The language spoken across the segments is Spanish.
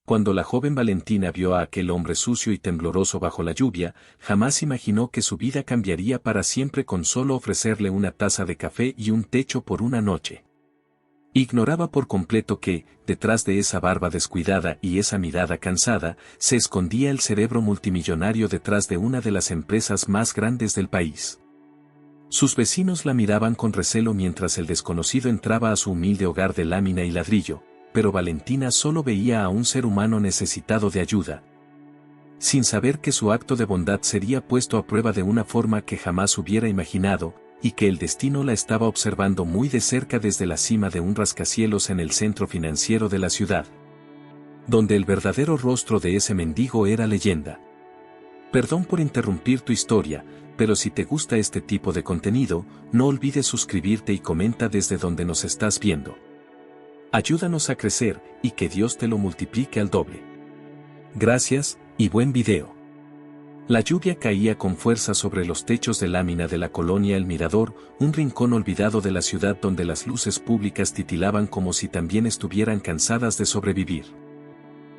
Cuando la joven Valentina vio a aquel hombre sucio y tembloroso bajo la lluvia, jamás imaginó que su vida cambiaría para siempre con solo ofrecerle una taza de café y un techo por una noche. Ignoraba por completo que, detrás de esa barba descuidada y esa mirada cansada, se escondía el cerebro multimillonario detrás de una de las empresas más grandes del país. Sus vecinos la miraban con recelo mientras el desconocido entraba a su humilde hogar de lámina y ladrillo, pero Valentina solo veía a un ser humano necesitado de ayuda, sin saber que su acto de bondad sería puesto a prueba de una forma que jamás hubiera imaginado, y que el destino la estaba observando muy de cerca desde la cima de un rascacielos en el centro financiero de la ciudad, donde el verdadero rostro de ese mendigo era leyenda. Perdón por interrumpir tu historia, pero si te gusta este tipo de contenido, no olvides suscribirte y comenta desde donde nos estás viendo. Ayúdanos a crecer, y que Dios te lo multiplique al doble. Gracias, y buen video. La lluvia caía con fuerza sobre los techos de lámina de la colonia El Mirador, un rincón olvidado de la ciudad donde las luces públicas titilaban como si también estuvieran cansadas de sobrevivir.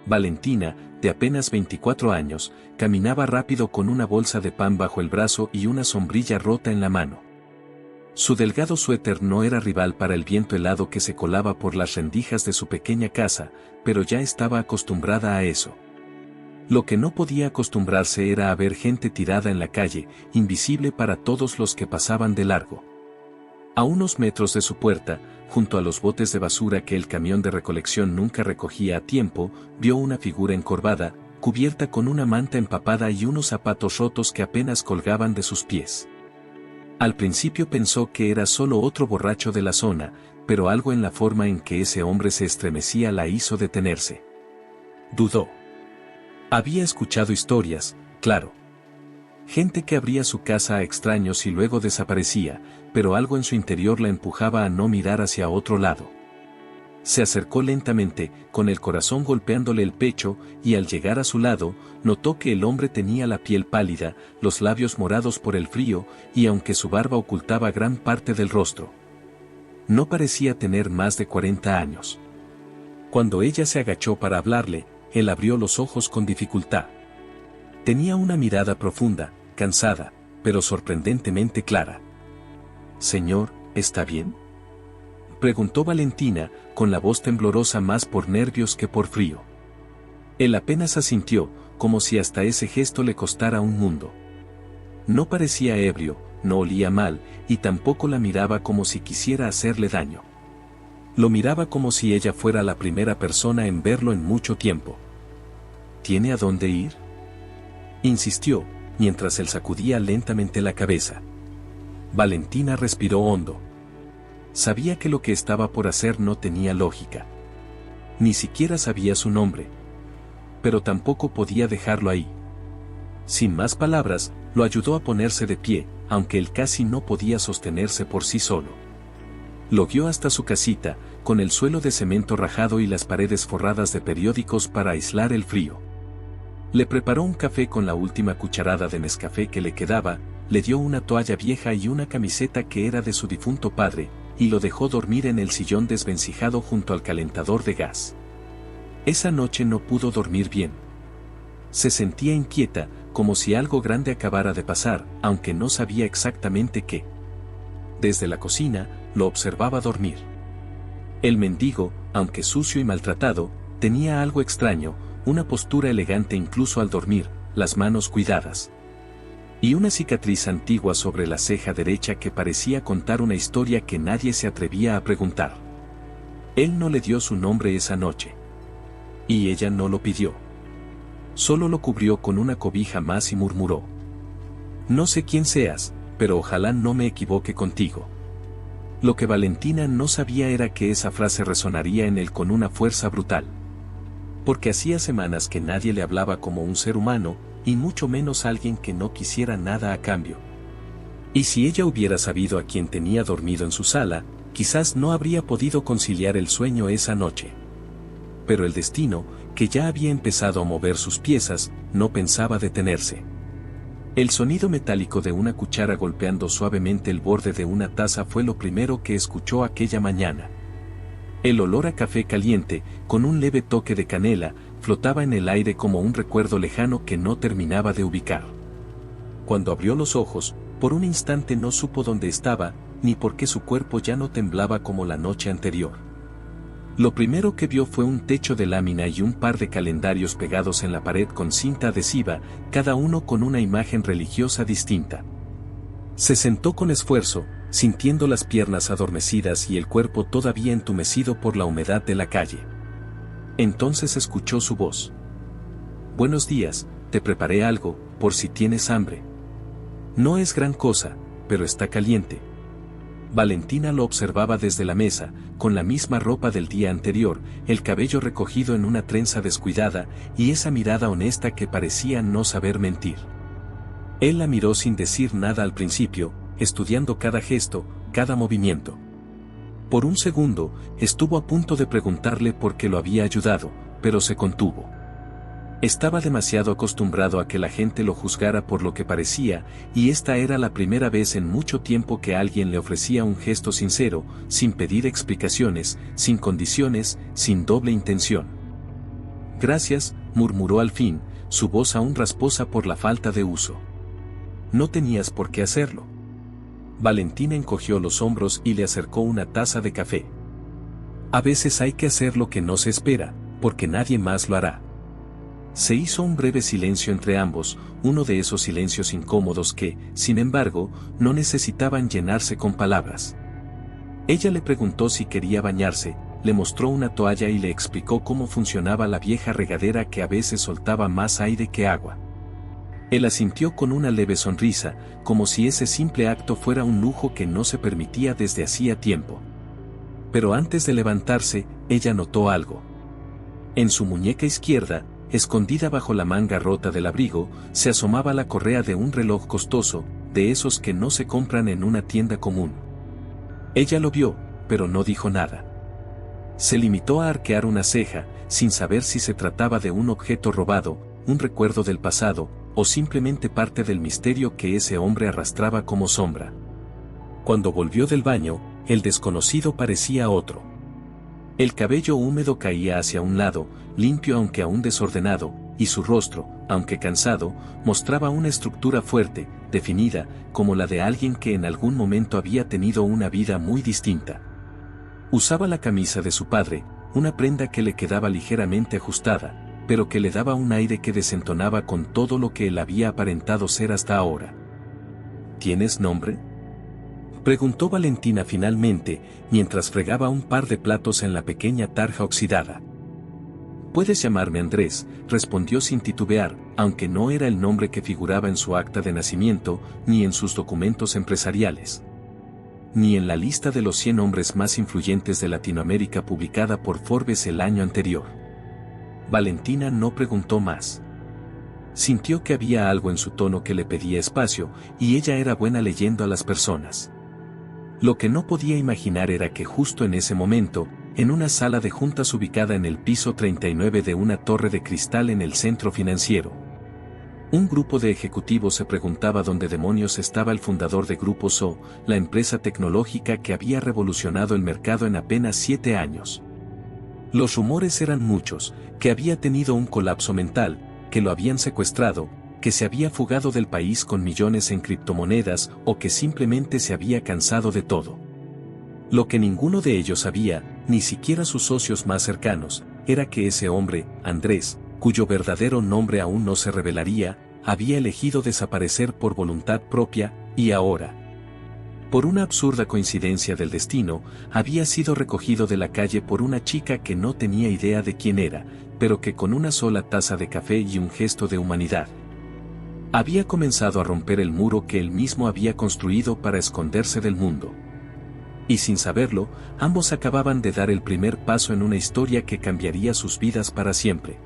Valentina, de apenas 24 años, caminaba rápido con una bolsa de pan bajo el brazo y una sombrilla rota en la mano. Su delgado suéter no era rival para el viento helado que se colaba por las rendijas de su pequeña casa, pero ya estaba acostumbrada a eso. Lo que no podía acostumbrarse era a ver gente tirada en la calle, invisible para todos los que pasaban de largo. A unos metros de su puerta, junto a los botes de basura que el camión de recolección nunca recogía a tiempo, vio una figura encorvada, cubierta con una manta empapada y unos zapatos rotos que apenas colgaban de sus pies. Al principio pensó que era solo otro borracho de la zona, pero algo en la forma en que ese hombre se estremecía la hizo detenerse. Dudó. Había escuchado historias, claro. Gente que abría su casa a extraños y luego desaparecía, pero algo en su interior la empujaba a no mirar hacia otro lado. Se acercó lentamente, con el corazón golpeándole el pecho, y al llegar a su lado, notó que el hombre tenía la piel pálida, los labios morados por el frío, y aunque su barba ocultaba gran parte del rostro, no parecía tener más de 40 años. Cuando ella se agachó para hablarle, él abrió los ojos con dificultad. Tenía una mirada profunda, cansada, pero sorprendentemente clara. «Señor, ¿está bien?», preguntó Valentina, con la voz temblorosa más por nervios que por frío. Él apenas asintió, como si hasta ese gesto le costara un mundo. No parecía ebrio, no olía mal, y tampoco la miraba como si quisiera hacerle daño. Lo miraba como si ella fuera la primera persona en verlo en mucho tiempo. ¿Tiene a dónde ir?, insistió, mientras él sacudía lentamente la cabeza. Valentina respiró hondo. Sabía que lo que estaba por hacer no tenía lógica. Ni siquiera sabía su nombre. Pero tampoco podía dejarlo ahí. Sin más palabras, lo ayudó a ponerse de pie, aunque él casi no podía sostenerse por sí solo. Lo guió hasta su casita, con el suelo de cemento rajado y las paredes forradas de periódicos para aislar el frío. Le preparó un café con la última cucharada de Nescafé que le quedaba, le dio una toalla vieja y una camiseta que era de su difunto padre, y lo dejó dormir en el sillón desvencijado junto al calentador de gas. Esa noche no pudo dormir bien. Se sentía inquieta, como si algo grande acabara de pasar, aunque no sabía exactamente qué. Desde la cocina, lo observaba dormir. El mendigo, aunque sucio y maltratado, tenía algo extraño, una postura elegante incluso al dormir, las manos cuidadas. Y una cicatriz antigua sobre la ceja derecha que parecía contar una historia que nadie se atrevía a preguntar. Él no le dio su nombre esa noche. Y ella no lo pidió. Solo lo cubrió con una cobija más y murmuró: «No sé quién seas, pero ojalá no me equivoque contigo». Lo que Valentina no sabía era que esa frase resonaría en él con una fuerza brutal. Porque hacía semanas que nadie le hablaba como un ser humano, y mucho menos alguien que no quisiera nada a cambio. Y si ella hubiera sabido a quién tenía dormido en su sala, quizás no habría podido conciliar el sueño esa noche. Pero el destino, que ya había empezado a mover sus piezas, no pensaba detenerse. El sonido metálico de una cuchara golpeando suavemente el borde de una taza fue lo primero que escuchó aquella mañana. El olor a café caliente, con un leve toque de canela, flotaba en el aire como un recuerdo lejano que no terminaba de ubicar. Cuando abrió los ojos, por un instante no supo dónde estaba, ni por qué su cuerpo ya no temblaba como la noche anterior. Lo primero que vio fue un techo de lámina y un par de calendarios pegados en la pared con cinta adhesiva, cada uno con una imagen religiosa distinta. Se sentó con esfuerzo, sintiendo las piernas adormecidas y el cuerpo todavía entumecido por la humedad de la calle. Entonces escuchó su voz. «Buenos días, te preparé algo, por si tienes hambre. No es gran cosa, pero está caliente». Valentina lo observaba desde la mesa, con la misma ropa del día anterior, el cabello recogido en una trenza descuidada, y esa mirada honesta que parecía no saber mentir. Él la miró sin decir nada al principio, estudiando cada gesto, cada movimiento. Por un segundo, estuvo a punto de preguntarle por qué lo había ayudado, pero se contuvo. Estaba demasiado acostumbrado a que la gente lo juzgara por lo que parecía, y esta era la primera vez en mucho tiempo que alguien le ofrecía un gesto sincero, sin pedir explicaciones, sin condiciones, sin doble intención. «Gracias», murmuró al fin, su voz aún rasposa por la falta de uso. «No tenías por qué hacerlo». Valentina encogió los hombros y le acercó una taza de café. «A veces hay que hacer lo que no se espera, porque nadie más lo hará». Se hizo un breve silencio entre ambos, uno de esos silencios incómodos que, sin embargo, no necesitaban llenarse con palabras. Ella le preguntó si quería bañarse, le mostró una toalla y le explicó cómo funcionaba la vieja regadera que a veces soltaba más aire que agua. Él asintió con una leve sonrisa, como si ese simple acto fuera un lujo que no se permitía desde hacía tiempo. Pero antes de levantarse, ella notó algo. En su muñeca izquierda, escondida bajo la manga rota del abrigo, se asomaba la correa de un reloj costoso, de esos que no se compran en una tienda común. Ella lo vio, pero no dijo nada. Se limitó a arquear una ceja, sin saber si se trataba de un objeto robado, un recuerdo del pasado, o simplemente parte del misterio que ese hombre arrastraba como sombra. Cuando volvió del baño, el desconocido parecía otro. El cabello húmedo caía hacia un lado, limpio aunque aún desordenado, y su rostro, aunque cansado, mostraba una estructura fuerte, definida, como la de alguien que en algún momento había tenido una vida muy distinta. Usaba la camisa de su padre, una prenda que le quedaba ligeramente ajustada, pero que le daba un aire que desentonaba con todo lo que él había aparentado ser hasta ahora. ¿Tienes nombre?, preguntó Valentina finalmente, mientras fregaba un par de platos en la pequeña tarja oxidada. «Puedes llamarme Andrés», respondió sin titubear, aunque no era el nombre que figuraba en su acta de nacimiento, ni en sus documentos empresariales, ni en la lista de los 100 hombres más influyentes de Latinoamérica publicada por Forbes el año anterior. Valentina no preguntó más. Sintió que había algo en su tono que le pedía espacio, y ella era buena leyendo a las personas. Lo que no podía imaginar era que justo en ese momento, en una sala de juntas ubicada en el piso 39 de una torre de cristal en el centro financiero, un grupo de ejecutivos se preguntaba dónde demonios estaba el fundador de Grupo SO, la empresa tecnológica que había revolucionado el mercado en apenas 7 años. Los rumores eran muchos, que había tenido un colapso mental, que lo habían secuestrado, que se había fugado del país con millones en criptomonedas o que simplemente se había cansado de todo. Lo que ninguno de ellos sabía, ni siquiera sus socios más cercanos, era que ese hombre, Andrés, cuyo verdadero nombre aún no se revelaría, había elegido desaparecer por voluntad propia, y ahora, por una absurda coincidencia del destino, había sido recogido de la calle por una chica que no tenía idea de quién era, pero que con una sola taza de café y un gesto de humanidad, había comenzado a romper el muro que él mismo había construido para esconderse del mundo. Y sin saberlo, ambos acababan de dar el primer paso en una historia que cambiaría sus vidas para siempre.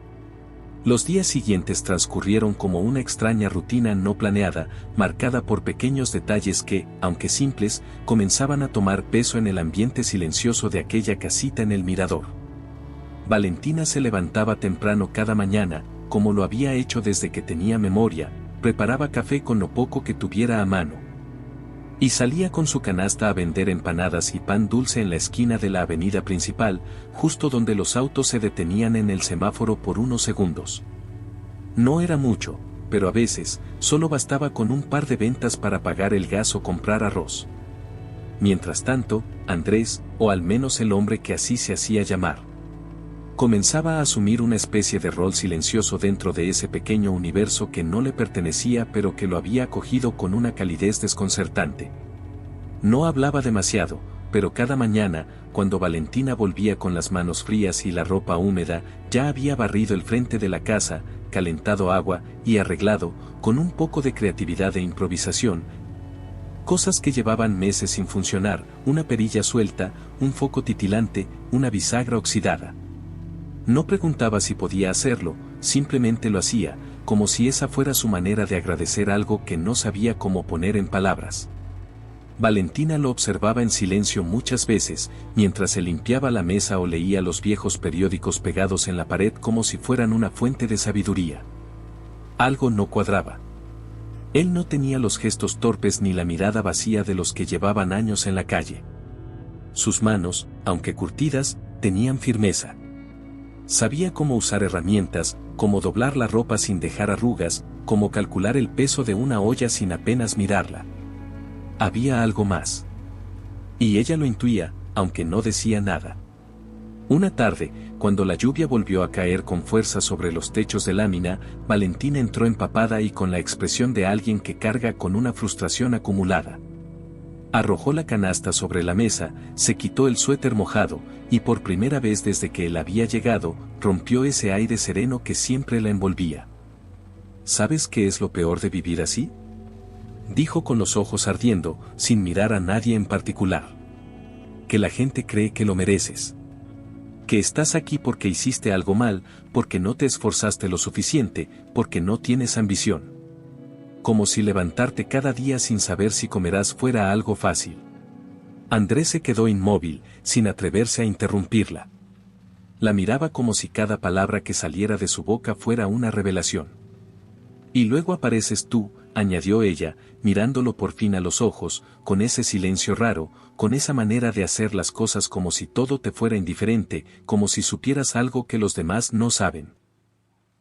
Los días siguientes transcurrieron como una extraña rutina no planeada, marcada por pequeños detalles que, aunque simples, comenzaban a tomar peso en el ambiente silencioso de aquella casita en el mirador. Valentina se levantaba temprano cada mañana, como lo había hecho desde que tenía memoria, preparaba café con lo poco que tuviera a mano. Y salía con su canasta a vender empanadas y pan dulce en la esquina de la avenida principal, justo donde los autos se detenían en el semáforo por unos segundos. No era mucho, pero a veces, solo bastaba con un par de ventas para pagar el gas o comprar arroz. Mientras tanto, Andrés, o al menos el hombre que así se hacía llamar, comenzaba a asumir una especie de rol silencioso dentro de ese pequeño universo que no le pertenecía pero que lo había acogido con una calidez desconcertante. No hablaba demasiado, pero cada mañana, cuando Valentina volvía con las manos frías y la ropa húmeda, ya había barrido el frente de la casa, calentado agua y arreglado, con un poco de creatividad e improvisación, cosas que llevaban meses sin funcionar, una perilla suelta, un foco titilante, una bisagra oxidada. No preguntaba si podía hacerlo, simplemente lo hacía, como si esa fuera su manera de agradecer algo que no sabía cómo poner en palabras. Valentina lo observaba en silencio muchas veces, mientras se limpiaba la mesa o leía los viejos periódicos pegados en la pared como si fueran una fuente de sabiduría. Algo no cuadraba. Él no tenía los gestos torpes ni la mirada vacía de los que llevaban años en la calle. Sus manos, aunque curtidas, tenían firmeza. Sabía cómo usar herramientas, cómo doblar la ropa sin dejar arrugas, cómo calcular el peso de una olla sin apenas mirarla. Había algo más. Y ella lo intuía, aunque no decía nada. Una tarde, cuando la lluvia volvió a caer con fuerza sobre los techos de lámina, Valentina entró empapada y con la expresión de alguien que carga con una frustración acumulada. Arrojó la canasta sobre la mesa, se quitó el suéter mojado, y por primera vez desde que él había llegado, rompió ese aire sereno que siempre la envolvía. ¿Sabes qué es lo peor de vivir así?, dijo con los ojos ardiendo, sin mirar a nadie en particular. Que la gente cree que lo mereces. Que estás aquí porque hiciste algo mal, porque no te esforzaste lo suficiente, porque no tienes ambición. Como si levantarte cada día sin saber si comerás fuera algo fácil. Andrés se quedó inmóvil, sin atreverse a interrumpirla. La miraba como si cada palabra que saliera de su boca fuera una revelación. Y luego apareces tú, añadió ella, mirándolo por fin a los ojos, con ese silencio raro, con esa manera de hacer las cosas como si todo te fuera indiferente, como si supieras algo que los demás no saben.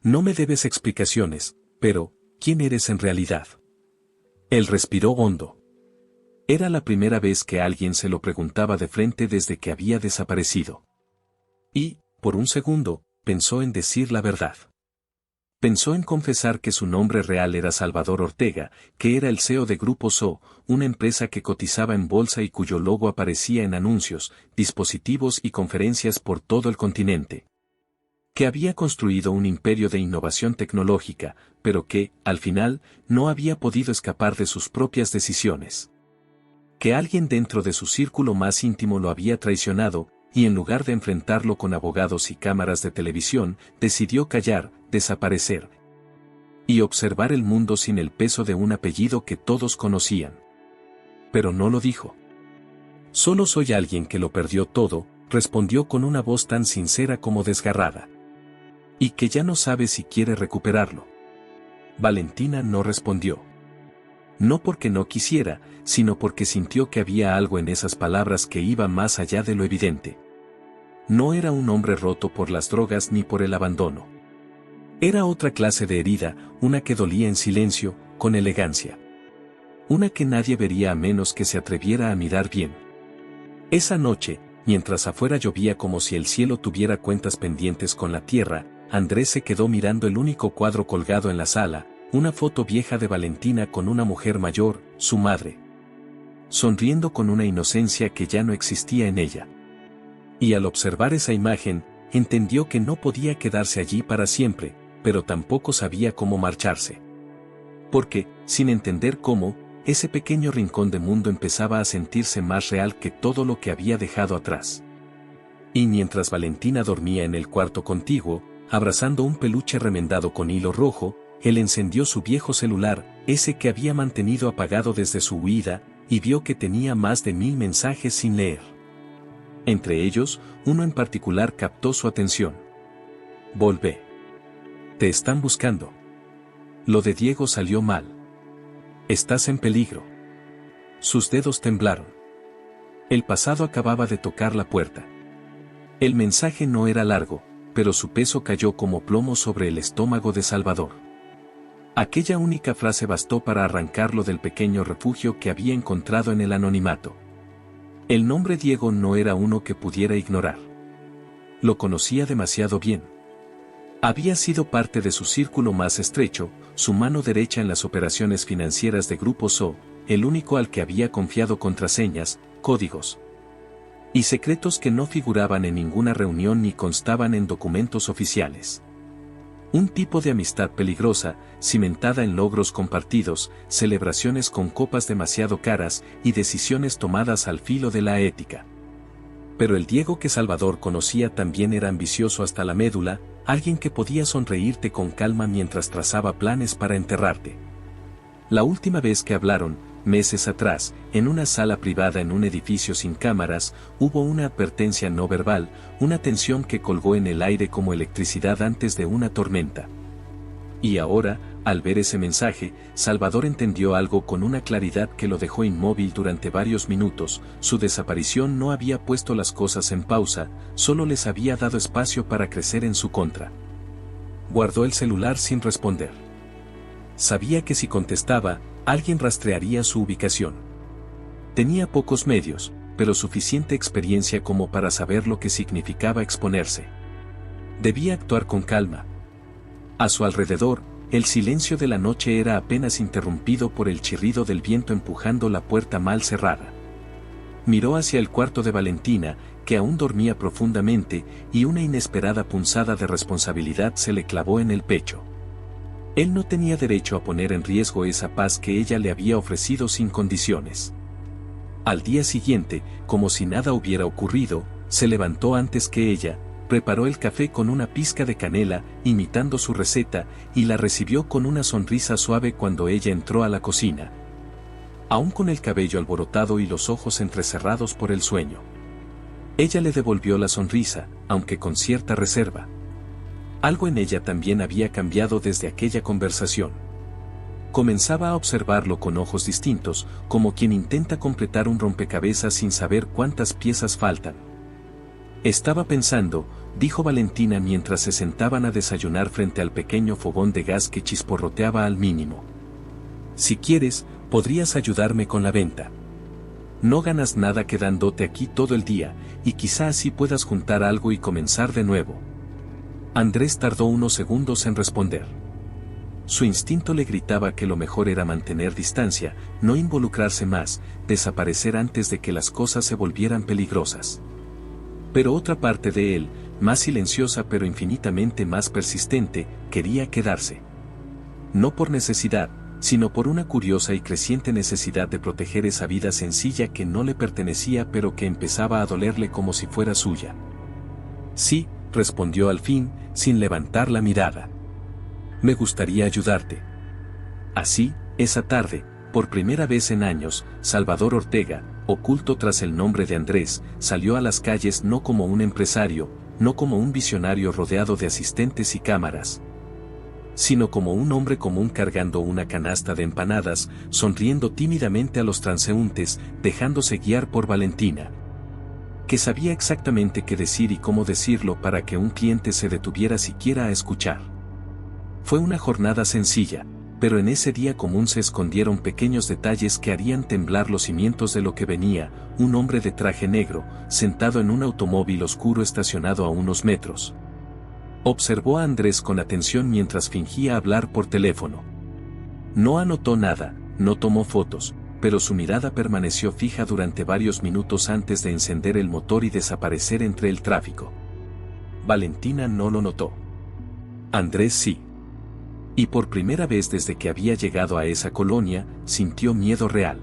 No me debes explicaciones, pero, ¿quién eres en realidad? Él respiró hondo. Era la primera vez que alguien se lo preguntaba de frente desde que había desaparecido. Y, por un segundo, pensó en decir la verdad. Pensó en confesar que su nombre real era Salvador Ortega, que era el CEO de Grupo SO, una empresa que cotizaba en bolsa y cuyo logo aparecía en anuncios, dispositivos y conferencias por todo el continente. Que había construido un imperio de innovación tecnológica, pero que, al final, no había podido escapar de sus propias decisiones. Que alguien dentro de su círculo más íntimo lo había traicionado, y en lugar de enfrentarlo con abogados y cámaras de televisión, decidió callar, desaparecer y observar el mundo sin el peso de un apellido que todos conocían. Pero no lo dijo. Solo soy alguien que lo perdió todo, respondió con una voz tan sincera como desgarrada. Y que ya no sabe si quiere recuperarlo. Valentina no respondió. No porque no quisiera, sino porque sintió que había algo en esas palabras que iba más allá de lo evidente. No era un hombre roto por las drogas ni por el abandono. Era otra clase de herida, una que dolía en silencio, con elegancia. Una que nadie vería a menos que se atreviera a mirar bien. Esa noche, mientras afuera llovía como si el cielo tuviera cuentas pendientes con la tierra, Andrés se quedó mirando el único cuadro colgado en la sala, una foto vieja de Valentina con una mujer mayor, su madre. Sonriendo con una inocencia que ya no existía en ella. Y al observar esa imagen, entendió que no podía quedarse allí para siempre, pero tampoco sabía cómo marcharse. Porque, sin entender cómo, ese pequeño rincón de mundo empezaba a sentirse más real que todo lo que había dejado atrás. Y mientras Valentina dormía en el cuarto contiguo, abrazando un peluche remendado con hilo rojo, él encendió su viejo celular, ese que había mantenido apagado desde su huida, y vio que tenía más de 1000 mensajes sin leer. Entre ellos, uno en particular captó su atención. Volvé. Te están buscando. Lo de Diego salió mal. Estás en peligro. Sus dedos temblaron. El pasado acababa de tocar la puerta. El mensaje no era largo, pero su peso cayó como plomo sobre el estómago de Salvador. Aquella única frase bastó para arrancarlo del pequeño refugio que había encontrado en el anonimato. El nombre Diego no era uno que pudiera ignorar. Lo conocía demasiado bien. Había sido parte de su círculo más estrecho, su mano derecha en las operaciones financieras de Grupo SO, el único al que había confiado contraseñas, códigos y secretos que no figuraban en ninguna reunión ni constaban en documentos oficiales. Un tipo de amistad peligrosa, cimentada en logros compartidos, celebraciones con copas demasiado caras y decisiones tomadas al filo de la ética. Pero el Diego que Salvador conocía también era ambicioso hasta la médula, alguien que podía sonreírte con calma mientras trazaba planes para enterrarte. La última vez que hablaron, meses atrás, en una sala privada en un edificio sin cámaras, hubo una advertencia no verbal, una tensión que colgó en el aire como electricidad antes de una tormenta. Y ahora, al ver ese mensaje, Salvador entendió algo con una claridad que lo dejó inmóvil durante varios minutos. Su desaparición no había puesto las cosas en pausa, solo les había dado espacio para crecer en su contra. Guardó el celular sin responder. Sabía que si contestaba, alguien rastrearía su ubicación. Tenía pocos medios, pero suficiente experiencia como para saber lo que significaba exponerse. Debía actuar con calma. A su alrededor, el silencio de la noche era apenas interrumpido por el chirrido del viento empujando la puerta mal cerrada. Miró hacia el cuarto de Valentina, que aún dormía profundamente, y una inesperada punzada de responsabilidad se le clavó en el pecho. Él no tenía derecho a poner en riesgo esa paz que ella le había ofrecido sin condiciones. Al día siguiente, como si nada hubiera ocurrido, se levantó antes que ella, preparó el café con una pizca de canela, imitando su receta, y la recibió con una sonrisa suave cuando ella entró a la cocina. Aún con el cabello alborotado y los ojos entrecerrados por el sueño. Ella le devolvió la sonrisa, aunque con cierta reserva. Algo en ella también había cambiado desde aquella conversación. Comenzaba a observarlo con ojos distintos, como quien intenta completar un rompecabezas sin saber cuántas piezas faltan. Estaba pensando, dijo Valentina mientras se sentaban a desayunar frente al pequeño fogón de gas que chisporroteaba al mínimo. Si quieres, podrías ayudarme con la venta. No ganas nada quedándote aquí todo el día, y quizá así puedas juntar algo y comenzar de nuevo. Andrés tardó unos segundos en responder. Su instinto le gritaba que lo mejor era mantener distancia, no involucrarse más, desaparecer antes de que las cosas se volvieran peligrosas. Pero otra parte de él, más silenciosa pero infinitamente más persistente, quería quedarse. No por necesidad, sino por una curiosa y creciente necesidad de proteger esa vida sencilla que no le pertenecía pero que empezaba a dolerle como si fuera suya. Sí, respondió al fin, sin levantar la mirada. Me gustaría ayudarte. Así, esa tarde, por primera vez en años, Salvador Ortega, oculto tras el nombre de Andrés, salió a las calles no como un empresario, no como un visionario rodeado de asistentes y cámaras, sino como un hombre común cargando una canasta de empanadas, sonriendo tímidamente a los transeúntes, dejándose guiar por Valentina, que sabía exactamente qué decir y cómo decirlo para que un cliente se detuviera siquiera a escuchar. Fue una jornada sencilla, pero en ese día común se escondieron pequeños detalles que harían temblar los cimientos de lo que venía. Un hombre de traje negro, sentado en un automóvil oscuro estacionado a unos metros. Observó a Andrés con atención mientras fingía hablar por teléfono. No anotó nada, no tomó fotos, pero su mirada permaneció fija durante varios minutos antes de encender el motor y desaparecer entre el tráfico. Valentina no lo notó. Andrés sí. Y por primera vez desde que había llegado a esa colonia, sintió miedo real.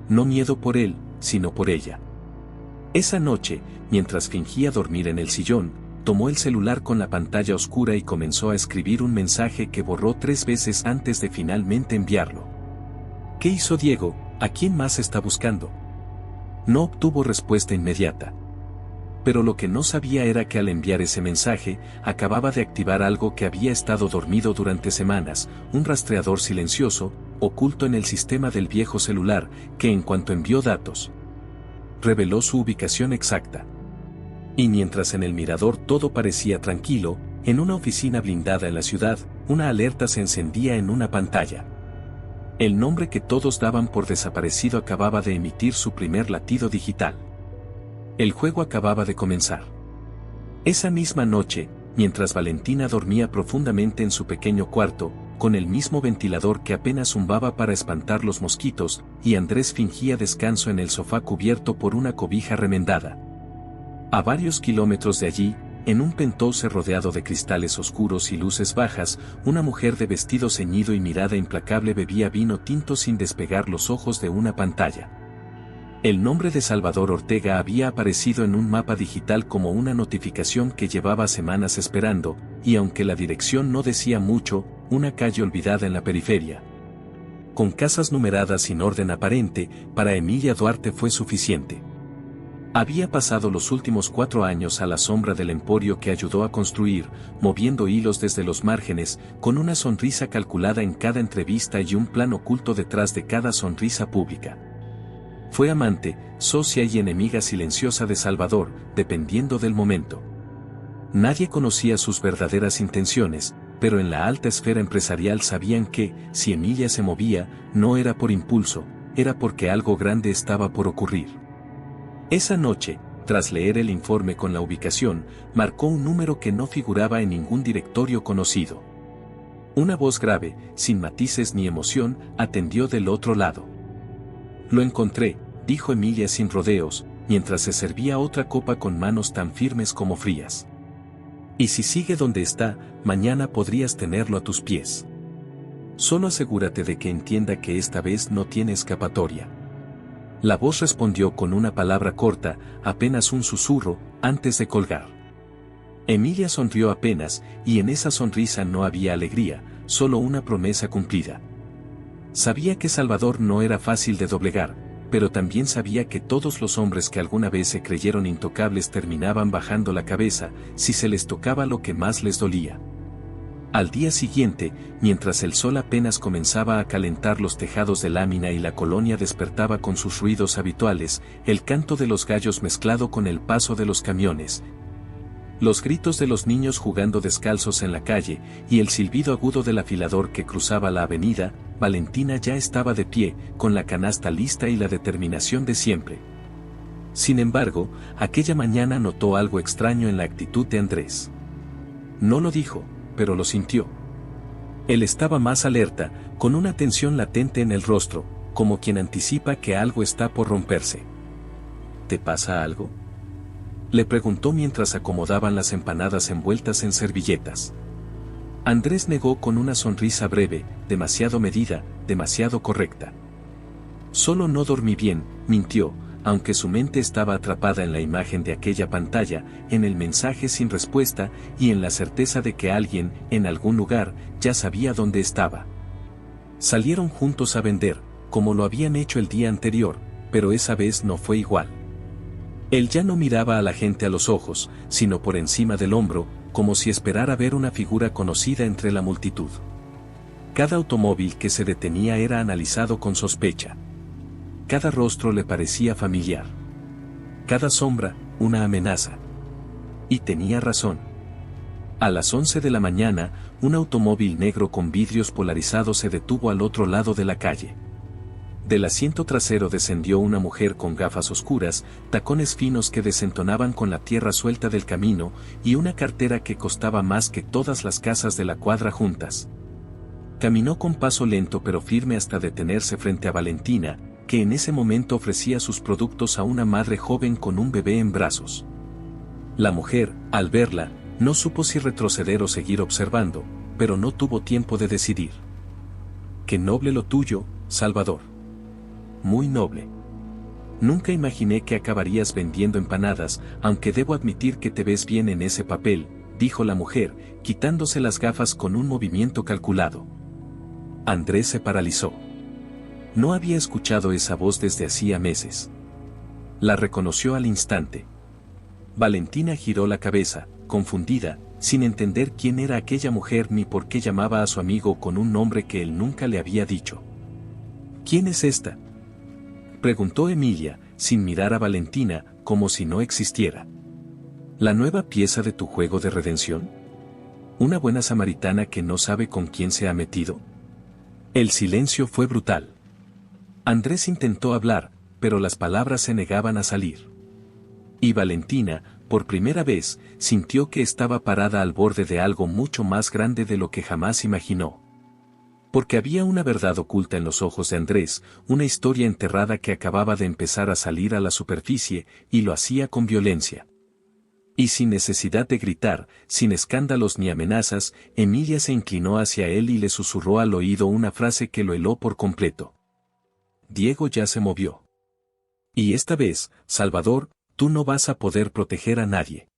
No miedo por él, sino por ella. Esa noche, mientras fingía dormir en el sillón, tomó el celular con la pantalla oscura y comenzó a escribir un mensaje que borró 3 veces antes de finalmente enviarlo. ¿Qué hizo Diego? ¿A quién más está buscando? No obtuvo respuesta inmediata. pero lo que no sabía era que al enviar ese mensaje, acababa de activar algo que había estado dormido durante semanas, un rastreador silencioso, oculto en el sistema del viejo celular, que en cuanto envió datos, reveló su ubicación exacta. Y mientras en el mirador todo parecía tranquilo, en una oficina blindada en la ciudad, una alerta se encendía en una pantalla. El nombre que todos daban por desaparecido acababa de emitir su primer latido digital. El juego acababa de comenzar. Esa misma noche, mientras Valentina dormía profundamente en su pequeño cuarto, con el mismo ventilador que apenas zumbaba para espantar los mosquitos, y Andrés fingía descanso en el sofá cubierto por una cobija remendada. A varios kilómetros de allí, en un penthouse rodeado de cristales oscuros y luces bajas, una mujer de vestido ceñido y mirada implacable bebía vino tinto sin despegar los ojos de una pantalla. El nombre de Salvador Ortega había aparecido en un mapa digital como una notificación que llevaba semanas esperando, y aunque la dirección no decía mucho, una calle olvidada en la periferia, con casas numeradas sin orden aparente, para Emilia Duarte fue suficiente. Había pasado los últimos 4 años a la sombra del emporio que ayudó a construir, moviendo hilos desde los márgenes, con una sonrisa calculada en cada entrevista y un plan oculto detrás de cada sonrisa pública. Fue amante, socia y enemiga silenciosa de Salvador, dependiendo del momento. Nadie conocía sus verdaderas intenciones, pero en la alta esfera empresarial sabían que, si Emilia se movía, no era por impulso, era porque algo grande estaba por ocurrir. Esa noche, tras leer el informe con la ubicación, marcó un número que no figuraba en ningún directorio conocido. Una voz grave, sin matices ni emoción, atendió del otro lado. «Lo encontré», dijo Emilia sin rodeos, mientras se servía otra copa con manos tan firmes como frías. «Y si sigue donde está, mañana podrías tenerlo a tus pies. Solo asegúrate de que entienda que esta vez no tiene escapatoria». La voz respondió con una palabra corta, apenas un susurro, antes de colgar. Emilia sonrió apenas, y en esa sonrisa no había alegría, solo una promesa cumplida. Sabía que Salvador no era fácil de doblegar, pero también sabía que todos los hombres que alguna vez se creyeron intocables terminaban bajando la cabeza, si se les tocaba lo que más les dolía. Al día siguiente, mientras el sol apenas comenzaba a calentar los tejados de lámina y la colonia despertaba con sus ruidos habituales, el canto de los gallos mezclado con el paso de los camiones, los gritos de los niños jugando descalzos en la calle, y el silbido agudo del afilador que cruzaba la avenida, Valentina ya estaba de pie, con la canasta lista y la determinación de siempre. Sin embargo, aquella mañana notó algo extraño en la actitud de Andrés. No lo dijo, pero lo sintió. Él estaba más alerta, con una tensión latente en el rostro, como quien anticipa que algo está por romperse. ¿Te pasa algo?, le preguntó mientras acomodaban las empanadas envueltas en servilletas. Andrés negó con una sonrisa breve, demasiado medida, demasiado correcta. Solo no dormí bien, mintió, aunque su mente estaba atrapada en la imagen de aquella pantalla, en el mensaje sin respuesta y en la certeza de que alguien, en algún lugar, ya sabía dónde estaba. Salieron juntos a vender, como lo habían hecho el día anterior, pero esa vez no fue igual. Él ya no miraba a la gente a los ojos, sino por encima del hombro, como si esperara ver una figura conocida entre la multitud. Cada automóvil que se detenía era analizado con sospecha. Cada rostro le parecía familiar. Cada sombra, una amenaza. Y tenía razón. A las 11 de la mañana, un automóvil negro con vidrios polarizados se detuvo al otro lado de la calle. Del asiento trasero descendió una mujer con gafas oscuras, tacones finos que desentonaban con la tierra suelta del camino, y una cartera que costaba más que todas las casas de la cuadra juntas. Caminó con paso lento pero firme hasta detenerse frente a Valentina, que en ese momento ofrecía sus productos a una madre joven con un bebé en brazos. La mujer, al verla, no supo si retroceder o seguir observando, pero no tuvo tiempo de decidir. «Qué noble lo tuyo, Salvador. Muy noble. Nunca imaginé que acabarías vendiendo empanadas, aunque debo admitir que te ves bien en ese papel», dijo la mujer, quitándose las gafas con un movimiento calculado. Andrés se paralizó. No había escuchado esa voz desde hacía meses. La reconoció al instante. Valentina giró la cabeza, confundida, sin entender quién era aquella mujer ni por qué llamaba a su amigo con un nombre que él nunca le había dicho. ¿Quién es esta?, preguntó Emilia, sin mirar a Valentina, como si no existiera. ¿La nueva pieza de tu juego de redención? ¿Una buena samaritana que no sabe con quién se ha metido? El silencio fue brutal. Andrés intentó hablar, pero las palabras se negaban a salir. Y Valentina, por primera vez, sintió que estaba parada al borde de algo mucho más grande de lo que jamás imaginó. Porque había una verdad oculta en los ojos de Andrés, una historia enterrada que acababa de empezar a salir a la superficie, y lo hacía con violencia. Y sin necesidad de gritar, sin escándalos ni amenazas, Emilia se inclinó hacia él y le susurró al oído una frase que lo heló por completo. Diego ya se movió. Y esta vez, Salvador, tú no vas a poder proteger a nadie.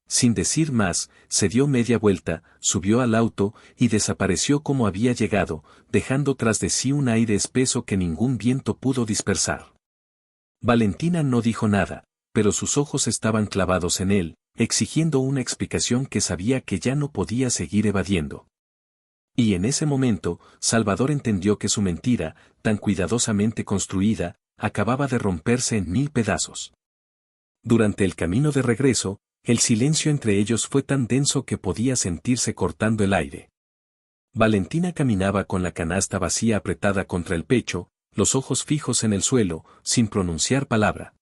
Sin decir más, se dio media vuelta, subió al auto y desapareció como había llegado, dejando tras de sí un aire espeso que ningún viento pudo dispersar. Valentina no dijo nada, pero sus ojos estaban clavados en él, exigiendo una explicación que sabía que ya no podía seguir evadiendo. Y en ese momento, Salvador entendió que su mentira, tan cuidadosamente construida, acababa de romperse en 1000 pedazos. Durante el camino de regreso, el silencio entre ellos fue tan denso que podía sentirse cortando el aire. Valentina caminaba con la canasta vacía apretada contra el pecho, los ojos fijos en el suelo, sin pronunciar palabra.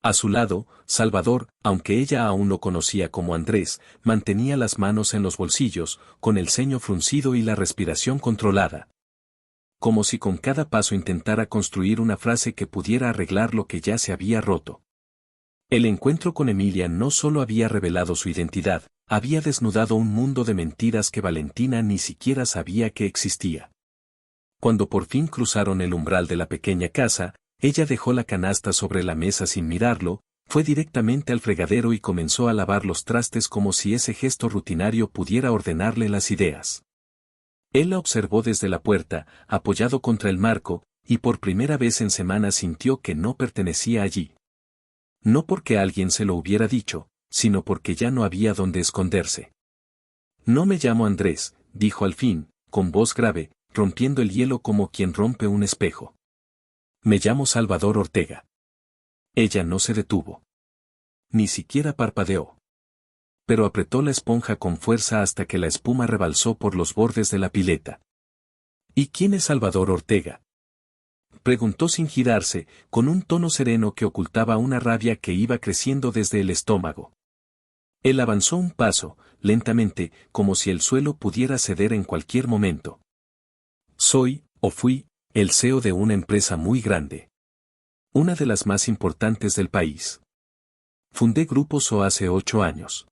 A su lado, Salvador, aunque ella aún lo conocía como Andrés, mantenía las manos en los bolsillos, con el ceño fruncido y la respiración controlada. Como si con cada paso intentara construir una frase que pudiera arreglar lo que ya se había roto. El encuentro con Emilia no solo había revelado su identidad, había desnudado un mundo de mentiras que Valentina ni siquiera sabía que existía. Cuando por fin cruzaron el umbral de la pequeña casa, ella dejó la canasta sobre la mesa sin mirarlo, fue directamente al fregadero y comenzó a lavar los trastes como si ese gesto rutinario pudiera ordenarle las ideas. Él la observó desde la puerta, apoyado contra el marco, y por primera vez en semanas sintió que no pertenecía allí. No porque alguien se lo hubiera dicho, sino porque ya no había dónde esconderse. No me llamo Andrés, dijo al fin, con voz grave, rompiendo el hielo como quien rompe un espejo. Me llamo Salvador Ortega. Ella no se detuvo. Ni siquiera parpadeó. Pero apretó la esponja con fuerza hasta que la espuma rebalsó por los bordes de la pileta. ¿Y quién es Salvador Ortega?, preguntó sin girarse, con un tono sereno que ocultaba una rabia que iba creciendo desde el estómago. Él avanzó un paso, lentamente, como si el suelo pudiera ceder en cualquier momento. Soy, o fui, el CEO de una empresa muy grande. Una de las más importantes del país. Fundé Grupo SO hace 8 años.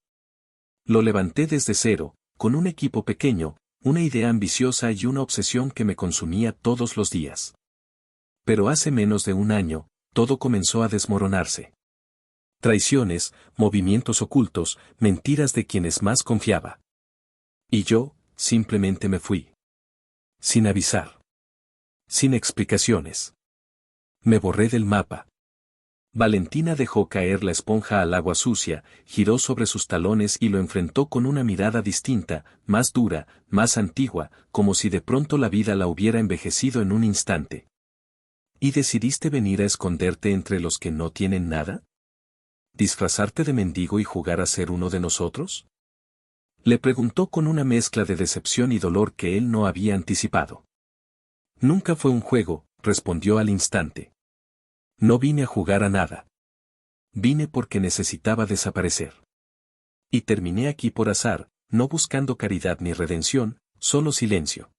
Lo levanté desde cero, con un equipo pequeño, una idea ambiciosa y una obsesión que me consumía todos los días. Pero hace menos de un año, todo comenzó a desmoronarse. Traiciones, movimientos ocultos, mentiras de quienes más confiaba. Y yo, simplemente me fui. Sin avisar. Sin explicaciones. Me borré del mapa. Valentina dejó caer la esponja al agua sucia, giró sobre sus talones y lo enfrentó con una mirada distinta, más dura, más antigua, como si de pronto la vida la hubiera envejecido en un instante. ¿Y decidiste venir a esconderte entre los que no tienen nada? ¿Disfrazarte de mendigo y jugar a ser uno de nosotros?, le preguntó con una mezcla de decepción y dolor que él no había anticipado. Nunca fue un juego, respondió al instante. No vine a jugar a nada. Vine porque necesitaba desaparecer. Y terminé aquí por azar, no buscando caridad ni redención, solo silencio.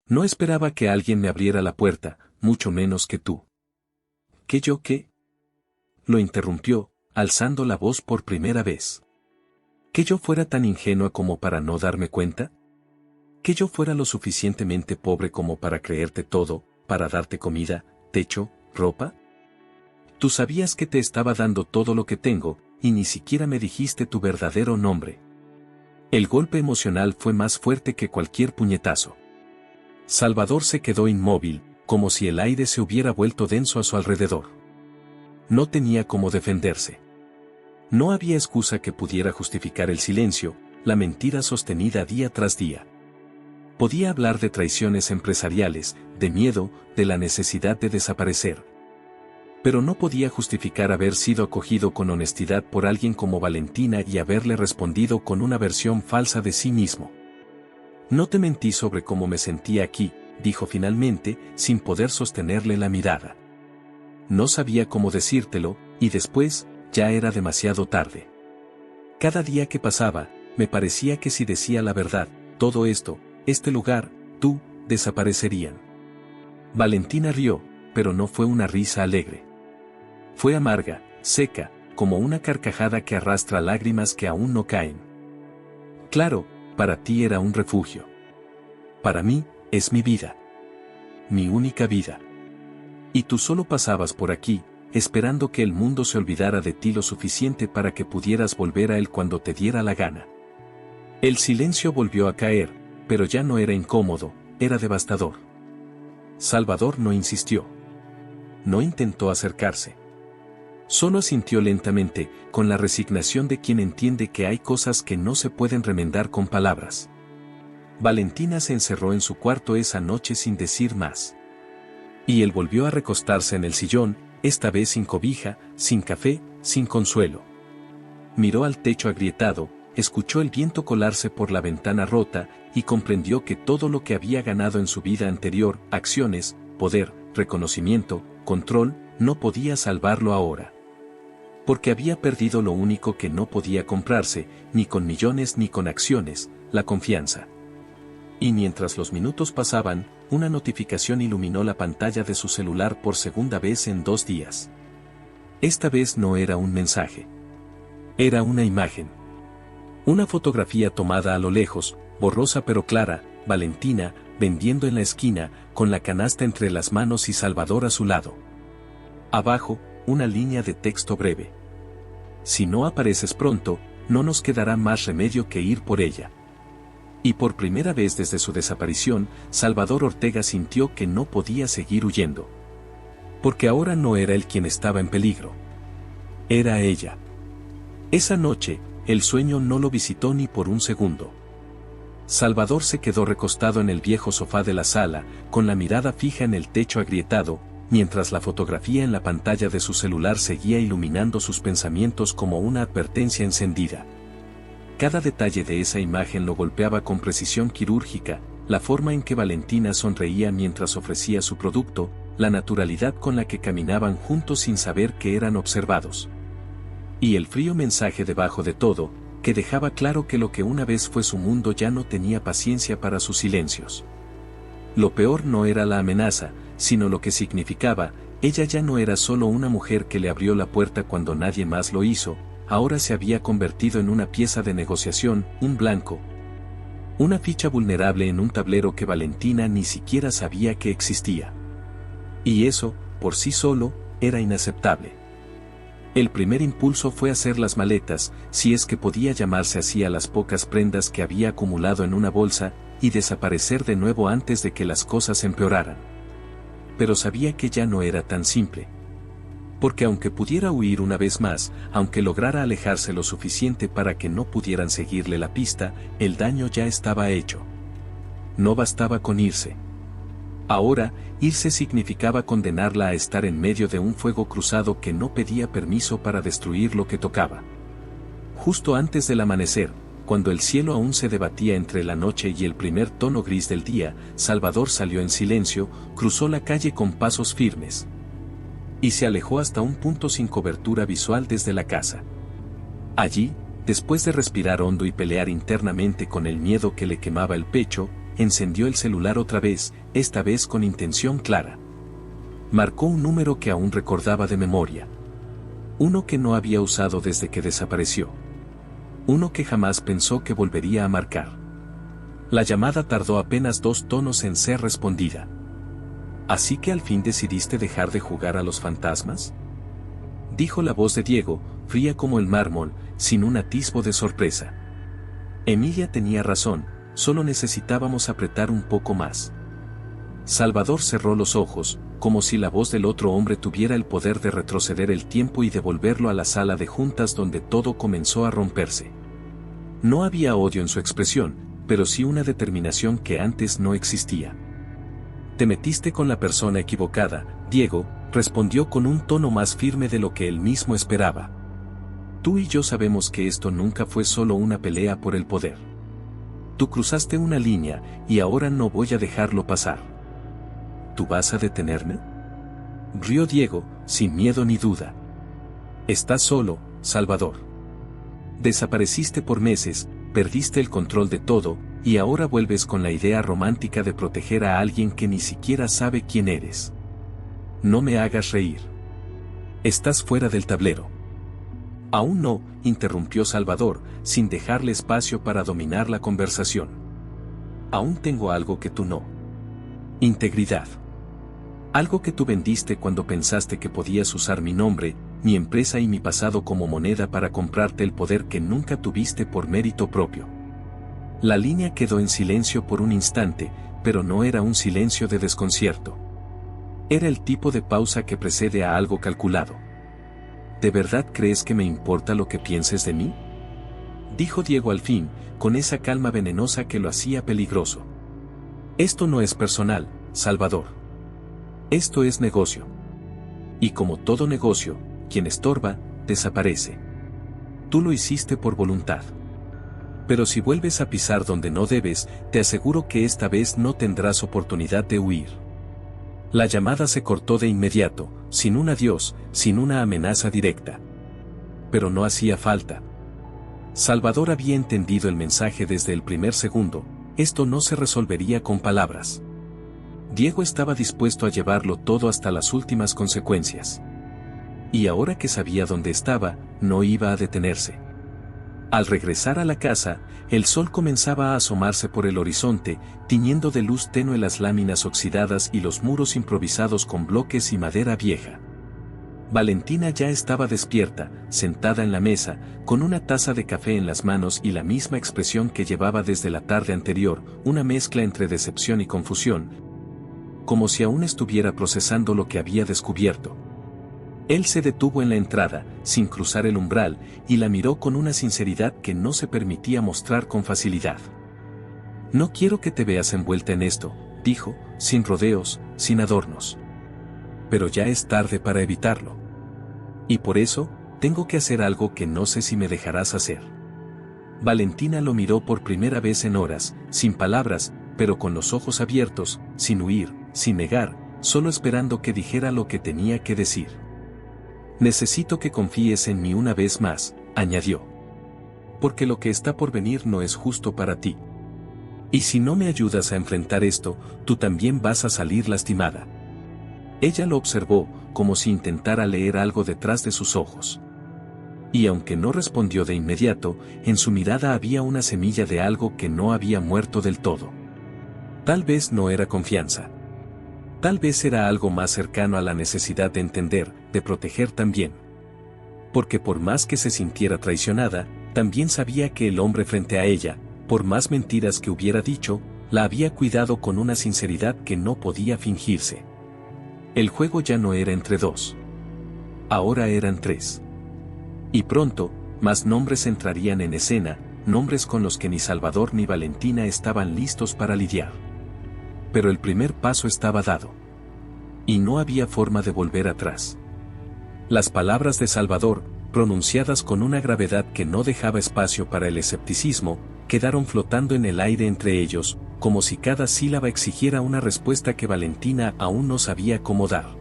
No esperaba que alguien me abriera la puerta, mucho menos que tú. ¿Qué yo qué?, lo interrumpió, alzando la voz por primera vez. ¿Que yo fuera tan ingenua como para no darme cuenta? ¿Que yo fuera lo suficientemente pobre como para creerte todo, para darte comida, techo, ropa? Tú sabías que te estaba dando todo lo que tengo, y ni siquiera me dijiste tu verdadero nombre. El golpe emocional fue más fuerte que cualquier puñetazo. Salvador se quedó inmóvil, como si el aire se hubiera vuelto denso a su alrededor. No tenía cómo defenderse. No había excusa que pudiera justificar el silencio, la mentira sostenida día tras día. Podía hablar de traiciones empresariales, de miedo, de la necesidad de desaparecer. Pero no podía justificar haber sido acogido con honestidad por alguien como Valentina y haberle respondido con una versión falsa de sí mismo. No te mentí sobre cómo me sentía aquí, dijo finalmente, sin poder sostenerle la mirada. No sabía cómo decírtelo, y después, ya era demasiado tarde. Cada día que pasaba, me parecía que si decía la verdad, todo esto, este lugar, tú, desaparecerían. Valentina rió, pero no fue una risa alegre. Fue amarga, seca, como una carcajada que arrastra lágrimas que aún no caen. Claro, para ti era un refugio. Para mí, es mi vida. Mi única vida. Y tú solo pasabas por aquí, esperando que el mundo se olvidara de ti lo suficiente para que pudieras volver a él cuando te diera la gana. El silencio volvió a caer, pero ya no era incómodo, era devastador. Salvador no insistió. No intentó acercarse. Solo asintió lentamente, con la resignación de quien entiende que hay cosas que no se pueden remendar con palabras. Valentina se encerró en su cuarto esa noche sin decir más. Y él volvió a recostarse en el sillón, esta vez sin cobija, sin café, sin consuelo. Miró al techo agrietado, escuchó el viento colarse por la ventana rota, y comprendió que todo lo que había ganado en su vida anterior, acciones, poder, reconocimiento, control, no podía salvarlo ahora. Porque había perdido lo único que no podía comprarse, ni con millones ni con acciones, la confianza. Y mientras los minutos pasaban, una notificación iluminó la pantalla de su celular por segunda vez en 2 días. Esta vez no era un mensaje. Era una imagen. Una fotografía tomada a lo lejos, borrosa pero clara, Valentina, vendiendo en la esquina, con la canasta entre las manos y Salvador a su lado. Abajo, una línea de texto breve. Si no apareces pronto, no nos quedará más remedio que ir por ella. Y por primera vez desde su desaparición, Salvador Ortega sintió que no podía seguir huyendo. Porque ahora no era él quien estaba en peligro. Era ella. Esa noche, el sueño no lo visitó ni por un segundo. Salvador se quedó recostado en el viejo sofá de la sala, con la mirada fija en el techo agrietado, mientras la fotografía en la pantalla de su celular seguía iluminando sus pensamientos como una advertencia encendida. Cada detalle de esa imagen lo golpeaba con precisión quirúrgica, la forma en que Valentina sonreía mientras ofrecía su producto, la naturalidad con la que caminaban juntos sin saber que eran observados. Y el frío mensaje debajo de todo, que dejaba claro que lo que una vez fue su mundo ya no tenía paciencia para sus silencios. Lo peor no era la amenaza, sino lo que significaba, ella ya no era solo una mujer que le abrió la puerta cuando nadie más lo hizo, ahora se había convertido en una pieza de negociación, un blanco. Una ficha vulnerable en un tablero que Valentina ni siquiera sabía que existía. Y eso, por sí solo, era inaceptable. El primer impulso fue hacer las maletas, si es que podía llamarse así a las pocas prendas que había acumulado en una bolsa, y desaparecer de nuevo antes de que las cosas empeoraran. Pero sabía que ya no era tan simple. Porque aunque pudiera huir una vez más, aunque lograra alejarse lo suficiente para que no pudieran seguirle la pista, el daño ya estaba hecho. No bastaba con irse. Ahora, irse significaba condenarla a estar en medio de un fuego cruzado que no pedía permiso para destruir lo que tocaba. Justo antes del amanecer, cuando el cielo aún se debatía entre la noche y el primer tono gris del día, Salvador salió en silencio, cruzó la calle con pasos firmes. Y se alejó hasta un punto sin cobertura visual desde la casa. Allí, después de respirar hondo y pelear internamente con el miedo que le quemaba el pecho, encendió el celular otra vez, esta vez con intención clara. Marcó un número que aún recordaba de memoria. Uno que no había usado desde que desapareció. Uno que jamás pensó que volvería a marcar. La llamada tardó apenas 2 tonos en ser respondida. ¿Así que al fin decidiste dejar de jugar a los fantasmas?, dijo la voz de Diego, fría como el mármol, sin un atisbo de sorpresa. Emilia tenía razón, solo necesitábamos apretar un poco más. Salvador cerró los ojos, como si la voz del otro hombre tuviera el poder de retroceder el tiempo y devolverlo a la sala de juntas donde todo comenzó a romperse. No había odio en su expresión, pero sí una determinación que antes no existía. Te metiste con la persona equivocada, Diego, respondió con un tono más firme de lo que él mismo esperaba. Tú y yo sabemos que esto nunca fue solo una pelea por el poder. Tú cruzaste una línea, y ahora no voy a dejarlo pasar. ¿Tú vas a detenerme? Rió Diego, sin miedo ni duda. Estás solo, Salvador. Desapareciste por meses, perdiste el control de todo, y ahora vuelves con la idea romántica de proteger a alguien que ni siquiera sabe quién eres. No me hagas reír. Estás fuera del tablero. Aún no, interrumpió Salvador, sin dejarle espacio para dominar la conversación. Aún tengo algo que tú no. Integridad. Algo que tú vendiste cuando pensaste que podías usar mi nombre, mi empresa y mi pasado como moneda para comprarte el poder que nunca tuviste por mérito propio. La línea quedó en silencio por un instante, pero no era un silencio de desconcierto. Era el tipo de pausa que precede a algo calculado. ¿De verdad crees que me importa lo que pienses de mí? Dijo Diego al fin, con esa calma venenosa que lo hacía peligroso. Esto no es personal, Salvador. Esto es negocio. Y como todo negocio, quien estorba, desaparece. Tú lo hiciste por voluntad. Pero si vuelves a pisar donde no debes, te aseguro que esta vez no tendrás oportunidad de huir. La llamada se cortó de inmediato, sin un adiós, sin una amenaza directa. Pero no hacía falta. Salvador había entendido el mensaje desde el primer segundo, esto no se resolvería con palabras. Diego estaba dispuesto a llevarlo todo hasta las últimas consecuencias. Y ahora que sabía dónde estaba, no iba a detenerse. Al regresar a la casa, el sol comenzaba a asomarse por el horizonte, tiñendo de luz tenue las láminas oxidadas y los muros improvisados con bloques y madera vieja. Valentina ya estaba despierta, sentada en la mesa, con una taza de café en las manos y la misma expresión que llevaba desde la tarde anterior, una mezcla entre decepción y confusión, como si aún estuviera procesando lo que había descubierto. Él se detuvo en la entrada, sin cruzar el umbral, y la miró con una sinceridad que no se permitía mostrar con facilidad. No quiero que te veas envuelta en esto, dijo, sin rodeos, sin adornos. Pero ya es tarde para evitarlo. Y por eso, tengo que hacer algo que no sé si me dejarás hacer. Valentina lo miró por primera vez en horas, sin palabras, pero con los ojos abiertos, sin huir, sin negar, solo esperando que dijera lo que tenía que decir. Necesito que confíes en mí una vez más, añadió. Porque lo que está por venir no es justo para ti. Y si no me ayudas a enfrentar esto, tú también vas a salir lastimada. Ella lo observó, como si intentara leer algo detrás de sus ojos. Y aunque no respondió de inmediato, en su mirada había una semilla de algo que no había muerto del todo. Tal vez no era confianza. Tal vez era algo más cercano a la necesidad de entender, de proteger también. Porque por más que se sintiera traicionada, también sabía que el hombre frente a ella, por más mentiras que hubiera dicho, la había cuidado con una sinceridad que no podía fingirse. El juego ya no era entre dos. Ahora eran tres. Y pronto, más nombres entrarían en escena, nombres con los que ni Salvador ni Valentina estaban listos para lidiar. Pero el primer paso estaba dado. Y no había forma de volver atrás. Las palabras de Salvador, pronunciadas con una gravedad que no dejaba espacio para el escepticismo, quedaron flotando en el aire entre ellos, como si cada sílaba exigiera una respuesta que Valentina aún no sabía cómo dar.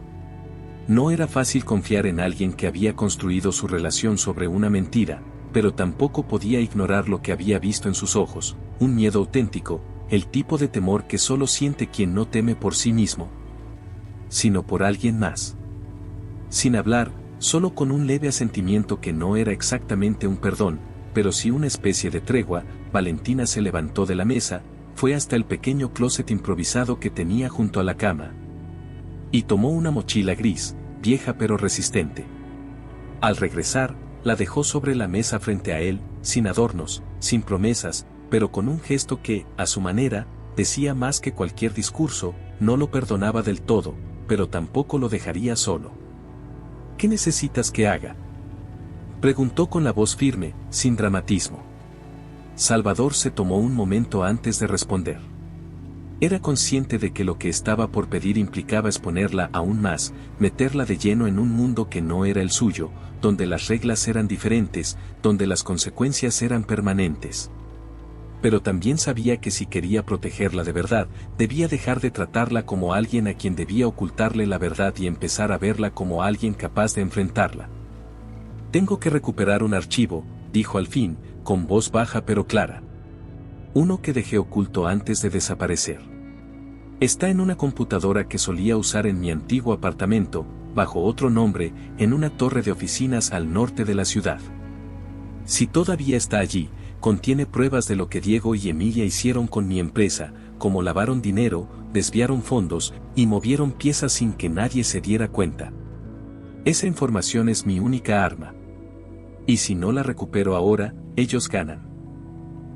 No era fácil confiar en alguien que había construido su relación sobre una mentira, pero tampoco podía ignorar lo que había visto en sus ojos, un miedo auténtico, el tipo de temor que solo siente quien no teme por sí mismo, sino por alguien más. Sin hablar, solo con un leve asentimiento que no era exactamente un perdón, pero sí una especie de tregua, Valentina se levantó de la mesa, fue hasta el pequeño closet improvisado que tenía junto a la cama. Y tomó una mochila gris, vieja pero resistente. Al regresar, la dejó sobre la mesa frente a él, sin adornos, sin promesas, pero con un gesto que, a su manera, decía más que cualquier discurso, no lo perdonaba del todo, pero tampoco lo dejaría solo. ¿Qué necesitas que haga?, preguntó con la voz firme, sin dramatismo. Salvador se tomó un momento antes de responder. Era consciente de que lo que estaba por pedir implicaba exponerla aún más, meterla de lleno en un mundo que no era el suyo, donde las reglas eran diferentes, donde las consecuencias eran permanentes. Pero también sabía que si quería protegerla de verdad, debía dejar de tratarla como alguien a quien debía ocultarle la verdad y empezar a verla como alguien capaz de enfrentarla. «Tengo que recuperar un archivo», dijo al fin, con voz baja pero clara. «Uno que dejé oculto antes de desaparecer. Está en una computadora que solía usar en mi antiguo apartamento, bajo otro nombre, en una torre de oficinas al norte de la ciudad. Si todavía está allí, contiene pruebas de lo que Diego y Emilia hicieron con mi empresa, como lavaron dinero, desviaron fondos y movieron piezas sin que nadie se diera cuenta. Esa información es mi única arma. Y si no la recupero ahora, ellos ganan».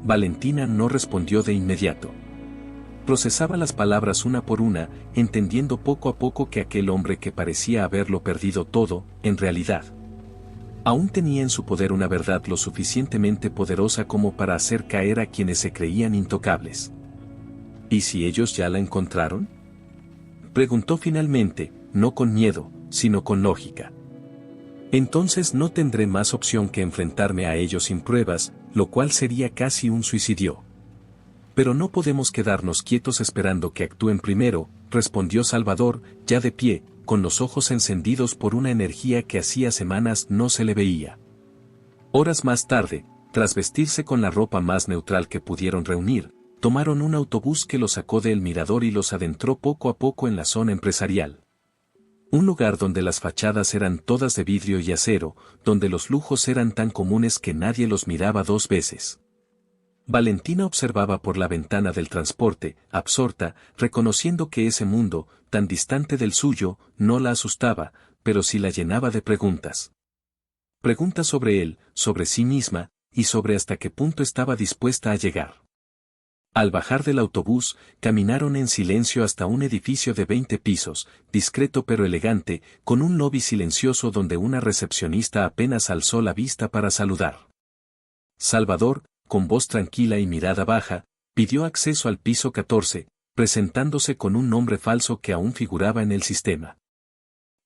Valentina no respondió de inmediato. Procesaba las palabras una por una, entendiendo poco a poco que aquel hombre que parecía haberlo perdido todo, en realidad, aún tenía en su poder una verdad lo suficientemente poderosa como para hacer caer a quienes se creían intocables. ¿Y si ellos ya la encontraron?, preguntó finalmente, no con miedo, sino con lógica. «Entonces no tendré más opción que enfrentarme a ellos sin pruebas, lo cual sería casi un suicidio». «Pero no podemos quedarnos quietos esperando que actúen primero», respondió Salvador, ya de pie, con los ojos encendidos por una energía que hacía semanas no se le veía. Horas más tarde, tras vestirse con la ropa más neutral que pudieron reunir, tomaron un autobús que los sacó del mirador y los adentró poco a poco en la zona empresarial. Un lugar donde las fachadas eran todas de vidrio y acero, donde los lujos eran tan comunes que nadie los miraba dos veces. Valentina observaba por la ventana del transporte, absorta, reconociendo que ese mundo, tan distante del suyo, no la asustaba, pero sí la llenaba de preguntas. Preguntas sobre él, sobre sí misma, y sobre hasta qué punto estaba dispuesta a llegar. Al bajar del autobús, caminaron en silencio hasta un edificio de 20 pisos, discreto pero elegante, con un lobby silencioso donde una recepcionista apenas alzó la vista para saludar. Salvador, con voz tranquila y mirada baja, pidió acceso al piso 14, presentándose con un nombre falso que aún figuraba en el sistema.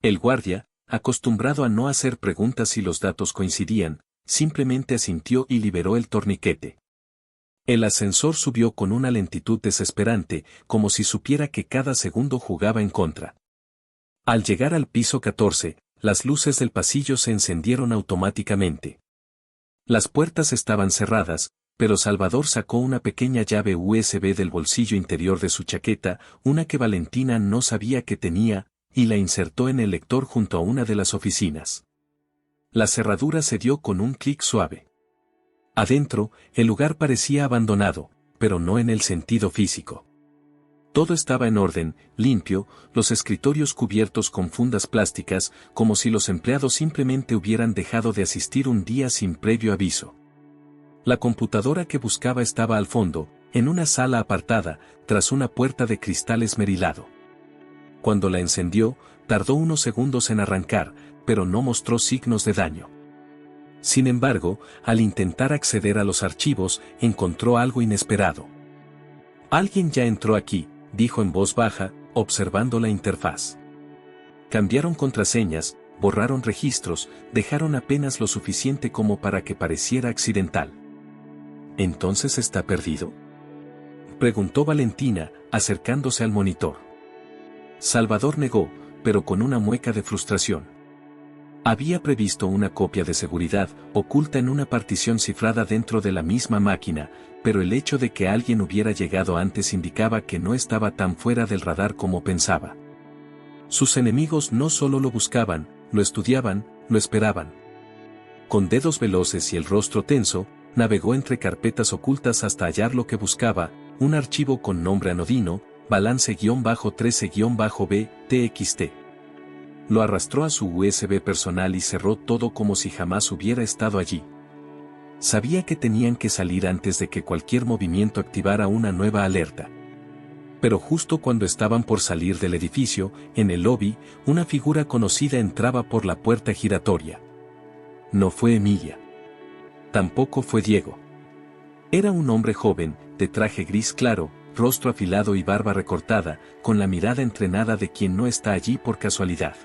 El guardia, acostumbrado a no hacer preguntas si los datos coincidían, simplemente asintió y liberó el torniquete. El ascensor subió con una lentitud desesperante, como si supiera que cada segundo jugaba en contra. Al llegar al piso 14, las luces del pasillo se encendieron automáticamente. Las puertas estaban cerradas, pero Salvador sacó una pequeña llave USB del bolsillo interior de su chaqueta, una que Valentina no sabía que tenía, y la insertó en el lector junto a una de las oficinas. La cerradura se dio con un clic suave. Adentro, el lugar parecía abandonado, pero no en el sentido físico. Todo estaba en orden, limpio, los escritorios cubiertos con fundas plásticas, como si los empleados simplemente hubieran dejado de asistir un día sin previo aviso. La computadora que buscaba estaba al fondo, en una sala apartada, tras una puerta de cristal esmerilado. Cuando la encendió, tardó unos segundos en arrancar, pero no mostró signos de daño. Sin embargo, al intentar acceder a los archivos, encontró algo inesperado. «Alguien ya entró aquí», dijo en voz baja, observando la interfaz. Cambiaron contraseñas, borraron registros, dejaron apenas lo suficiente como para que pareciera accidental. ¿Entonces está perdido?, preguntó Valentina, acercándose al monitor. Salvador negó, pero con una mueca de frustración. Había previsto una copia de seguridad, oculta en una partición cifrada dentro de la misma máquina, pero el hecho de que alguien hubiera llegado antes indicaba que no estaba tan fuera del radar como pensaba. Sus enemigos no solo lo buscaban, lo estudiaban, lo esperaban. Con dedos veloces y el rostro tenso, navegó entre carpetas ocultas hasta hallar lo que buscaba, un archivo con nombre anodino, balance-13-b, txt. Lo arrastró a su USB personal y cerró todo como si jamás hubiera estado allí. Sabía que tenían que salir antes de que cualquier movimiento activara una nueva alerta. Pero justo cuando estaban por salir del edificio, en el lobby, una figura conocida entraba por la puerta giratoria. No fue Emilia. Tampoco fue Diego. Era un hombre joven, de traje gris claro, rostro afilado y barba recortada, con la mirada entrenada de quien no está allí por casualidad.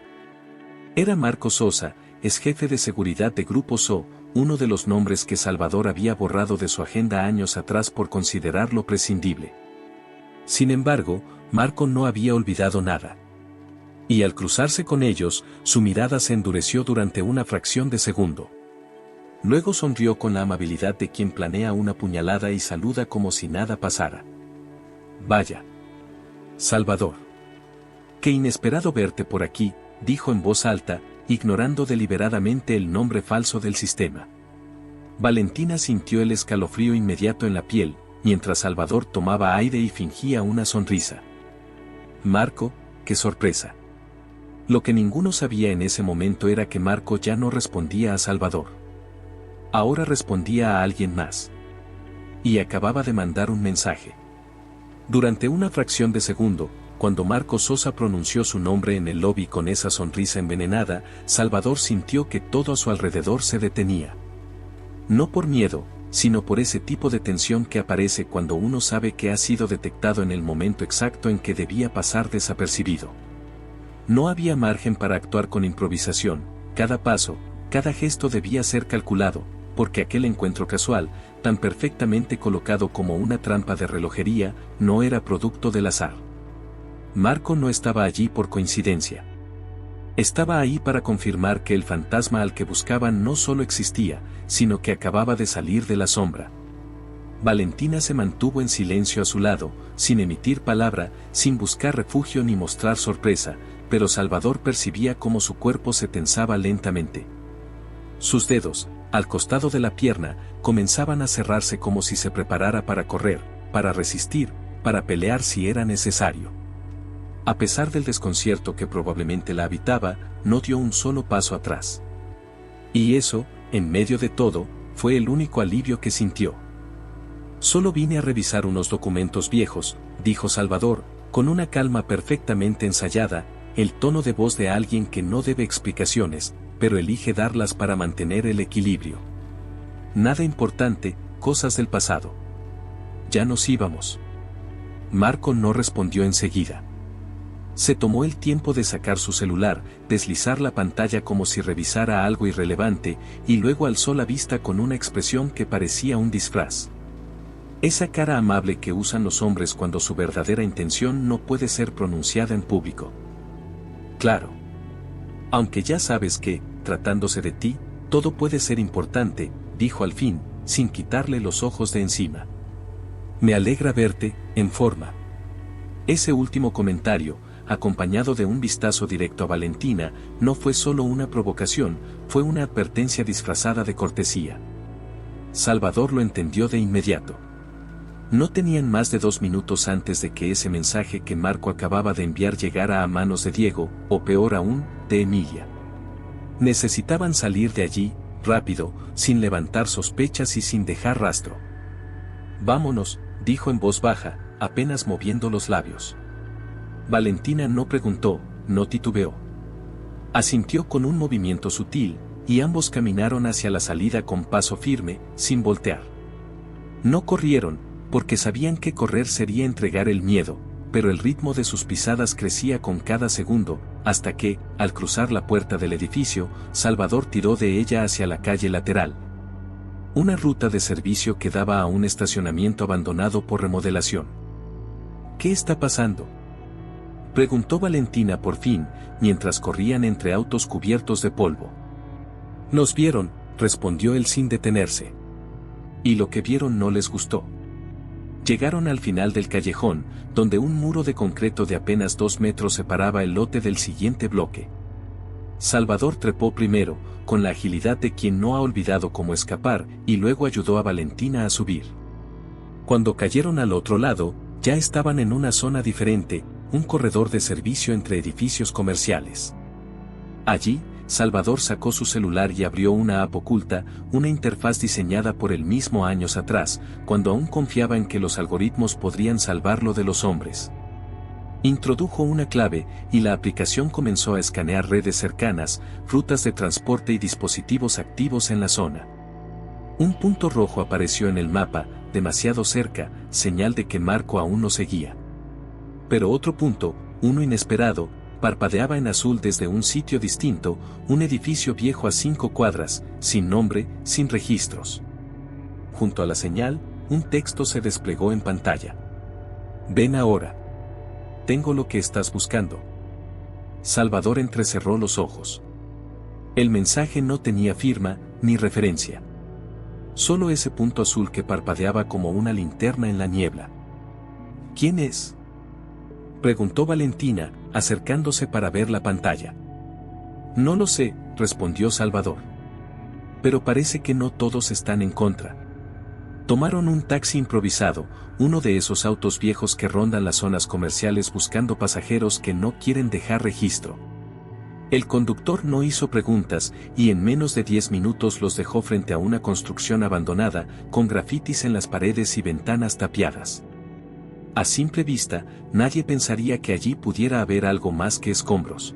Era Marco Sosa, ex jefe de seguridad de Grupo SO, uno de los nombres que Salvador había borrado de su agenda años atrás por considerarlo prescindible. Sin embargo, Marco no había olvidado nada. Y al cruzarse con ellos, su mirada se endureció durante una fracción de segundo. Luego sonrió con la amabilidad de quien planea una puñalada y saluda como si nada pasara. Vaya. Salvador. Qué inesperado verte por aquí, dijo en voz alta, ignorando deliberadamente el nombre falso del sistema. Valentina sintió el escalofrío inmediato en la piel, mientras Salvador tomaba aire y fingía una sonrisa. Marco, qué sorpresa. Lo que ninguno sabía en ese momento era que Marco ya no respondía a Salvador. Ahora respondía a alguien más. Y acababa de mandar un mensaje. Durante una fracción de segundo, cuando Marco Sosa pronunció su nombre en el lobby con esa sonrisa envenenada, Salvador sintió que todo a su alrededor se detenía. No por miedo, sino por ese tipo de tensión que aparece cuando uno sabe que ha sido detectado en el momento exacto en que debía pasar desapercibido. No había margen para actuar con improvisación, cada paso, cada gesto debía ser calculado, porque aquel encuentro casual, tan perfectamente colocado como una trampa de relojería, no era producto del azar. Marco no estaba allí por coincidencia. Estaba ahí para confirmar que el fantasma al que buscaban no solo existía, sino que acababa de salir de la sombra. Valentina se mantuvo en silencio a su lado, sin emitir palabra, sin buscar refugio ni mostrar sorpresa, pero Salvador percibía cómo su cuerpo se tensaba lentamente. Sus dedos, al costado de la pierna, comenzaban a cerrarse como si se preparara para correr, para resistir, para pelear si era necesario. A pesar del desconcierto que probablemente la habitaba, no dio un solo paso atrás. Y eso, en medio de todo, fue el único alivio que sintió. Solo vine a revisar unos documentos viejos, dijo Salvador, con una calma perfectamente ensayada, el tono de voz de alguien que no debe explicaciones, pero elige darlas para mantener el equilibrio. Nada importante, cosas del pasado. Ya nos íbamos. Marco no respondió enseguida. Se tomó el tiempo de sacar su celular, deslizar la pantalla como si revisara algo irrelevante, y luego alzó la vista con una expresión que parecía un disfraz. Esa cara amable que usan los hombres cuando su verdadera intención no puede ser pronunciada en público. Claro. Aunque ya sabes que, tratándose de ti, todo puede ser importante, dijo al fin, sin quitarle los ojos de encima. Me alegra verte, en forma. Ese último comentario, acompañado de un vistazo directo a Valentina, no fue solo una provocación, fue una advertencia disfrazada de cortesía. Salvador lo entendió de inmediato. No tenían más de 2 minutos antes de que ese mensaje que Marco acababa de enviar llegara a manos de Diego, o peor aún, de Emilia. Necesitaban salir de allí, rápido, sin levantar sospechas y sin dejar rastro. Vámonos, dijo en voz baja, apenas moviendo los labios. Valentina no preguntó, no titubeó. Asintió con un movimiento sutil, y ambos caminaron hacia la salida con paso firme, sin voltear. No corrieron, porque sabían que correr sería entregar el miedo, pero el ritmo de sus pisadas crecía con cada segundo, hasta que, al cruzar la puerta del edificio, Salvador tiró de ella hacia la calle lateral. Una ruta de servicio que daba a un estacionamiento abandonado por remodelación. ¿Qué está pasando?, preguntó Valentina por fin, mientras corrían entre autos cubiertos de polvo. Nos vieron, respondió él sin detenerse. Y lo que vieron no les gustó. Llegaron al final del callejón, donde un muro de concreto de apenas 2 metros separaba el lote del siguiente bloque. Salvador trepó primero, con la agilidad de quien no ha olvidado cómo escapar, y luego ayudó a Valentina a subir. Cuando cayeron al otro lado, ya estaban en una zona diferente, un corredor de servicio entre edificios comerciales. Allí, Salvador sacó su celular y abrió una app oculta, una interfaz diseñada por él mismo años atrás, cuando aún confiaba en que los algoritmos podrían salvarlo de los hombres. Introdujo una clave y la aplicación comenzó a escanear redes cercanas, rutas de transporte y dispositivos activos en la zona. Un punto rojo apareció en el mapa, demasiado cerca, señal de que Marco aún no seguía. Pero otro punto, uno inesperado, parpadeaba en azul desde un sitio distinto, un edificio viejo a 5 cuadras, sin nombre, sin registros. Junto a la señal, un texto se desplegó en pantalla. Ven ahora. Tengo lo que estás buscando. Salvador entrecerró los ojos. El mensaje no tenía firma, ni referencia. Solo ese punto azul que parpadeaba como una linterna en la niebla. ¿Quién es?, preguntó Valentina, acercándose para ver la pantalla. No lo sé, respondió Salvador. Pero parece que no todos están en contra. Tomaron un taxi improvisado, uno de esos autos viejos que rondan las zonas comerciales buscando pasajeros que no quieren dejar registro. El conductor no hizo preguntas y en menos de 10 minutos los dejó frente a una construcción abandonada, con grafitis en las paredes y ventanas tapiadas. A simple vista, nadie pensaría que allí pudiera haber algo más que escombros.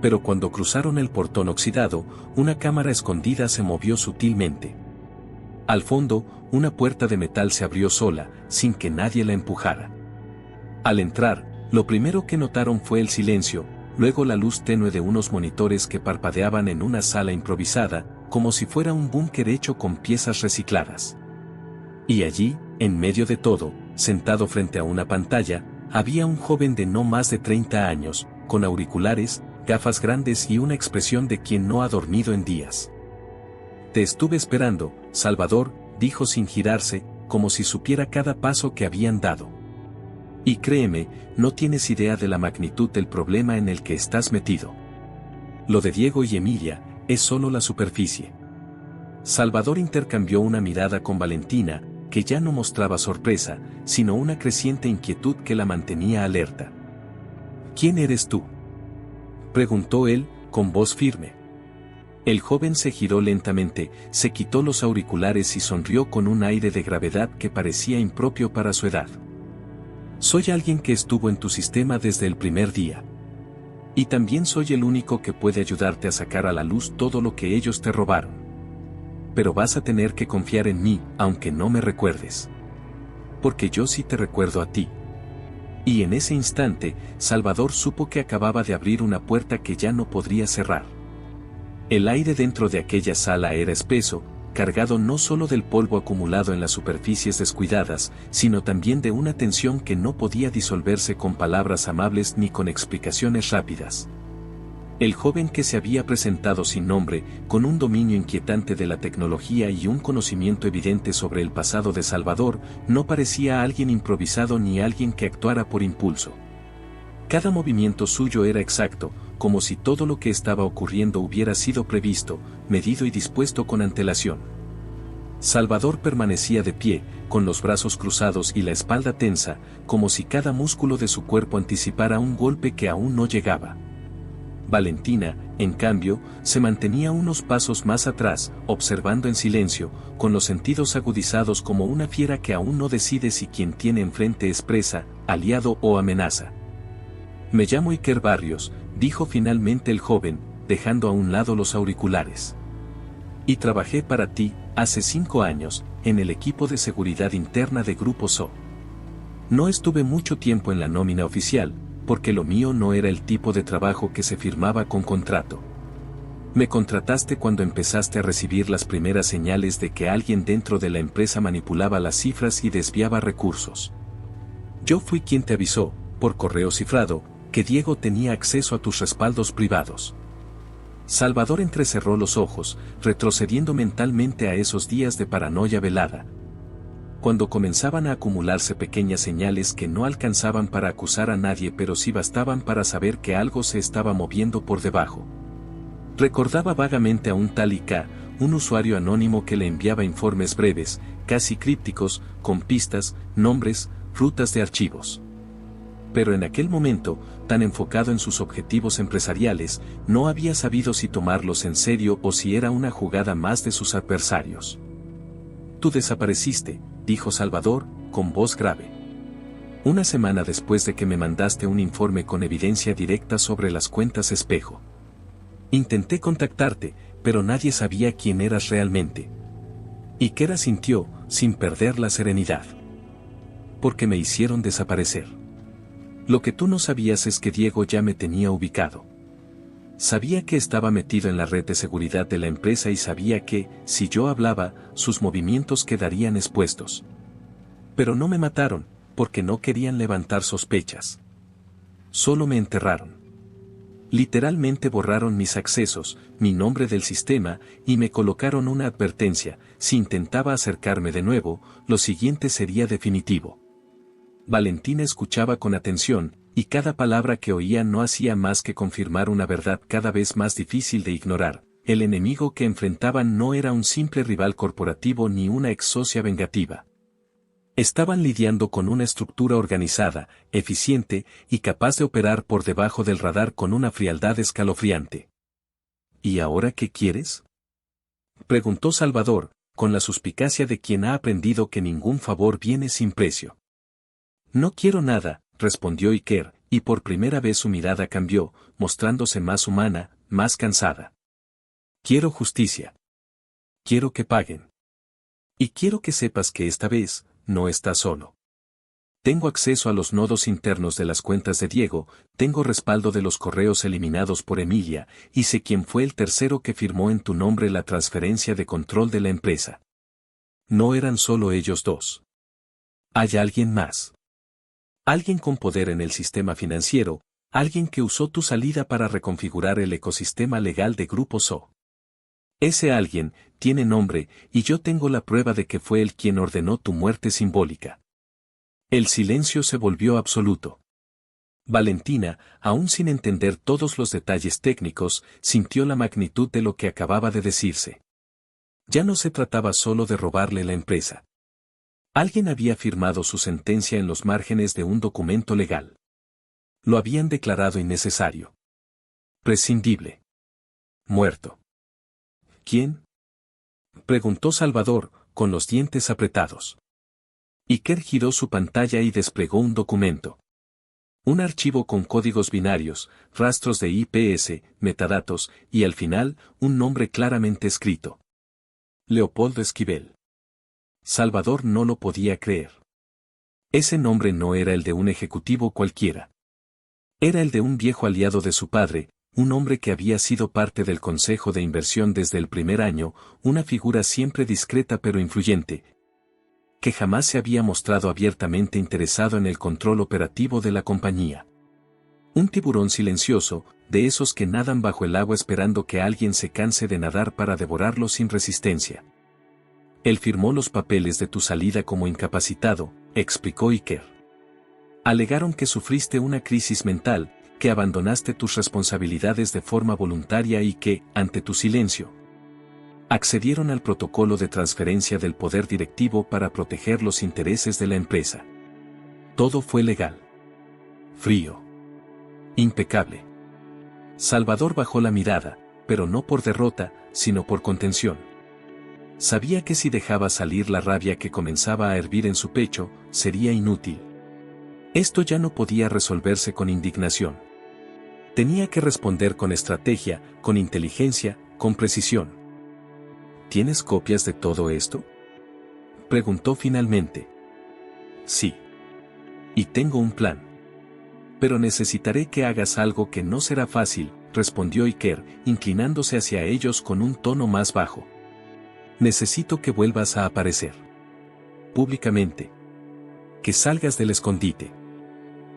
Pero cuando cruzaron el portón oxidado, una cámara escondida se movió sutilmente. Al fondo, una puerta de metal se abrió sola, sin que nadie la empujara. Al entrar, lo primero que notaron fue el silencio, luego la luz tenue de unos monitores que parpadeaban en una sala improvisada, como si fuera un búnker hecho con piezas recicladas. Y allí, en medio de todo, sentado frente a una pantalla, había un joven de no más de 30 años, con auriculares, gafas grandes y una expresión de quien no ha dormido en días. Te estuve esperando, Salvador, dijo sin girarse, como si supiera cada paso que habían dado. Y créeme, no tienes idea de la magnitud del problema en el que estás metido. Lo de Diego y Emilia es solo la superficie. Salvador intercambió una mirada con Valentina, que ya no mostraba sorpresa, sino una creciente inquietud que la mantenía alerta. ¿Quién eres tú?, preguntó él, con voz firme. El joven se giró lentamente, se quitó los auriculares y sonrió con un aire de gravedad que parecía impropio para su edad. Soy alguien que estuvo en tu sistema desde el primer día. Y también soy el único que puede ayudarte a sacar a la luz todo lo que ellos te robaron. Pero vas a tener que confiar en mí, aunque no me recuerdes. Porque yo sí te recuerdo a ti. Y en ese instante, Salvador supo que acababa de abrir una puerta que ya no podría cerrar. El aire dentro de aquella sala era espeso, cargado no solo del polvo acumulado en las superficies descuidadas, sino también de una tensión que no podía disolverse con palabras amables ni con explicaciones rápidas. El joven que se había presentado sin nombre, con un dominio inquietante de la tecnología y un conocimiento evidente sobre el pasado de Salvador, no parecía alguien improvisado ni alguien que actuara por impulso. Cada movimiento suyo era exacto, como si todo lo que estaba ocurriendo hubiera sido previsto, medido y dispuesto con antelación. Salvador permanecía de pie, con los brazos cruzados y la espalda tensa, como si cada músculo de su cuerpo anticipara un golpe que aún no llegaba. Valentina, en cambio, se mantenía unos pasos más atrás, observando en silencio, con los sentidos agudizados como una fiera que aún no decide si quien tiene enfrente es presa, aliado o amenaza. Me llamo Iker Barrios, dijo finalmente el joven, dejando a un lado los auriculares. Y trabajé para ti, hace 5 años, en el equipo de seguridad interna de Grupo SO. No estuve mucho tiempo en la nómina oficial, porque lo mío no era el tipo de trabajo que se firmaba con contrato. Me contrataste cuando empezaste a recibir las primeras señales de que alguien dentro de la empresa manipulaba las cifras y desviaba recursos. Yo fui quien te avisó, por correo cifrado, que Diego tenía acceso a tus respaldos privados. Salvador entrecerró los ojos, retrocediendo mentalmente a esos días de paranoia velada, cuando comenzaban a acumularse pequeñas señales que no alcanzaban para acusar a nadie pero sí bastaban para saber que algo se estaba moviendo por debajo. Recordaba vagamente a un tal Ika, un usuario anónimo que le enviaba informes breves, casi crípticos, con pistas, nombres, rutas de archivos. Pero en aquel momento, tan enfocado en sus objetivos empresariales, no había sabido si tomarlos en serio o si era una jugada más de sus adversarios. Tú desapareciste, dijo Salvador, con voz grave. Una semana después de que me mandaste un informe con evidencia directa sobre las cuentas espejo. Intenté contactarte, pero nadie sabía quién eras realmente. Iker asintió, sin perder la serenidad. Porque me hicieron desaparecer. Lo que tú no sabías es que Diego ya me tenía ubicado. Sabía que estaba metido en la red de seguridad de la empresa y sabía que, si yo hablaba, sus movimientos quedarían expuestos. Pero no me mataron, porque no querían levantar sospechas. Solo me enterraron. Literalmente borraron mis accesos, mi nombre del sistema, y me colocaron una advertencia: si intentaba acercarme de nuevo, lo siguiente sería definitivo. Valentina escuchaba con atención, y cada palabra que oía no hacía más que confirmar una verdad cada vez más difícil de ignorar: el enemigo que enfrentaban no era un simple rival corporativo ni una ex socia vengativa. Estaban lidiando con una estructura organizada, eficiente y capaz de operar por debajo del radar con una frialdad escalofriante. ¿Y ahora qué quieres?, preguntó Salvador, con la suspicacia de quien ha aprendido que ningún favor viene sin precio. No quiero nada, respondió Iker, y por primera vez su mirada cambió, mostrándose más humana, más cansada. Quiero justicia. Quiero que paguen. Y quiero que sepas que esta vez, no estás solo. Tengo acceso a los nodos internos de las cuentas de Diego, tengo respaldo de los correos eliminados por Emilia, y sé quién fue el tercero que firmó en tu nombre la transferencia de control de la empresa. No eran solo ellos dos. Hay alguien más. Alguien con poder en el sistema financiero, alguien que usó tu salida para reconfigurar el ecosistema legal de Grupo SO. Ese alguien tiene nombre, y yo tengo la prueba de que fue él quien ordenó tu muerte simbólica. El silencio se volvió absoluto. Valentina, aún sin entender todos los detalles técnicos, sintió la magnitud de lo que acababa de decirse. Ya no se trataba solo de robarle la empresa. Alguien había firmado su sentencia en los márgenes de un documento legal. Lo habían declarado innecesario. Prescindible. Muerto. ¿Quién?, preguntó Salvador, con los dientes apretados. Iker giró su pantalla y desplegó un documento. Un archivo con códigos binarios, rastros de IPS, metadatos, y al final, un nombre claramente escrito. Leopoldo Esquivel. Salvador no lo podía creer. Ese nombre no era el de un ejecutivo cualquiera. Era el de un viejo aliado de su padre, un hombre que había sido parte del consejo de inversión desde el primer año, una figura siempre discreta pero influyente, que jamás se había mostrado abiertamente interesado en el control operativo de la compañía. Un tiburón silencioso, de esos que nadan bajo el agua esperando que alguien se canse de nadar para devorarlo sin resistencia. Él firmó los papeles de tu salida como incapacitado, explicó Iker. Alegaron que sufriste una crisis mental, que abandonaste tus responsabilidades de forma voluntaria y que, ante tu silencio, accedieron al protocolo de transferencia del poder directivo para proteger los intereses de la empresa. Todo fue legal. Frío. Impecable. Salvador bajó la mirada, pero no por derrota, sino por contención. Sabía que si dejaba salir la rabia que comenzaba a hervir en su pecho, sería inútil. Esto ya no podía resolverse con indignación. Tenía que responder con estrategia, con inteligencia, con precisión. ¿Tienes copias de todo esto?, preguntó finalmente. Sí. Y tengo un plan. Pero necesitaré que hagas algo que no será fácil, respondió Iker, inclinándose hacia ellos con un tono más bajo. Necesito que vuelvas a aparecer. Públicamente. Que salgas del escondite.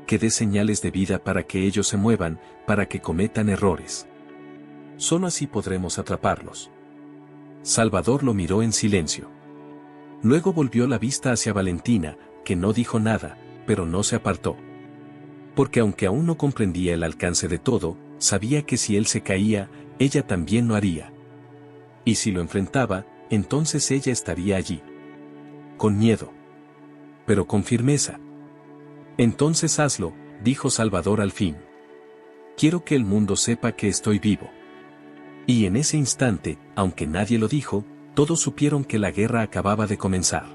Que des señales de vida para que ellos se muevan, para que cometan errores. Solo así podremos atraparlos. Salvador lo miró en silencio. Luego volvió la vista hacia Valentina, que no dijo nada, pero no se apartó. Porque aunque aún no comprendía el alcance de todo, sabía que si él se caía, ella también lo haría. Y si lo enfrentaba, entonces ella estaría allí. Con miedo. Pero con firmeza. Entonces hazlo, dijo Salvador al fin. Quiero que el mundo sepa que estoy vivo. Y en ese instante, aunque nadie lo dijo, todos supieron que la guerra acababa de comenzar.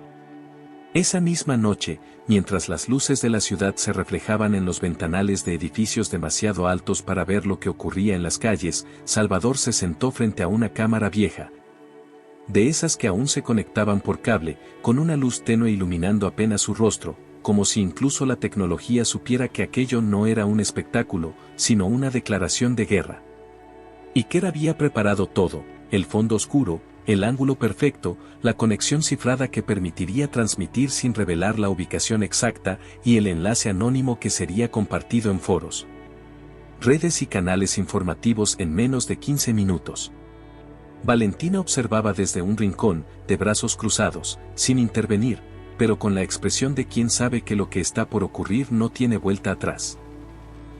Esa misma noche, mientras las luces de la ciudad se reflejaban en los ventanales de edificios demasiado altos para ver lo que ocurría en las calles, Salvador se sentó frente a una cámara vieja, de esas que aún se conectaban por cable, con una luz tenue iluminando apenas su rostro, como si incluso la tecnología supiera que aquello no era un espectáculo, sino una declaración de guerra. Iker había preparado todo, el fondo oscuro, el ángulo perfecto, la conexión cifrada que permitiría transmitir sin revelar la ubicación exacta y el enlace anónimo que sería compartido en foros, redes y canales informativos en menos de 15 minutos. Valentina observaba desde un rincón, de brazos cruzados, sin intervenir, pero con la expresión de quien sabe que lo que está por ocurrir no tiene vuelta atrás.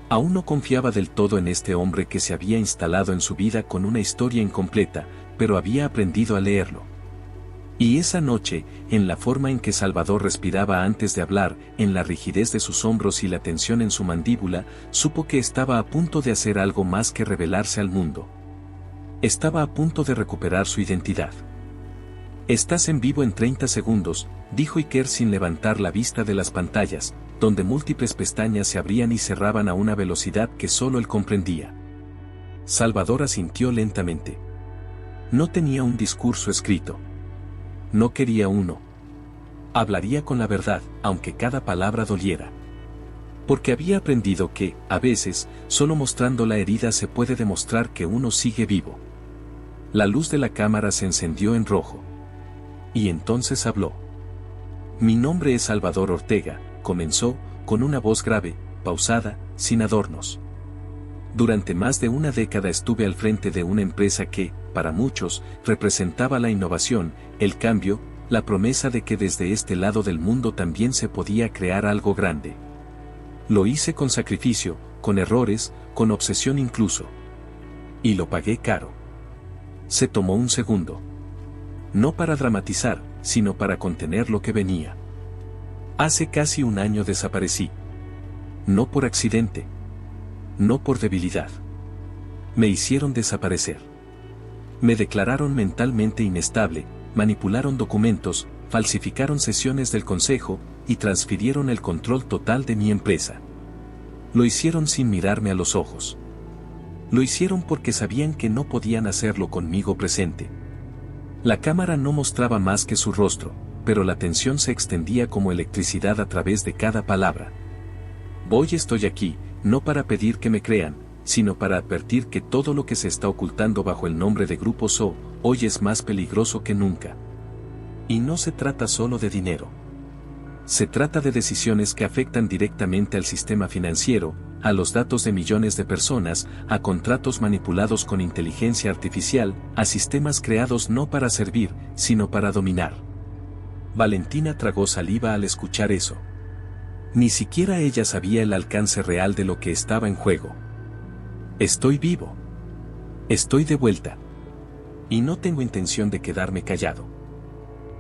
Aún no confiaba del todo en este hombre que se había instalado en su vida con una historia incompleta, pero había aprendido a leerlo. Y esa noche, en la forma en que Salvador respiraba antes de hablar, en la rigidez de sus hombros y la tensión en su mandíbula, supo que estaba a punto de hacer algo más que revelarse al mundo. Estaba a punto de recuperar su identidad. «Estás en vivo en 30 segundos», dijo Iker sin levantar la vista de las pantallas, donde múltiples pestañas se abrían y cerraban a una velocidad que solo él comprendía. Salvador asintió lentamente. No tenía un discurso escrito. No quería uno. Hablaría con la verdad, aunque cada palabra doliera. Porque había aprendido que, a veces, solo mostrando la herida se puede demostrar que uno sigue vivo. La luz de la cámara se encendió en rojo. Y entonces habló. «Mi nombre es Salvador Ortega», comenzó, con una voz grave, pausada, sin adornos. «Durante más de una década estuve al frente de una empresa que, para muchos, representaba la innovación, el cambio, la promesa de que desde este lado del mundo también se podía crear algo grande. Lo hice con sacrificio, con errores, con obsesión incluso. Y lo pagué caro». Se tomó un segundo. No para dramatizar, sino para contener lo que venía. «Hace casi un año desaparecí. No por accidente. No por debilidad. Me hicieron desaparecer. Me declararon mentalmente inestable, manipularon documentos, falsificaron sesiones del consejo y transfirieron el control total de mi empresa. Lo hicieron sin mirarme a los ojos. Lo hicieron porque sabían que no podían hacerlo conmigo presente. La cámara no mostraba más que su rostro, pero la tensión se extendía como electricidad a través de cada palabra. Estoy aquí, no para pedir que me crean, sino para advertir que todo lo que se está ocultando bajo el nombre de Grupo SO, hoy es más peligroso que nunca. Y no se trata solo de dinero. Se trata de decisiones que afectan directamente al sistema financiero, a los datos de millones de personas, a contratos manipulados con inteligencia artificial, a sistemas creados no para servir, sino para dominar». Valentina tragó saliva al escuchar eso. Ni siquiera ella sabía el alcance real de lo que estaba en juego. «Estoy vivo. Estoy de vuelta. Y no tengo intención de quedarme callado».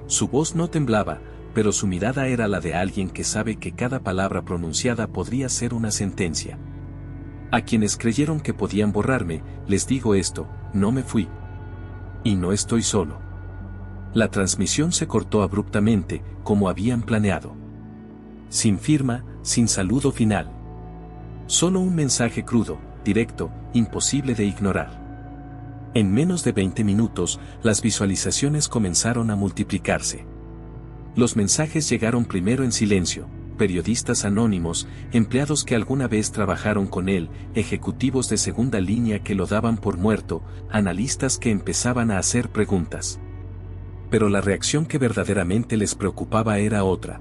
Su voz no temblaba, pero su mirada era la de alguien que sabe que cada palabra pronunciada podría ser una sentencia. «A quienes creyeron que podían borrarme, les digo esto, no me fui. Y no estoy solo». La transmisión se cortó abruptamente, como habían planeado. Sin firma, sin saludo final. Solo un mensaje crudo, directo, imposible de ignorar. En menos de 20 minutos, las visualizaciones comenzaron a multiplicarse. Los mensajes llegaron primero en silencio: periodistas anónimos, empleados que alguna vez trabajaron con él, ejecutivos de segunda línea que lo daban por muerto, analistas que empezaban a hacer preguntas. Pero la reacción que verdaderamente les preocupaba era otra.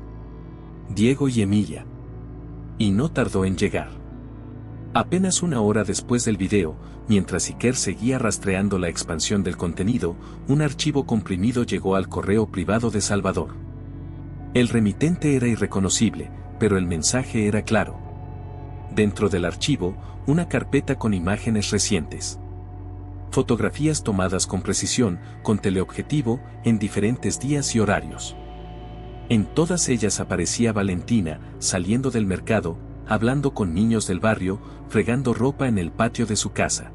Diego y Emilia. Y no tardó en llegar. Apenas una hora después del video, mientras Iker seguía rastreando la expansión del contenido, un archivo comprimido llegó al correo privado de Salvador. El remitente era irreconocible, pero el mensaje era claro. Dentro del archivo, una carpeta con imágenes recientes. Fotografías tomadas con precisión, con teleobjetivo, en diferentes días y horarios. En todas ellas aparecía Valentina, saliendo del mercado, hablando con niños del barrio, fregando ropa en el patio de su casa.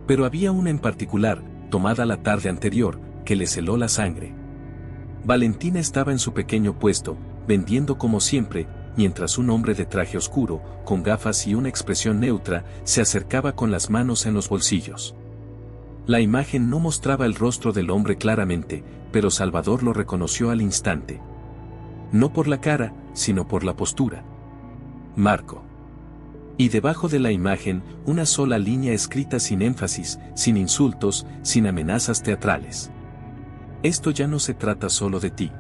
Pero había una en particular, tomada la tarde anterior, que le heló la sangre. Valentina estaba en su pequeño puesto, vendiendo como siempre, mientras un hombre de traje oscuro, con gafas y una expresión neutra, se acercaba con las manos en los bolsillos. La imagen no mostraba el rostro del hombre claramente, pero Salvador lo reconoció al instante. No por la cara, sino por la postura. Marco. Y debajo de la imagen, una sola línea escrita sin énfasis, sin insultos, sin amenazas teatrales. Esto ya no se trata solo de ti.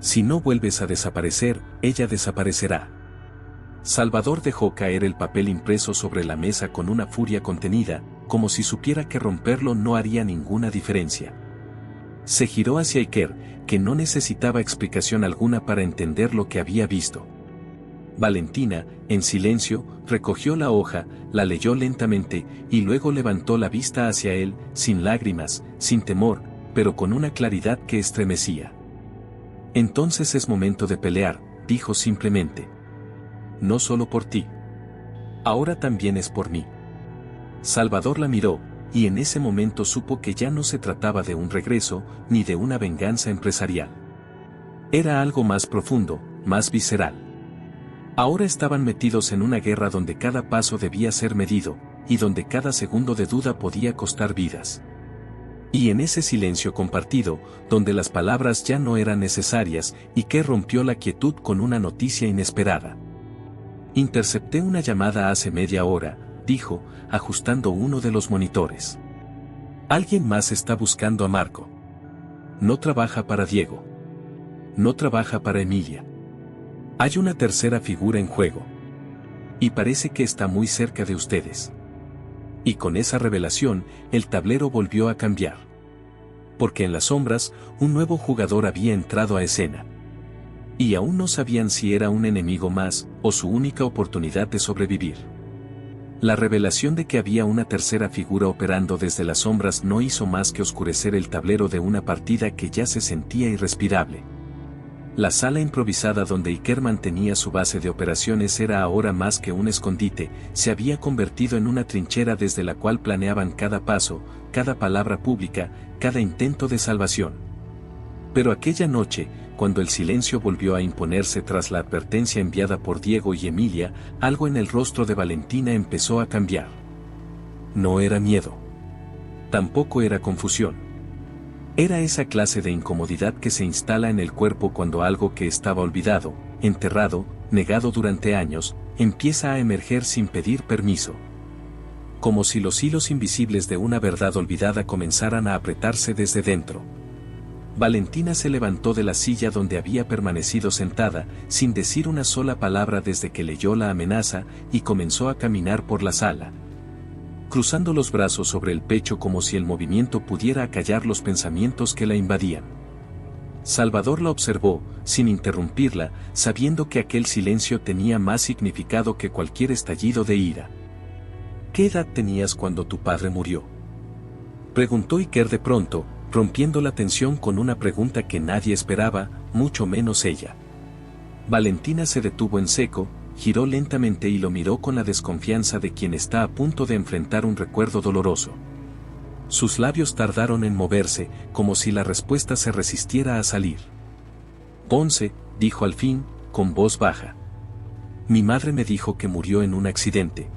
Si no vuelves a desaparecer, ella desaparecerá. Salvador dejó caer el papel impreso sobre la mesa con una furia contenida, como si supiera que romperlo no haría ninguna diferencia. Se giró hacia Iker, que no necesitaba explicación alguna para entender lo que había visto. Valentina, en silencio, recogió la hoja, la leyó lentamente, y luego levantó la vista hacia él, sin lágrimas, sin temor, pero con una claridad que estremecía. Entonces es momento de pelear, dijo simplemente. No solo por ti. Ahora también es por mí. Salvador la miró, y en ese momento supo que ya no se trataba de un regreso, ni de una venganza empresarial. Era algo más profundo, más visceral. Ahora estaban metidos en una guerra donde cada paso debía ser medido, y donde cada segundo de duda podía costar vidas. Y en ese silencio compartido, donde las palabras ya no eran necesarias, Iker rompió la quietud con una noticia inesperada. Intercepté una llamada hace media hora, dijo, ajustando uno de los monitores. Alguien más está buscando a Marco. No trabaja para Diego. No trabaja para Emilia. Hay una tercera figura en juego. Y parece que está muy cerca de ustedes. Y con esa revelación, el tablero volvió a cambiar. Porque en las sombras, un nuevo jugador había entrado a escena. Y aún no sabían si era un enemigo más, o su única oportunidad de sobrevivir. La revelación de que había una tercera figura operando desde las sombras no hizo más que oscurecer el tablero de una partida que ya se sentía irrespirable. La sala improvisada donde Iker mantenía su base de operaciones era ahora más que un escondite, se había convertido en una trinchera desde la cual planeaban cada paso, cada palabra pública, cada intento de salvación. Pero aquella noche, cuando el silencio volvió a imponerse tras la advertencia enviada por Diego y Emilia, algo en el rostro de Valentina empezó a cambiar. No era miedo. Tampoco era confusión. Era esa clase de incomodidad que se instala en el cuerpo cuando algo que estaba olvidado, enterrado, negado durante años, empieza a emerger sin pedir permiso. Como si los hilos invisibles de una verdad olvidada comenzaran a apretarse desde dentro. Valentina se levantó de la silla donde había permanecido sentada, sin decir una sola palabra desde que leyó la amenaza, y comenzó a caminar por la sala, cruzando los brazos sobre el pecho como si el movimiento pudiera acallar los pensamientos que la invadían. Salvador la observó, sin interrumpirla, sabiendo que aquel silencio tenía más significado que cualquier estallido de ira. ¿Qué edad tenías cuando tu padre murió?, preguntó Iker de pronto, rompiendo la tensión con una pregunta que nadie esperaba, mucho menos ella. Valentina se detuvo en seco, giró lentamente y lo miró con la desconfianza de quien está a punto de enfrentar un recuerdo doloroso. Sus labios tardaron en moverse, como si la respuesta se resistiera a salir. 11, dijo al fin, con voz baja. Mi madre me dijo que murió en un accidente.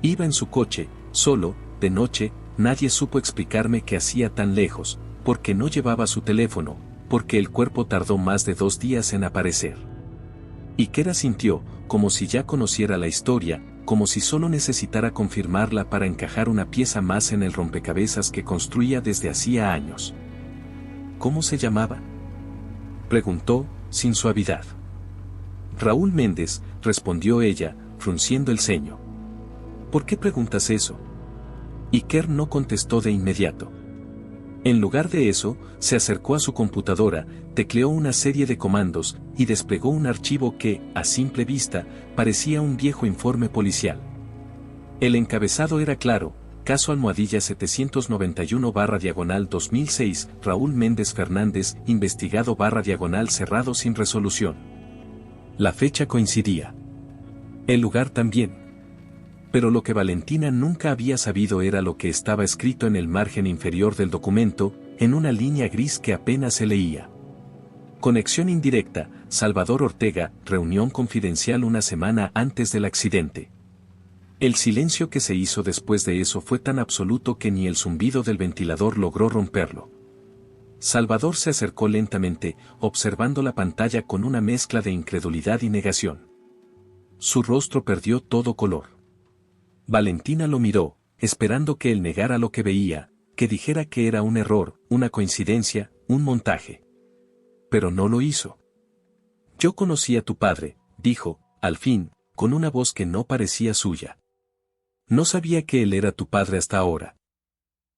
Iba en su coche, solo, de noche, nadie supo explicarme qué hacía tan lejos, porque no llevaba su teléfono, porque el cuerpo tardó más de 2 días en aparecer. Iker asintió, como si ya conociera la historia, como si solo necesitara confirmarla para encajar una pieza más en el rompecabezas que construía desde hacía años. ¿Cómo se llamaba?, preguntó, sin suavidad. Raúl Méndez, respondió ella, frunciendo el ceño. ¿Por qué preguntas eso? Iker no contestó de inmediato. En lugar de eso, se acercó a su computadora, tecleó una serie de comandos, y desplegó un archivo que, a simple vista, parecía un viejo informe policial. El encabezado era claro: caso almohadilla 791/2006, Raúl Méndez Fernández, investigado /cerrado sin resolución. La fecha coincidía. El lugar también. Pero lo que Valentina nunca había sabido era lo que estaba escrito en el margen inferior del documento, en una línea gris que apenas se leía. Conexión indirecta, Salvador Ortega, reunión confidencial una semana antes del accidente. El silencio que se hizo después de eso fue tan absoluto que ni el zumbido del ventilador logró romperlo. Salvador se acercó lentamente, observando la pantalla con una mezcla de incredulidad y negación. Su rostro perdió todo color. Valentina lo miró, esperando que él negara lo que veía, que dijera que era un error, una coincidencia, un montaje. Pero no lo hizo. Yo conocí a tu padre, dijo, al fin, con una voz que no parecía suya. No sabía que él era tu padre hasta ahora.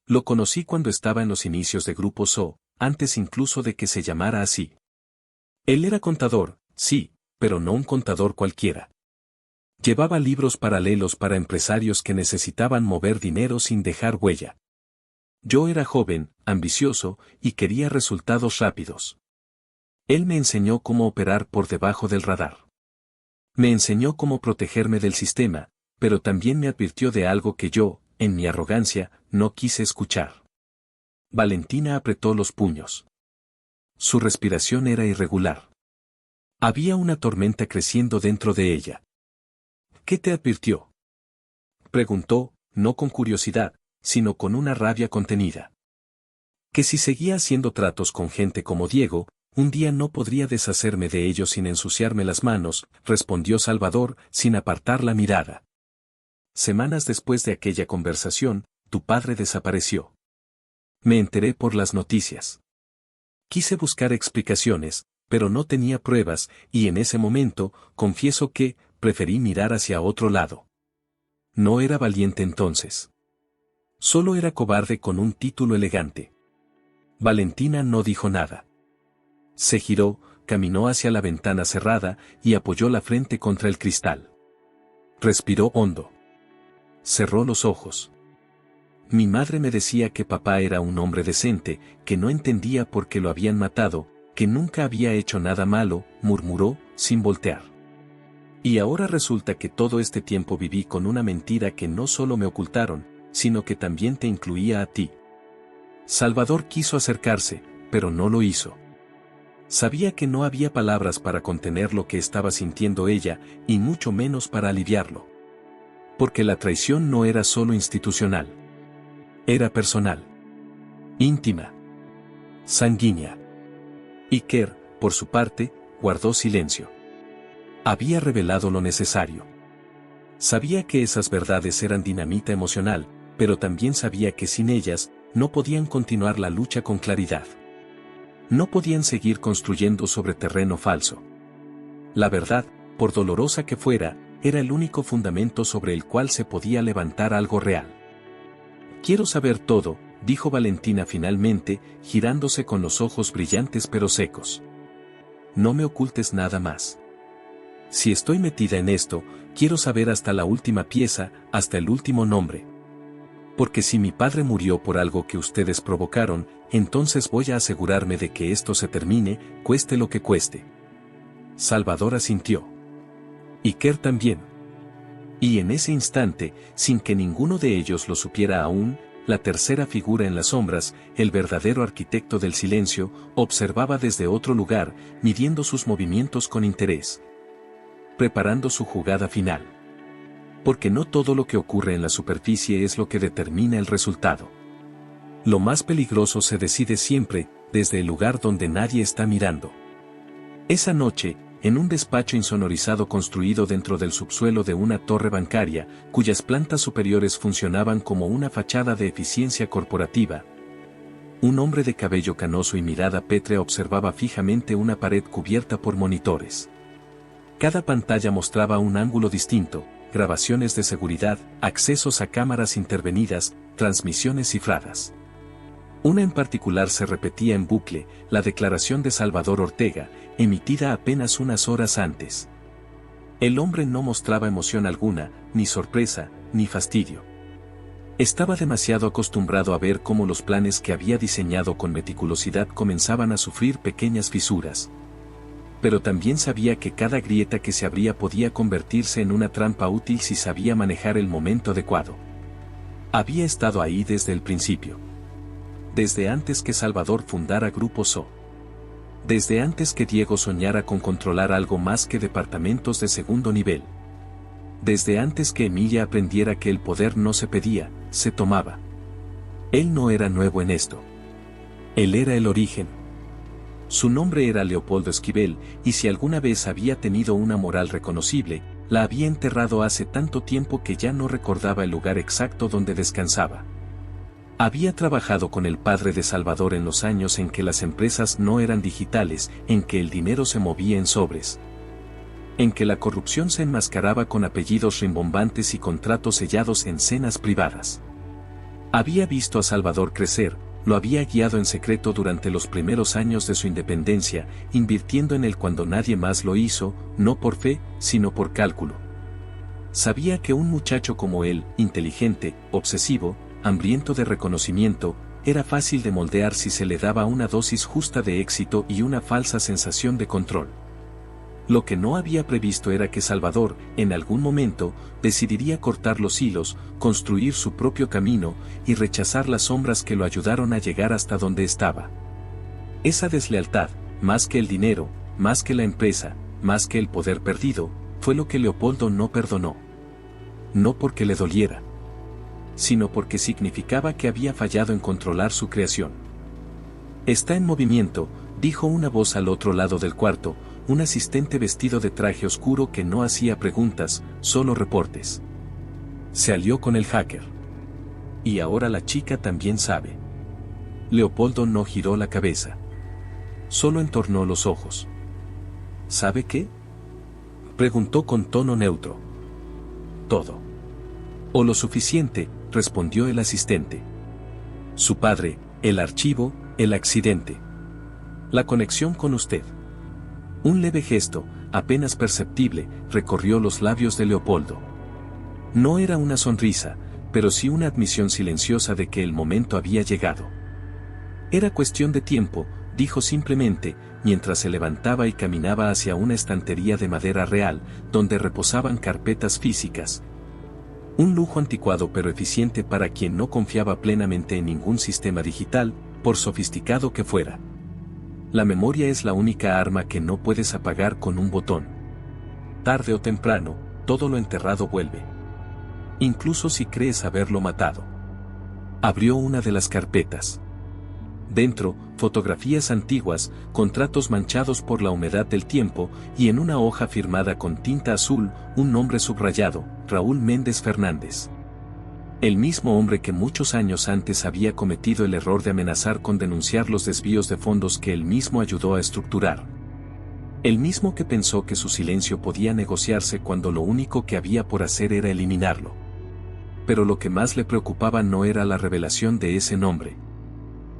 Lo conocí cuando estaba en los inicios de Grupo So, antes incluso de que se llamara así. Él era contador, sí, pero no un contador cualquiera. Llevaba libros paralelos para empresarios que necesitaban mover dinero sin dejar huella. Yo era joven, ambicioso, y quería resultados rápidos. Él me enseñó cómo operar por debajo del radar. Me enseñó cómo protegerme del sistema, pero también me advirtió de algo que yo, en mi arrogancia, no quise escuchar. Valentina apretó los puños. Su respiración era irregular. Había una tormenta creciendo dentro de ella. ¿Qué te advirtió?, preguntó, no con curiosidad, sino con una rabia contenida. Que si seguía haciendo tratos con gente como Diego, un día no podría deshacerme de ellos sin ensuciarme las manos, respondió Salvador, sin apartar la mirada. Semanas después de aquella conversación, tu padre desapareció. Me enteré por las noticias. Quise buscar explicaciones, pero no tenía pruebas, y en ese momento, confieso que, preferí mirar hacia otro lado. No era valiente entonces. Solo era cobarde con un título elegante. Valentina no dijo nada. Se giró, caminó hacia la ventana cerrada y apoyó la frente contra el cristal. Respiró hondo. Cerró los ojos. Mi madre me decía que papá era un hombre decente, que no entendía por qué lo habían matado, que nunca había hecho nada malo, murmuró, sin voltear. Y ahora resulta que todo este tiempo viví con una mentira que no solo me ocultaron, sino que también te incluía a ti. Salvador quiso acercarse, pero no lo hizo. Sabía que no había palabras para contener lo que estaba sintiendo ella, y mucho menos para aliviarlo. Porque la traición no era solo institucional. Era personal. Íntima. Sanguínea. Iker, por su parte, guardó silencio. Había revelado lo necesario. Sabía que esas verdades eran dinamita emocional, pero también sabía que sin ellas, no podían continuar la lucha con claridad. No podían seguir construyendo sobre terreno falso. La verdad, por dolorosa que fuera, era el único fundamento sobre el cual se podía levantar algo real. Quiero saber todo, dijo Valentina finalmente, girándose con los ojos brillantes pero secos. No me ocultes nada más. Si estoy metida en esto, quiero saber hasta la última pieza, hasta el último nombre. Porque si mi padre murió por algo que ustedes provocaron, entonces voy a asegurarme de que esto se termine, cueste lo que cueste. Salvador asintió. Iker también. Y en ese instante, sin que ninguno de ellos lo supiera aún, la tercera figura en las sombras, el verdadero arquitecto del silencio, observaba desde otro lugar, midiendo sus movimientos con interés. Preparando su jugada final. Porque no todo lo que ocurre en la superficie es lo que determina el resultado. Lo más peligroso se decide siempre, desde el lugar donde nadie está mirando. Esa noche, en un despacho insonorizado construido dentro del subsuelo de una torre bancaria, cuyas plantas superiores funcionaban como una fachada de eficiencia corporativa, un hombre de cabello canoso y mirada pétrea observaba fijamente una pared cubierta por monitores. Cada pantalla mostraba un ángulo distinto, grabaciones de seguridad, accesos a cámaras intervenidas, transmisiones cifradas. Una en particular se repetía en bucle, la declaración de Salvador Ortega, emitida apenas unas horas antes. El hombre no mostraba emoción alguna, ni sorpresa, ni fastidio. Estaba demasiado acostumbrado a ver cómo los planes que había diseñado con meticulosidad comenzaban a sufrir pequeñas fisuras. Pero también sabía que cada grieta que se abría podía convertirse en una trampa útil si sabía manejar el momento adecuado. Había estado ahí desde el principio. Desde antes que Salvador fundara Grupo So. Desde antes que Diego soñara con controlar algo más que departamentos de segundo nivel. Desde antes que Emilia aprendiera que el poder no se pedía, se tomaba. Él no era nuevo en esto. Él era el origen. Su nombre era Leopoldo Esquivel, y si alguna vez había tenido una moral reconocible, la había enterrado hace tanto tiempo que ya no recordaba el lugar exacto donde descansaba. Había trabajado con el padre de Salvador en los años en que las empresas no eran digitales, en que el dinero se movía en sobres, en que la corrupción se enmascaraba con apellidos rimbombantes y contratos sellados en cenas privadas. Había visto a Salvador crecer, lo había guiado en secreto durante los primeros años de su independencia, invirtiendo en él cuando nadie más lo hizo, no por fe, sino por cálculo. Sabía que un muchacho como él, inteligente, obsesivo, hambriento de reconocimiento, era fácil de moldear si se le daba una dosis justa de éxito y una falsa sensación de control. Lo que no había previsto era que Salvador, en algún momento, decidiría cortar los hilos, construir su propio camino y rechazar las sombras que lo ayudaron a llegar hasta donde estaba. Esa deslealtad, más que el dinero, más que la empresa, más que el poder perdido, fue lo que Leopoldo no perdonó. No porque le doliera, sino porque significaba que había fallado en controlar su creación. «Está en movimiento», dijo una voz al otro lado del cuarto, un asistente vestido de traje oscuro que no hacía preguntas, solo reportes. Se alió con el hacker. Y ahora la chica también sabe. Leopoldo no giró la cabeza. Solo entornó los ojos. ¿Sabe qué?, preguntó con tono neutro. Todo. O lo suficiente, respondió el asistente. Su padre, el archivo, el accidente. La conexión con usted. Un leve gesto, apenas perceptible, recorrió los labios de Leopoldo. No era una sonrisa, pero sí una admisión silenciosa de que el momento había llegado. Era cuestión de tiempo, dijo simplemente, mientras se levantaba y caminaba hacia una estantería de madera real, donde reposaban carpetas físicas. Un lujo anticuado pero eficiente para quien no confiaba plenamente en ningún sistema digital, por sofisticado que fuera. La memoria es la única arma que no puedes apagar con un botón. Tarde o temprano, todo lo enterrado vuelve. Incluso si crees haberlo matado. Abrió una de las carpetas. Dentro, fotografías antiguas, contratos manchados por la humedad del tiempo, y en una hoja firmada con tinta azul, un nombre subrayado, Raúl Méndez Fernández. El mismo hombre que muchos años antes había cometido el error de amenazar con denunciar los desvíos de fondos que él mismo ayudó a estructurar. El mismo que pensó que su silencio podía negociarse cuando lo único que había por hacer era eliminarlo. Pero lo que más le preocupaba no era la revelación de ese nombre.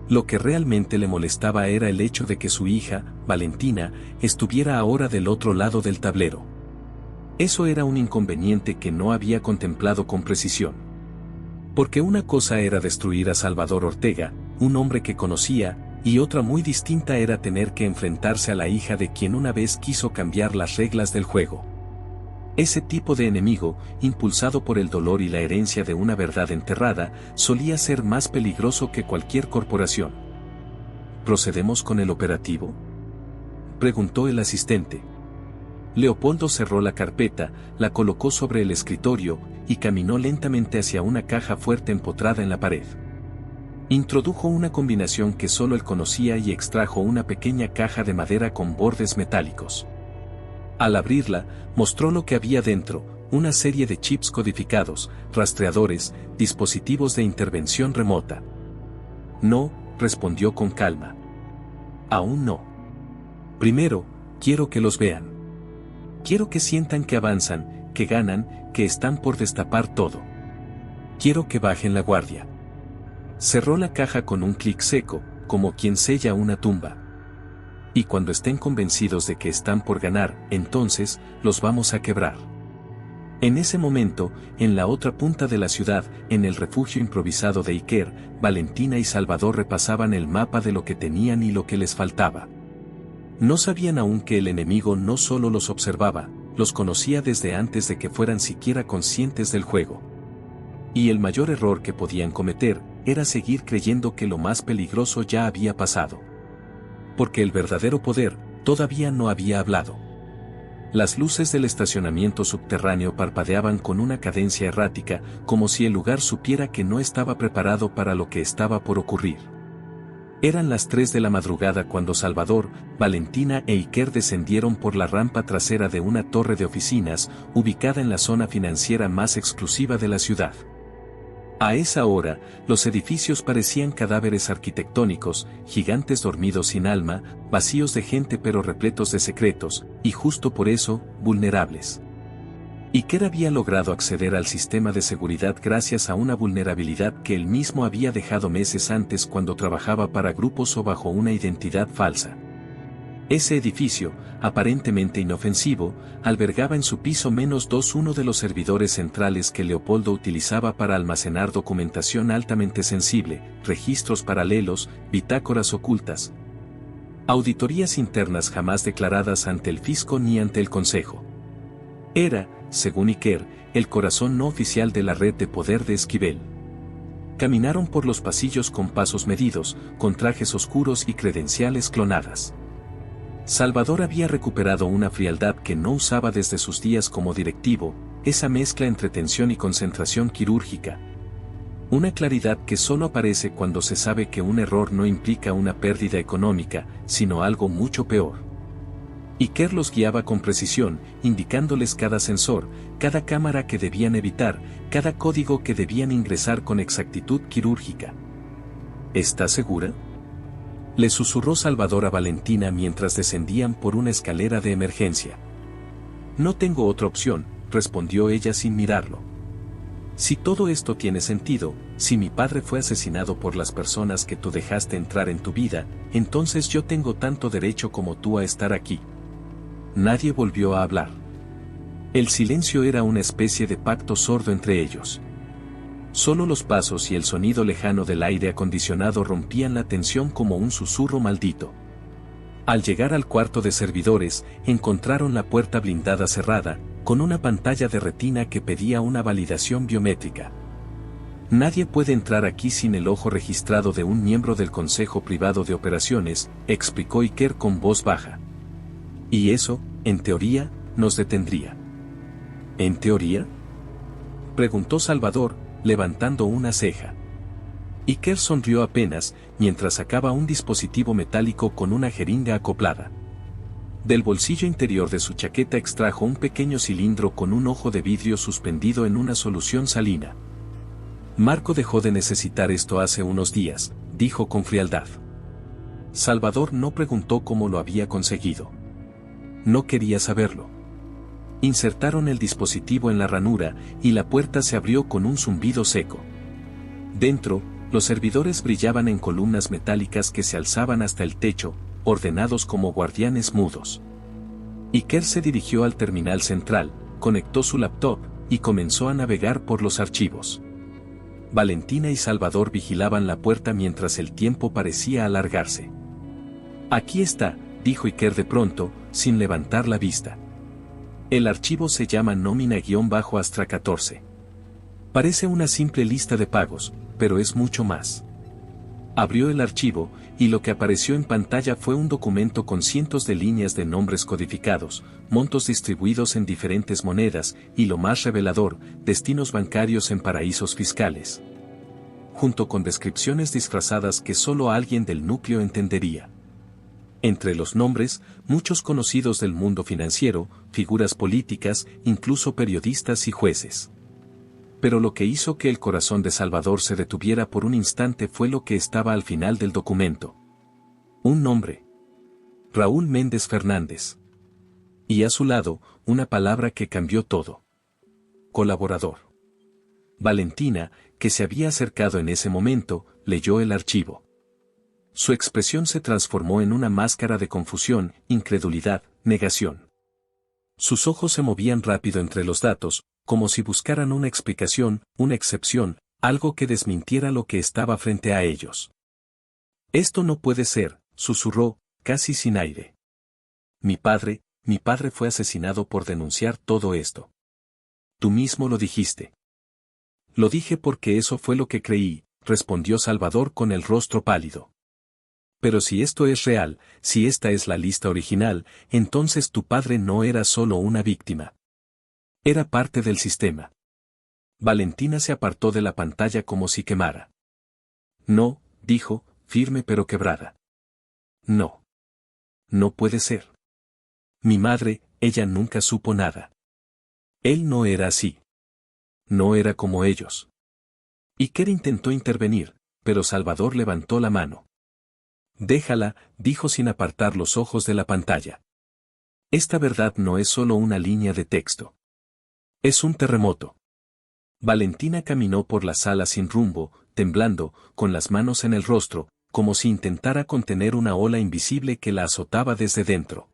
Lo que realmente le molestaba era el hecho de que su hija, Valentina, estuviera ahora del otro lado del tablero. Eso era un inconveniente que no había contemplado con precisión. Porque una cosa era destruir a Salvador Ortega, un hombre que conocía, y otra muy distinta era tener que enfrentarse a la hija de quien una vez quiso cambiar las reglas del juego. Ese tipo de enemigo, impulsado por el dolor y la herencia de una verdad enterrada, solía ser más peligroso que cualquier corporación. ¿Procedemos con el operativo?, preguntó el asistente. Leopoldo cerró la carpeta, la colocó sobre el escritorio, y caminó lentamente hacia una caja fuerte empotrada en la pared. Introdujo una combinación que solo él conocía y extrajo una pequeña caja de madera con bordes metálicos. Al abrirla, mostró lo que había dentro, una serie de chips codificados, rastreadores, dispositivos de intervención remota. No, respondió con calma. Aún no. Primero, quiero que los vean. Quiero que sientan que avanzan, que ganan, que están por destapar todo. Quiero que bajen la guardia. Cerró la caja con un clic seco, como quien sella una tumba. Y cuando estén convencidos de que están por ganar, entonces, los vamos a quebrar. En ese momento, en la otra punta de la ciudad, en el refugio improvisado de Iker, Valentina y Salvador repasaban el mapa de lo que tenían y lo que les faltaba. No sabían aún que el enemigo no solo los observaba, los conocía desde antes de que fueran siquiera conscientes del juego. Y el mayor error que podían cometer, era seguir creyendo que lo más peligroso ya había pasado. Porque el verdadero poder todavía no había hablado. Las luces del estacionamiento subterráneo parpadeaban con una cadencia errática, como si el lugar supiera que no estaba preparado para lo que estaba por ocurrir. Eran las 3 de la madrugada cuando Salvador, Valentina e Iker descendieron por la rampa trasera de una torre de oficinas, ubicada en la zona financiera más exclusiva de la ciudad. A esa hora, los edificios parecían cadáveres arquitectónicos, gigantes dormidos sin alma, vacíos de gente pero repletos de secretos, y justo por eso, vulnerables. Iker había logrado acceder al sistema de seguridad gracias a una vulnerabilidad que él mismo había dejado meses antes cuando trabajaba para grupos o bajo una identidad falsa. Ese edificio, aparentemente inofensivo, albergaba en su piso -2 uno de los servidores centrales que Leopoldo utilizaba para almacenar documentación altamente sensible, registros paralelos, bitácoras ocultas. Auditorías internas jamás declaradas ante el fisco ni ante el consejo. Era, según Iker, el corazón no oficial de la red de poder de Esquivel. Caminaron por los pasillos con pasos medidos, con trajes oscuros y credenciales clonadas. Salvador había recuperado una frialdad que no usaba desde sus días como directivo, esa mezcla entre tensión y concentración quirúrgica. Una claridad que solo aparece cuando se sabe que un error no implica una pérdida económica, sino algo mucho peor. Iker los guiaba con precisión, indicándoles cada sensor, cada cámara que debían evitar, cada código que debían ingresar con exactitud quirúrgica. ¿Estás segura?, le susurró Salvador a Valentina mientras descendían por una escalera de emergencia. No tengo otra opción, respondió ella sin mirarlo. Si todo esto tiene sentido, si mi padre fue asesinado por las personas que tú dejaste entrar en tu vida, entonces yo tengo tanto derecho como tú a estar aquí. Nadie volvió a hablar. El silencio era una especie de pacto sordo entre ellos. Solo los pasos y el sonido lejano del aire acondicionado rompían la tensión como un susurro maldito. Al llegar al cuarto de servidores, encontraron la puerta blindada cerrada, con una pantalla de retina que pedía una validación biométrica. Nadie puede entrar aquí sin el ojo registrado de un miembro del Consejo Privado de Operaciones, explicó Iker con voz baja. Y eso, en teoría, nos detendría. ¿En teoría?, preguntó Salvador, levantando una ceja. Iker sonrió apenas, mientras sacaba un dispositivo metálico con una jeringa acoplada. Del bolsillo interior de su chaqueta extrajo un pequeño cilindro con un ojo de vidrio suspendido en una solución salina. Marco dejó de necesitar esto hace unos días, dijo con frialdad. Salvador no preguntó cómo lo había conseguido. No quería saberlo. Insertaron el dispositivo en la ranura, y la puerta se abrió con un zumbido seco. Dentro, los servidores brillaban en columnas metálicas que se alzaban hasta el techo, ordenados como guardianes mudos. Iker se dirigió al terminal central, conectó su laptop, y comenzó a navegar por los archivos. Valentina y Salvador vigilaban la puerta mientras el tiempo parecía alargarse. Aquí está, dijo Iker de pronto, sin levantar la vista. El archivo se llama nómina-astra 14. Parece una simple lista de pagos, pero es mucho más. Abrió el archivo, y lo que apareció en pantalla fue un documento con cientos de líneas de nombres codificados, montos distribuidos en diferentes monedas, y lo más revelador, destinos bancarios en paraísos fiscales. Junto con descripciones disfrazadas que solo alguien del núcleo entendería. Entre los nombres, muchos conocidos del mundo financiero, figuras políticas, incluso periodistas y jueces. Pero lo que hizo que el corazón de Salvador se detuviera por un instante fue lo que estaba al final del documento. Un nombre. Raúl Méndez Fernández. Y a su lado, una palabra que cambió todo. Colaborador. Valentina, que se había acercado en ese momento, leyó el archivo. Su expresión se transformó en una máscara de confusión, incredulidad, negación. Sus ojos se movían rápido entre los datos, como si buscaran una explicación, una excepción, algo que desmintiera lo que estaba frente a ellos. Esto no puede ser, susurró, casi sin aire. Mi padre fue asesinado por denunciar todo esto. Tú mismo lo dijiste. Lo dije porque eso fue lo que creí, respondió Salvador con el rostro pálido. Pero si esto es real, si esta es la lista original, entonces tu padre no era solo una víctima. Era parte del sistema. Valentina se apartó de la pantalla como si quemara. No, dijo, firme pero quebrada. No. No puede ser. Mi madre, ella nunca supo nada. Él no era así. No era como ellos. Iker intentó intervenir, pero Salvador levantó la mano. Déjala, dijo sin apartar los ojos de la pantalla. Esta verdad no es solo una línea de texto. Es un terremoto. Valentina caminó por la sala sin rumbo, temblando, con las manos en el rostro, como si intentara contener una ola invisible que la azotaba desde dentro.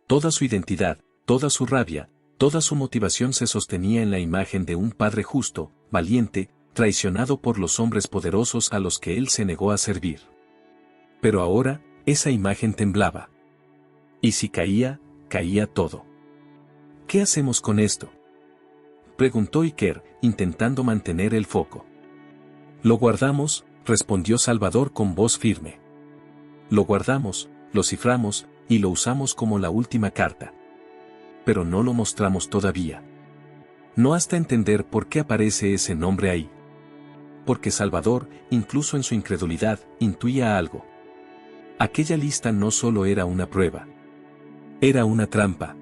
Toda su identidad, toda su rabia, toda su motivación se sostenía en la imagen de un padre justo, valiente, traicionado por los hombres poderosos a los que él se negó a servir. Pero ahora, esa imagen temblaba. Y si caía, caía todo. ¿Qué hacemos con esto?, preguntó Iker, intentando mantener el foco. Lo guardamos, respondió Salvador con voz firme. Lo guardamos, lo ciframos, y lo usamos como la última carta. Pero no lo mostramos todavía. No hasta entender por qué aparece ese nombre ahí. Porque Salvador, incluso en su incredulidad, intuía algo. Aquella lista no solo era una prueba. Era una trampa.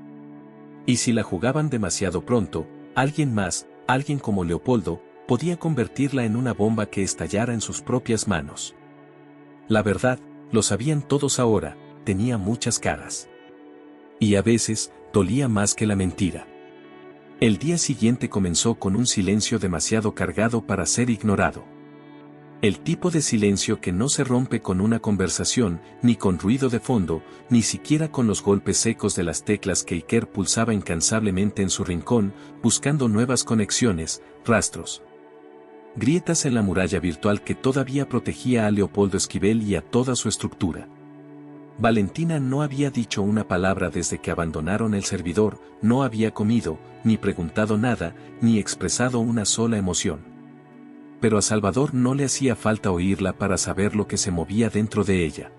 Y si la jugaban demasiado pronto, alguien más, alguien como Leopoldo, podía convertirla en una bomba que estallara en sus propias manos. La verdad, lo sabían todos ahora, tenía muchas caras. Y a veces, dolía más que la mentira. El día siguiente comenzó con un silencio demasiado cargado para ser ignorado. El tipo de silencio que no se rompe con una conversación, ni con ruido de fondo, ni siquiera con los golpes secos de las teclas que Iker pulsaba incansablemente en su rincón, buscando nuevas conexiones, rastros. Grietas en la muralla virtual que todavía protegía a Leopoldo Esquivel y a toda su estructura. Valentina no había dicho una palabra desde que abandonaron el servidor, no había comido, ni preguntado nada, ni expresado una sola emoción. Pero a Salvador no le hacía falta oírla para saber lo que se movía dentro de ella.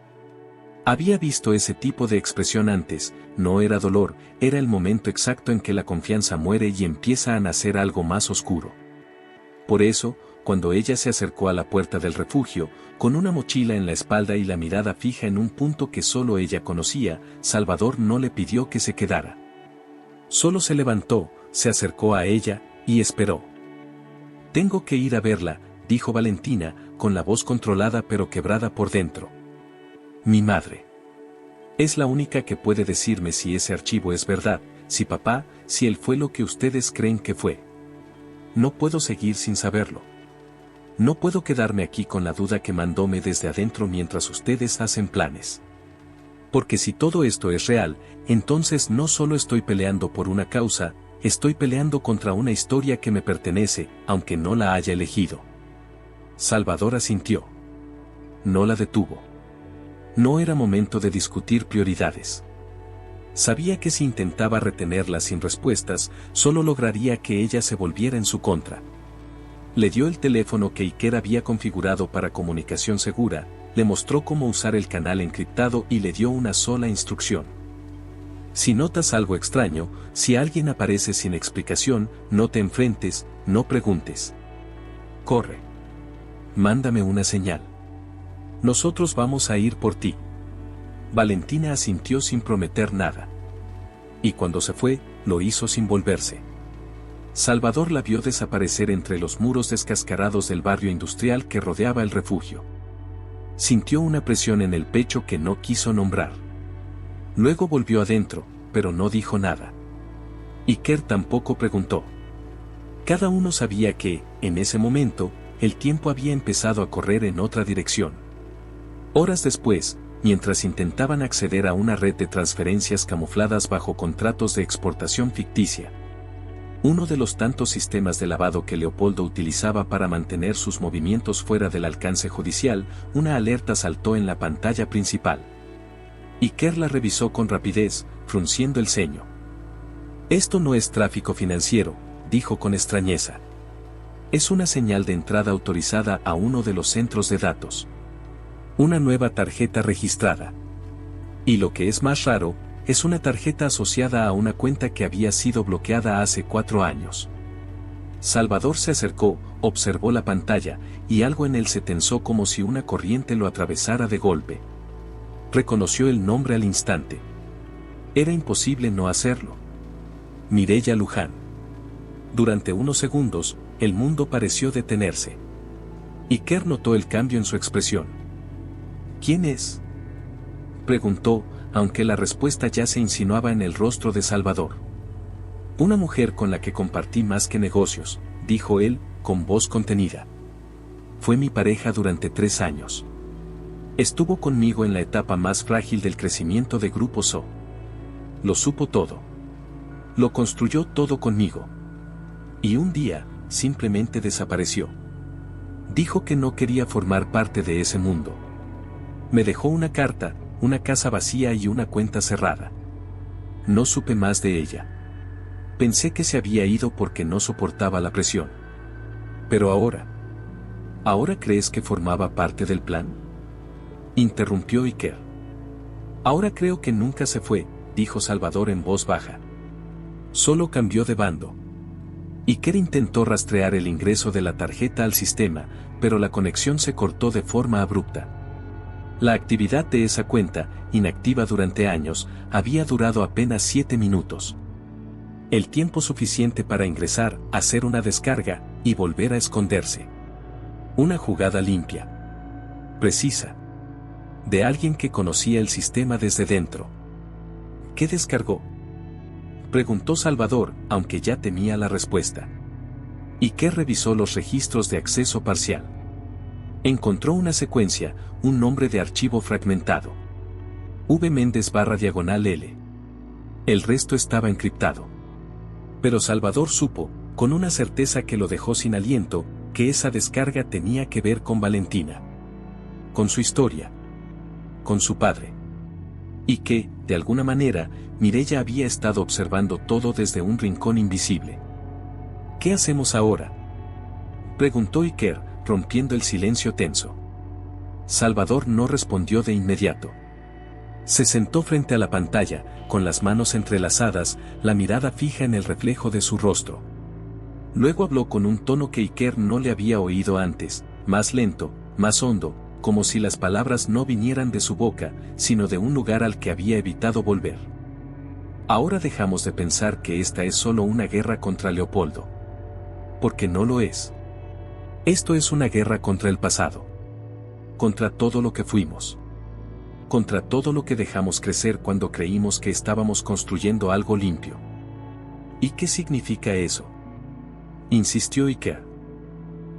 Había visto ese tipo de expresión antes, no era dolor, era el momento exacto en que la confianza muere y empieza a nacer algo más oscuro. Por eso, cuando ella se acercó a la puerta del refugio, con una mochila en la espalda y la mirada fija en un punto que solo ella conocía, Salvador no le pidió que se quedara. Solo se levantó, se acercó a ella, y esperó. «Tengo que ir a verla», dijo Valentina, con la voz controlada pero quebrada por dentro. «Mi madre. Es la única que puede decirme si ese archivo es verdad, si papá, si él fue lo que ustedes creen que fue. No puedo seguir sin saberlo. No puedo quedarme aquí con la duda que mandóme desde adentro mientras ustedes hacen planes. Porque si todo esto es real, entonces no solo estoy peleando por una causa, estoy peleando contra una historia que me pertenece, aunque no la haya elegido». Salvador asintió. No la detuvo. No era momento de discutir prioridades. Sabía que si intentaba retenerla sin respuestas, solo lograría que ella se volviera en su contra. Le dio el teléfono que Iker había configurado para comunicación segura, le mostró cómo usar el canal encriptado y le dio una sola instrucción. Si notas algo extraño, si alguien aparece sin explicación, no te enfrentes, no preguntes. Corre. Mándame una señal. Nosotros vamos a ir por ti. Valentina asintió sin prometer nada. Y cuando se fue, lo hizo sin volverse. Salvador la vio desaparecer entre los muros descascarados del barrio industrial que rodeaba el refugio. Sintió una presión en el pecho que no quiso nombrar. Luego volvió adentro, pero no dijo nada. Iker tampoco preguntó. Cada uno sabía que, en ese momento, el tiempo había empezado a correr en otra dirección. Horas después, mientras intentaban acceder a una red de transferencias camufladas bajo contratos de exportación ficticia, uno de los tantos sistemas de lavado que Leopoldo utilizaba para mantener sus movimientos fuera del alcance judicial, una alerta saltó en la pantalla principal. Iker la revisó con rapidez, frunciendo el ceño. «Esto no es tráfico financiero», dijo con extrañeza. «Es una señal de entrada autorizada a uno de los centros de datos». Una nueva tarjeta registrada. Y lo que es más raro, es una tarjeta asociada a una cuenta que había sido bloqueada hace 4 años. Salvador se acercó, observó la pantalla, y algo en él se tensó como si una corriente lo atravesara de golpe. Reconoció el nombre al instante. Era imposible no hacerlo. Mireya Luján. Durante unos segundos, el mundo pareció detenerse. Iker notó el cambio en su expresión. ¿Quién es?, preguntó, aunque la respuesta ya se insinuaba en el rostro de Salvador. Una mujer con la que compartí más que negocios, dijo él, con voz contenida. Fue mi pareja durante 3 años. Estuvo conmigo en la etapa más frágil del crecimiento de Grupo SO. Lo supo todo. Lo construyó todo conmigo. Y un día, simplemente desapareció. Dijo que no quería formar parte de ese mundo. Me dejó una carta, una casa vacía y una cuenta cerrada. No supe más de ella. Pensé que se había ido porque no soportaba la presión. Pero ¿ahora crees que formaba parte del plan?, interrumpió Iker. Ahora creo que nunca se fue, dijo Salvador en voz baja. Solo cambió de bando. Iker intentó rastrear el ingreso de la tarjeta al sistema, pero la conexión se cortó de forma abrupta. La actividad de esa cuenta, inactiva durante años, había durado apenas 7 minutos. El tiempo suficiente para ingresar, hacer una descarga, y volver a esconderse. Una jugada limpia. Precisa. De alguien que conocía el sistema desde dentro. ¿Qué descargó?, preguntó Salvador, aunque ya temía la respuesta. Iker revisó los registros de acceso parcial. Encontró una secuencia, un nombre de archivo fragmentado. V. Méndez/L. El resto estaba encriptado. Pero Salvador supo, con una certeza que lo dejó sin aliento, que esa descarga tenía que ver con Valentina. Con su historia. Con su padre. Y que, de alguna manera, Mireya había estado observando todo desde un rincón invisible. ¿Qué hacemos ahora?, preguntó Iker, rompiendo el silencio tenso. Salvador no respondió de inmediato. Se sentó frente a la pantalla, con las manos entrelazadas, la mirada fija en el reflejo de su rostro. Luego habló con un tono que Iker no le había oído antes, más lento, más hondo, como si las palabras no vinieran de su boca, sino de un lugar al que había evitado volver. Ahora dejamos de pensar que esta es solo una guerra contra Leopoldo. Porque no lo es. Esto es una guerra contra el pasado. Contra todo lo que fuimos. Contra todo lo que dejamos crecer cuando creímos que estábamos construyendo algo limpio. ¿Y qué significa eso?, insistió Iker.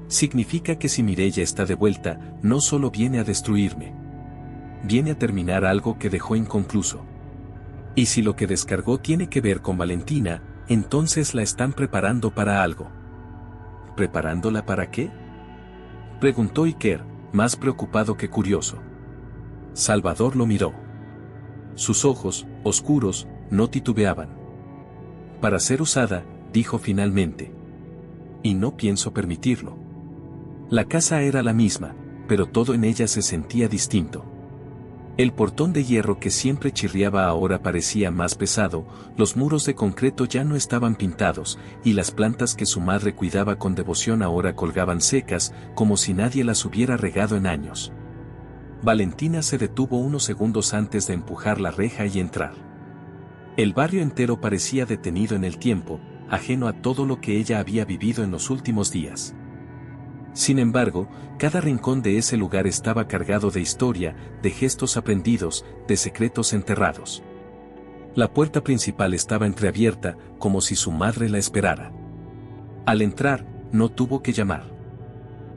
Significa que si Mireya está de vuelta, no solo viene a destruirme. Viene a terminar algo que dejó inconcluso. Y si lo que descargó tiene que ver con Valentina, entonces la están preparando para algo. ¿Preparándola para qué?, preguntó Iker, más preocupado que curioso. Salvador lo miró. Sus ojos, oscuros, no titubeaban. Para ser usada, dijo finalmente. Y no pienso permitirlo. La casa era la misma, pero todo en ella se sentía distinto. El portón de hierro que siempre chirriaba ahora parecía más pesado, los muros de concreto ya no estaban pintados, y las plantas que su madre cuidaba con devoción ahora colgaban secas, como si nadie las hubiera regado en años. Valentina se detuvo unos segundos antes de empujar la reja y entrar. El barrio entero parecía detenido en el tiempo, ajeno a todo lo que ella había vivido en los últimos días. Sin embargo, cada rincón de ese lugar estaba cargado de historia, de gestos aprendidos, de secretos enterrados. La puerta principal estaba entreabierta, como si su madre la esperara. Al entrar, no tuvo que llamar.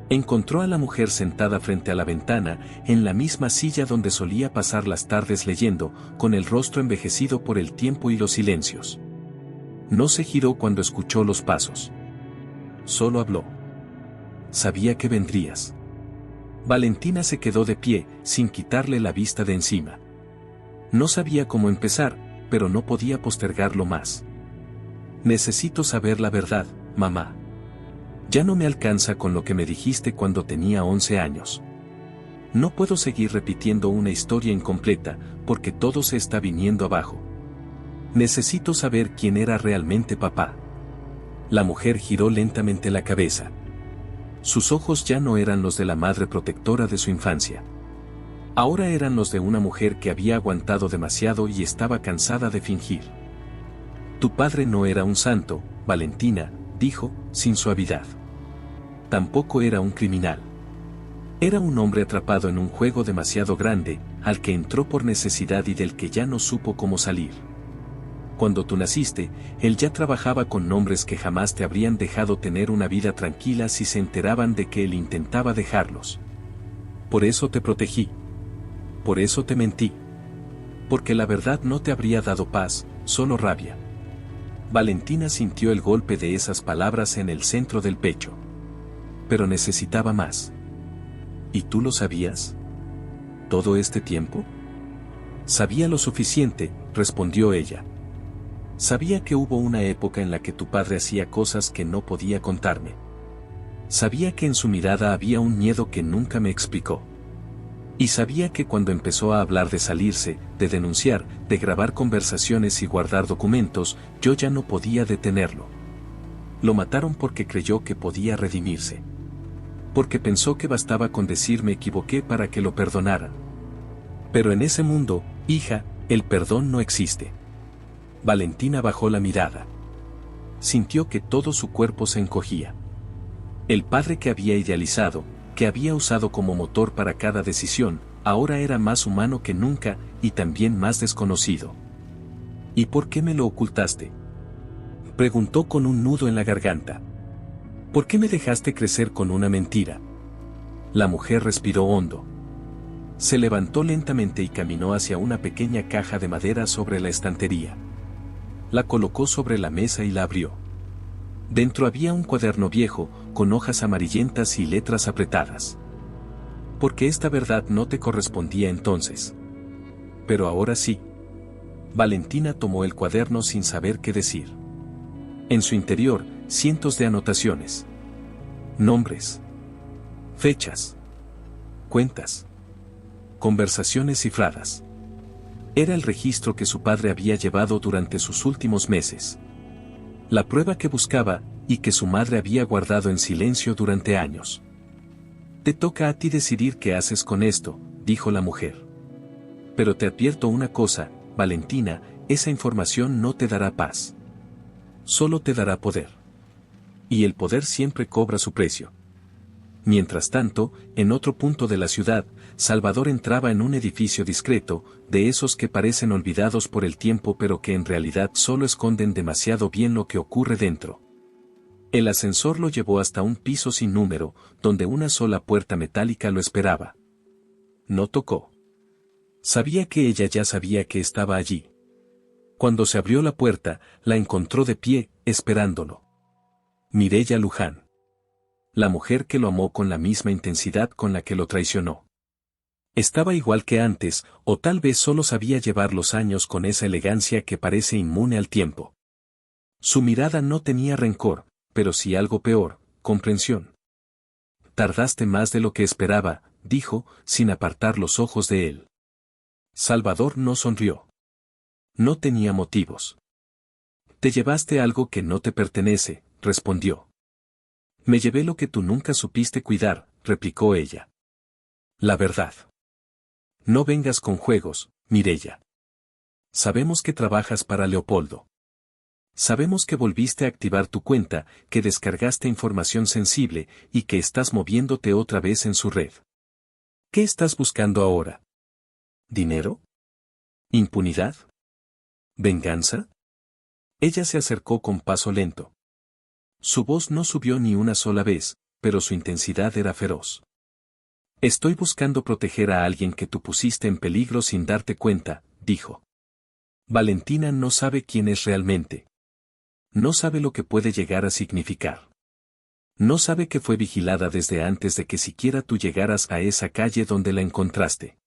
Encontró a la mujer sentada frente a la ventana, en la misma silla donde solía pasar las tardes leyendo, con el rostro envejecido por el tiempo y los silencios. No se giró cuando escuchó los pasos. Solo habló. Sabía que vendrías. Valentina se quedó de pie, sin quitarle la vista de encima. No sabía cómo empezar, pero no podía postergarlo más. Necesito saber la verdad, mamá. Ya no me alcanza con lo que me dijiste cuando tenía 11 años. No puedo seguir repitiendo una historia incompleta, porque todo se está viniendo abajo. Necesito saber quién era realmente papá. La mujer giró lentamente la cabeza. Sus ojos ya no eran los de la madre protectora de su infancia. Ahora eran los de una mujer que había aguantado demasiado y estaba cansada de fingir. Tu padre no era un santo, Valentina, dijo, sin suavidad. Tampoco era un criminal. Era un hombre atrapado en un juego demasiado grande, al que entró por necesidad y del que ya no supo cómo salir. Cuando tú naciste, él ya trabajaba con hombres que jamás te habrían dejado tener una vida tranquila si se enteraban de que él intentaba dejarlos. Por eso te protegí. Por eso te mentí. Porque la verdad no te habría dado paz, solo rabia. Valentina sintió el golpe de esas palabras en el centro del pecho. Pero necesitaba más. ¿Y tú lo sabías? ¿Todo este tiempo? Sabía lo suficiente, respondió ella. Sabía que hubo una época en la que tu padre hacía cosas que no podía contarme. Sabía que en su mirada había un miedo que nunca me explicó. Y sabía que cuando empezó a hablar de salirse, de denunciar, de grabar conversaciones y guardar documentos, yo ya no podía detenerlo. Lo mataron porque creyó que podía redimirse. Porque pensó que bastaba con decir me equivoqué para que lo perdonaran. Pero en ese mundo, hija, el perdón no existe. Valentina bajó la mirada. Sintió que todo su cuerpo se encogía. El padre que había idealizado, que había usado como motor para cada decisión, ahora era más humano que nunca y también más desconocido. ¿Y por qué me lo ocultaste?, preguntó con un nudo en la garganta. ¿Por qué me dejaste crecer con una mentira? La mujer respiró hondo. Se levantó lentamente y caminó hacia una pequeña caja de madera sobre la estantería. La colocó sobre la mesa y la abrió. Dentro había un cuaderno viejo, con hojas amarillentas y letras apretadas. Porque esta verdad no te correspondía entonces. Pero ahora sí. Valentina tomó el cuaderno sin saber qué decir. En su interior, cientos de anotaciones. Nombres. Fechas. Cuentas. Conversaciones cifradas. Era el registro que su padre había llevado durante sus últimos meses. La prueba que buscaba, y que su madre había guardado en silencio durante años. Te toca a ti decidir qué haces con esto, dijo la mujer. Pero te advierto una cosa, Valentina, esa información no te dará paz. Solo te dará poder. Y el poder siempre cobra su precio. Mientras tanto, en otro punto de la ciudad, Salvador entraba en un edificio discreto, de esos que parecen olvidados por el tiempo pero que en realidad solo esconden demasiado bien lo que ocurre dentro. El ascensor lo llevó hasta un piso sin número, donde una sola puerta metálica lo esperaba. No tocó. Sabía que ella ya sabía que estaba allí. Cuando se abrió la puerta, la encontró de pie, esperándolo. Mireya Luján. La mujer que lo amó con la misma intensidad con la que lo traicionó. Estaba igual que antes, o tal vez solo sabía llevar los años con esa elegancia que parece inmune al tiempo. Su mirada no tenía rencor, pero sí algo peor, comprensión. Tardaste más de lo que esperaba, dijo, sin apartar los ojos de él. Salvador no sonrió. No tenía motivos. Te llevaste algo que no te pertenece, respondió. Me llevé lo que tú nunca supiste cuidar, replicó ella. La verdad. No vengas con juegos, Mireya. Sabemos que trabajas para Leopoldo. Sabemos que volviste a activar tu cuenta, que descargaste información sensible y que estás moviéndote otra vez en su red. ¿Qué estás buscando ahora? ¿Dinero? ¿Impunidad? ¿Venganza? Ella se acercó con paso lento. Su voz no subió ni una sola vez, pero su intensidad era feroz. Estoy buscando proteger a alguien que tú pusiste en peligro sin darte cuenta, dijo. Valentina no sabe quién es realmente. No sabe lo que puede llegar a significar. No sabe que fue vigilada desde antes de que siquiera tú llegaras a esa calle donde la encontraste.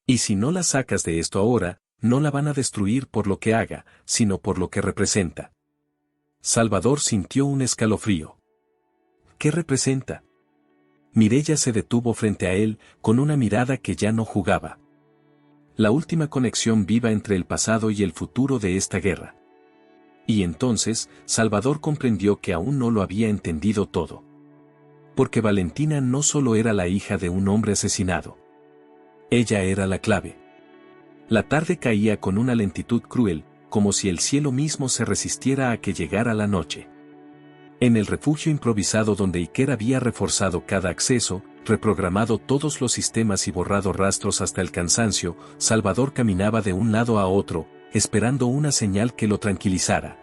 Y si no la sacas de esto ahora, no la van a destruir por lo que haga, sino por lo que representa. Salvador sintió un escalofrío. ¿Qué representa? Mireya se detuvo frente a él, con una mirada que ya no jugaba. La última conexión viva entre el pasado y el futuro de esta guerra. Y entonces, Salvador comprendió que aún no lo había entendido todo. Porque Valentina no solo era la hija de un hombre asesinado. Ella era la clave. La tarde caía con una lentitud cruel, como si el cielo mismo se resistiera a que llegara la noche. En el refugio improvisado donde Iker había reforzado cada acceso, reprogramado todos los sistemas y borrado rastros hasta el cansancio, Salvador caminaba de un lado a otro, esperando una señal que lo tranquilizara.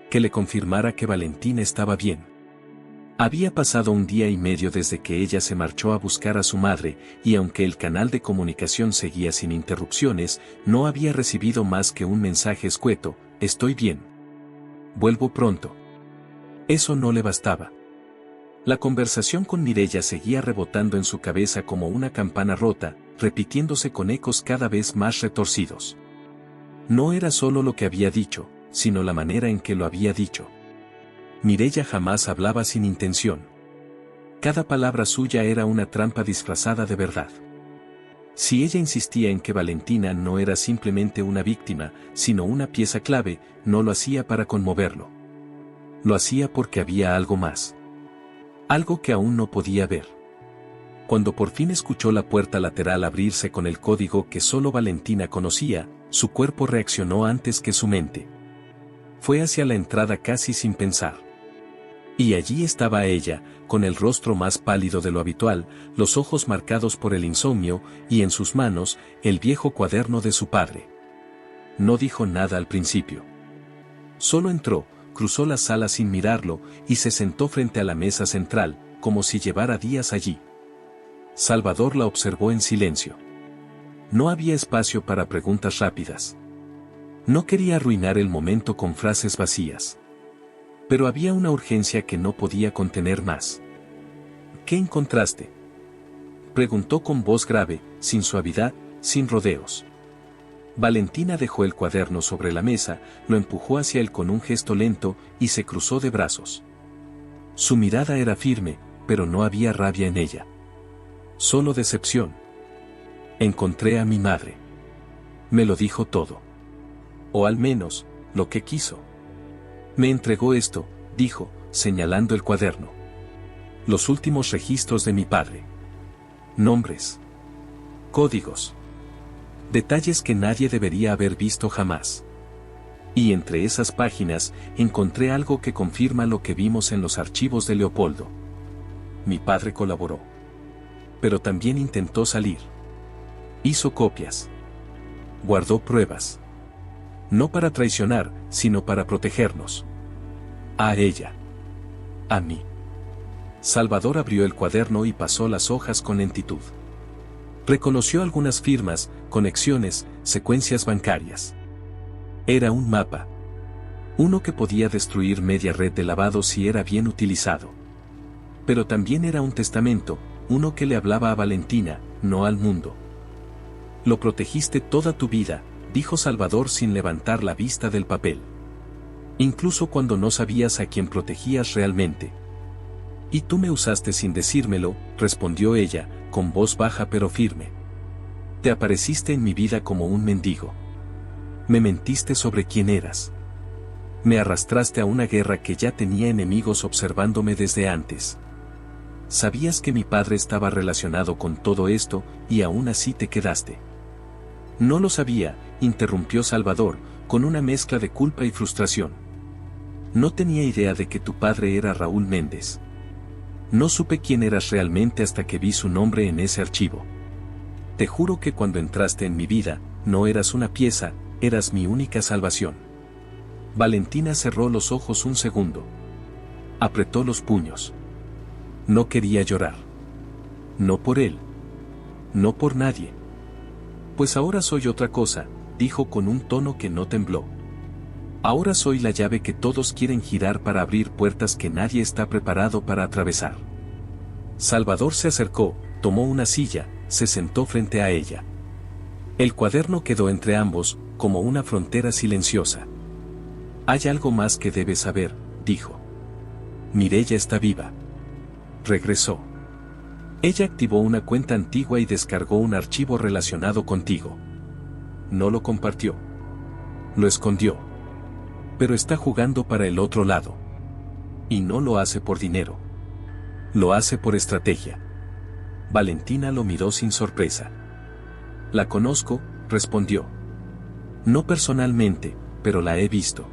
Que le confirmara que Valentina estaba bien. Había pasado 1 día y medio desde que ella se marchó a buscar a su madre, y aunque el canal de comunicación seguía sin interrupciones, no había recibido más que un mensaje escueto: «Estoy bien. Vuelvo pronto». Eso no le bastaba. La conversación con Mireya seguía rebotando en su cabeza como una campana rota, repitiéndose con ecos cada vez más retorcidos. No era solo lo que había dicho, sino la manera en que lo había dicho. Mireya jamás hablaba sin intención. Cada palabra suya era una trampa disfrazada de verdad. Si ella insistía en que Valentina no era simplemente una víctima, sino una pieza clave, no lo hacía para conmoverlo. Lo hacía porque había algo más. Algo que aún no podía ver. Cuando por fin escuchó la puerta lateral abrirse con el código que solo Valentina conocía, su cuerpo reaccionó antes que su mente. Fue hacia la entrada casi sin pensar. Y allí estaba ella, con el rostro más pálido de lo habitual, los ojos marcados por el insomnio, y en sus manos, el viejo cuaderno de su padre. No dijo nada al principio. Solo entró, cruzó la sala sin mirarlo, y se sentó frente a la mesa central, como si llevara días allí. Salvador la observó en silencio. No había espacio para preguntas rápidas. No quería arruinar el momento con frases vacías. Pero había una urgencia que no podía contener más. ¿Qué encontraste?, preguntó con voz grave, sin suavidad, sin rodeos. Valentina dejó el cuaderno sobre la mesa, lo empujó hacia él con un gesto lento, y se cruzó de brazos. Su mirada era firme, pero no había rabia en ella. Solo decepción. Encontré a mi madre. Me lo dijo todo. O al menos, lo que quiso. Me entregó esto, dijo, señalando el cuaderno. Los últimos registros de mi padre. Nombres. Códigos. Detalles que nadie debería haber visto jamás. Y entre esas páginas, encontré algo que confirma lo que vimos en los archivos de Leopoldo. Mi padre colaboró. Pero también intentó salir. Hizo copias. Guardó pruebas. No para traicionar, sino para protegernos. A ella. A mí. Salvador abrió el cuaderno y pasó las hojas con lentitud. Reconoció algunas firmas, conexiones, secuencias bancarias. Era un mapa. Uno que podía destruir media red de lavado si era bien utilizado. Pero también era un testamento, uno que le hablaba a Valentina, no al mundo. Lo protegiste toda tu vida, dijo Salvador sin levantar la vista del papel. Incluso cuando no sabías a quién protegías realmente. Y tú me usaste sin decírmelo, respondió ella, con voz baja pero firme. Te apareciste en mi vida como un mendigo. Me mentiste sobre quién eras. Me arrastraste a una guerra que ya tenía enemigos observándome desde antes. Sabías que mi padre estaba relacionado con todo esto, y aún así te quedaste. No lo sabía, interrumpió Salvador, con una mezcla de culpa y frustración. No tenía idea de que tu padre era Raúl Méndez. No supe quién eras realmente hasta que vi su nombre en ese archivo. Te juro que cuando entraste en mi vida, no eras una pieza, eras mi única salvación. Valentina cerró los ojos un segundo. Apretó los puños. No quería llorar. No por él. No por nadie. Pues ahora soy otra cosa, dijo con un tono que no tembló. Ahora soy la llave que todos quieren girar para abrir puertas que nadie está preparado para atravesar. Salvador se acercó, tomó una silla, se sentó frente a ella. El cuaderno quedó entre ambos, como una frontera silenciosa. Hay algo más que debes saber, dijo. Mireya está viva. Regresó. Ella activó una cuenta antigua y descargó un archivo relacionado contigo. No lo compartió. Lo escondió. Pero está jugando para el otro lado. Y no lo hace por dinero. Lo hace por estrategia. Valentina lo miró sin sorpresa. La conozco, respondió. No personalmente, pero la he visto.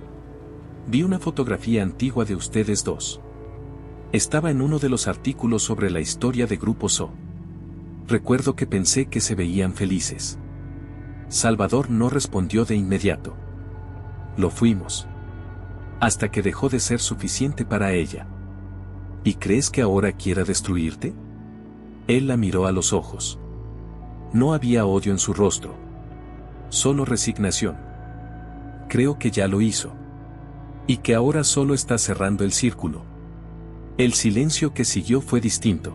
Vi una fotografía antigua de ustedes dos. Estaba en uno de los artículos sobre la historia de Grupo So. Recuerdo que pensé que se veían felices. Salvador no respondió de inmediato. Lo fuimos. Hasta que dejó de ser suficiente para ella. ¿Y crees que ahora quiera destruirte? Él la miró a los ojos. No había odio en su rostro. Solo resignación. Creo que ya lo hizo. Y que ahora solo está cerrando el círculo. El silencio que siguió fue distinto.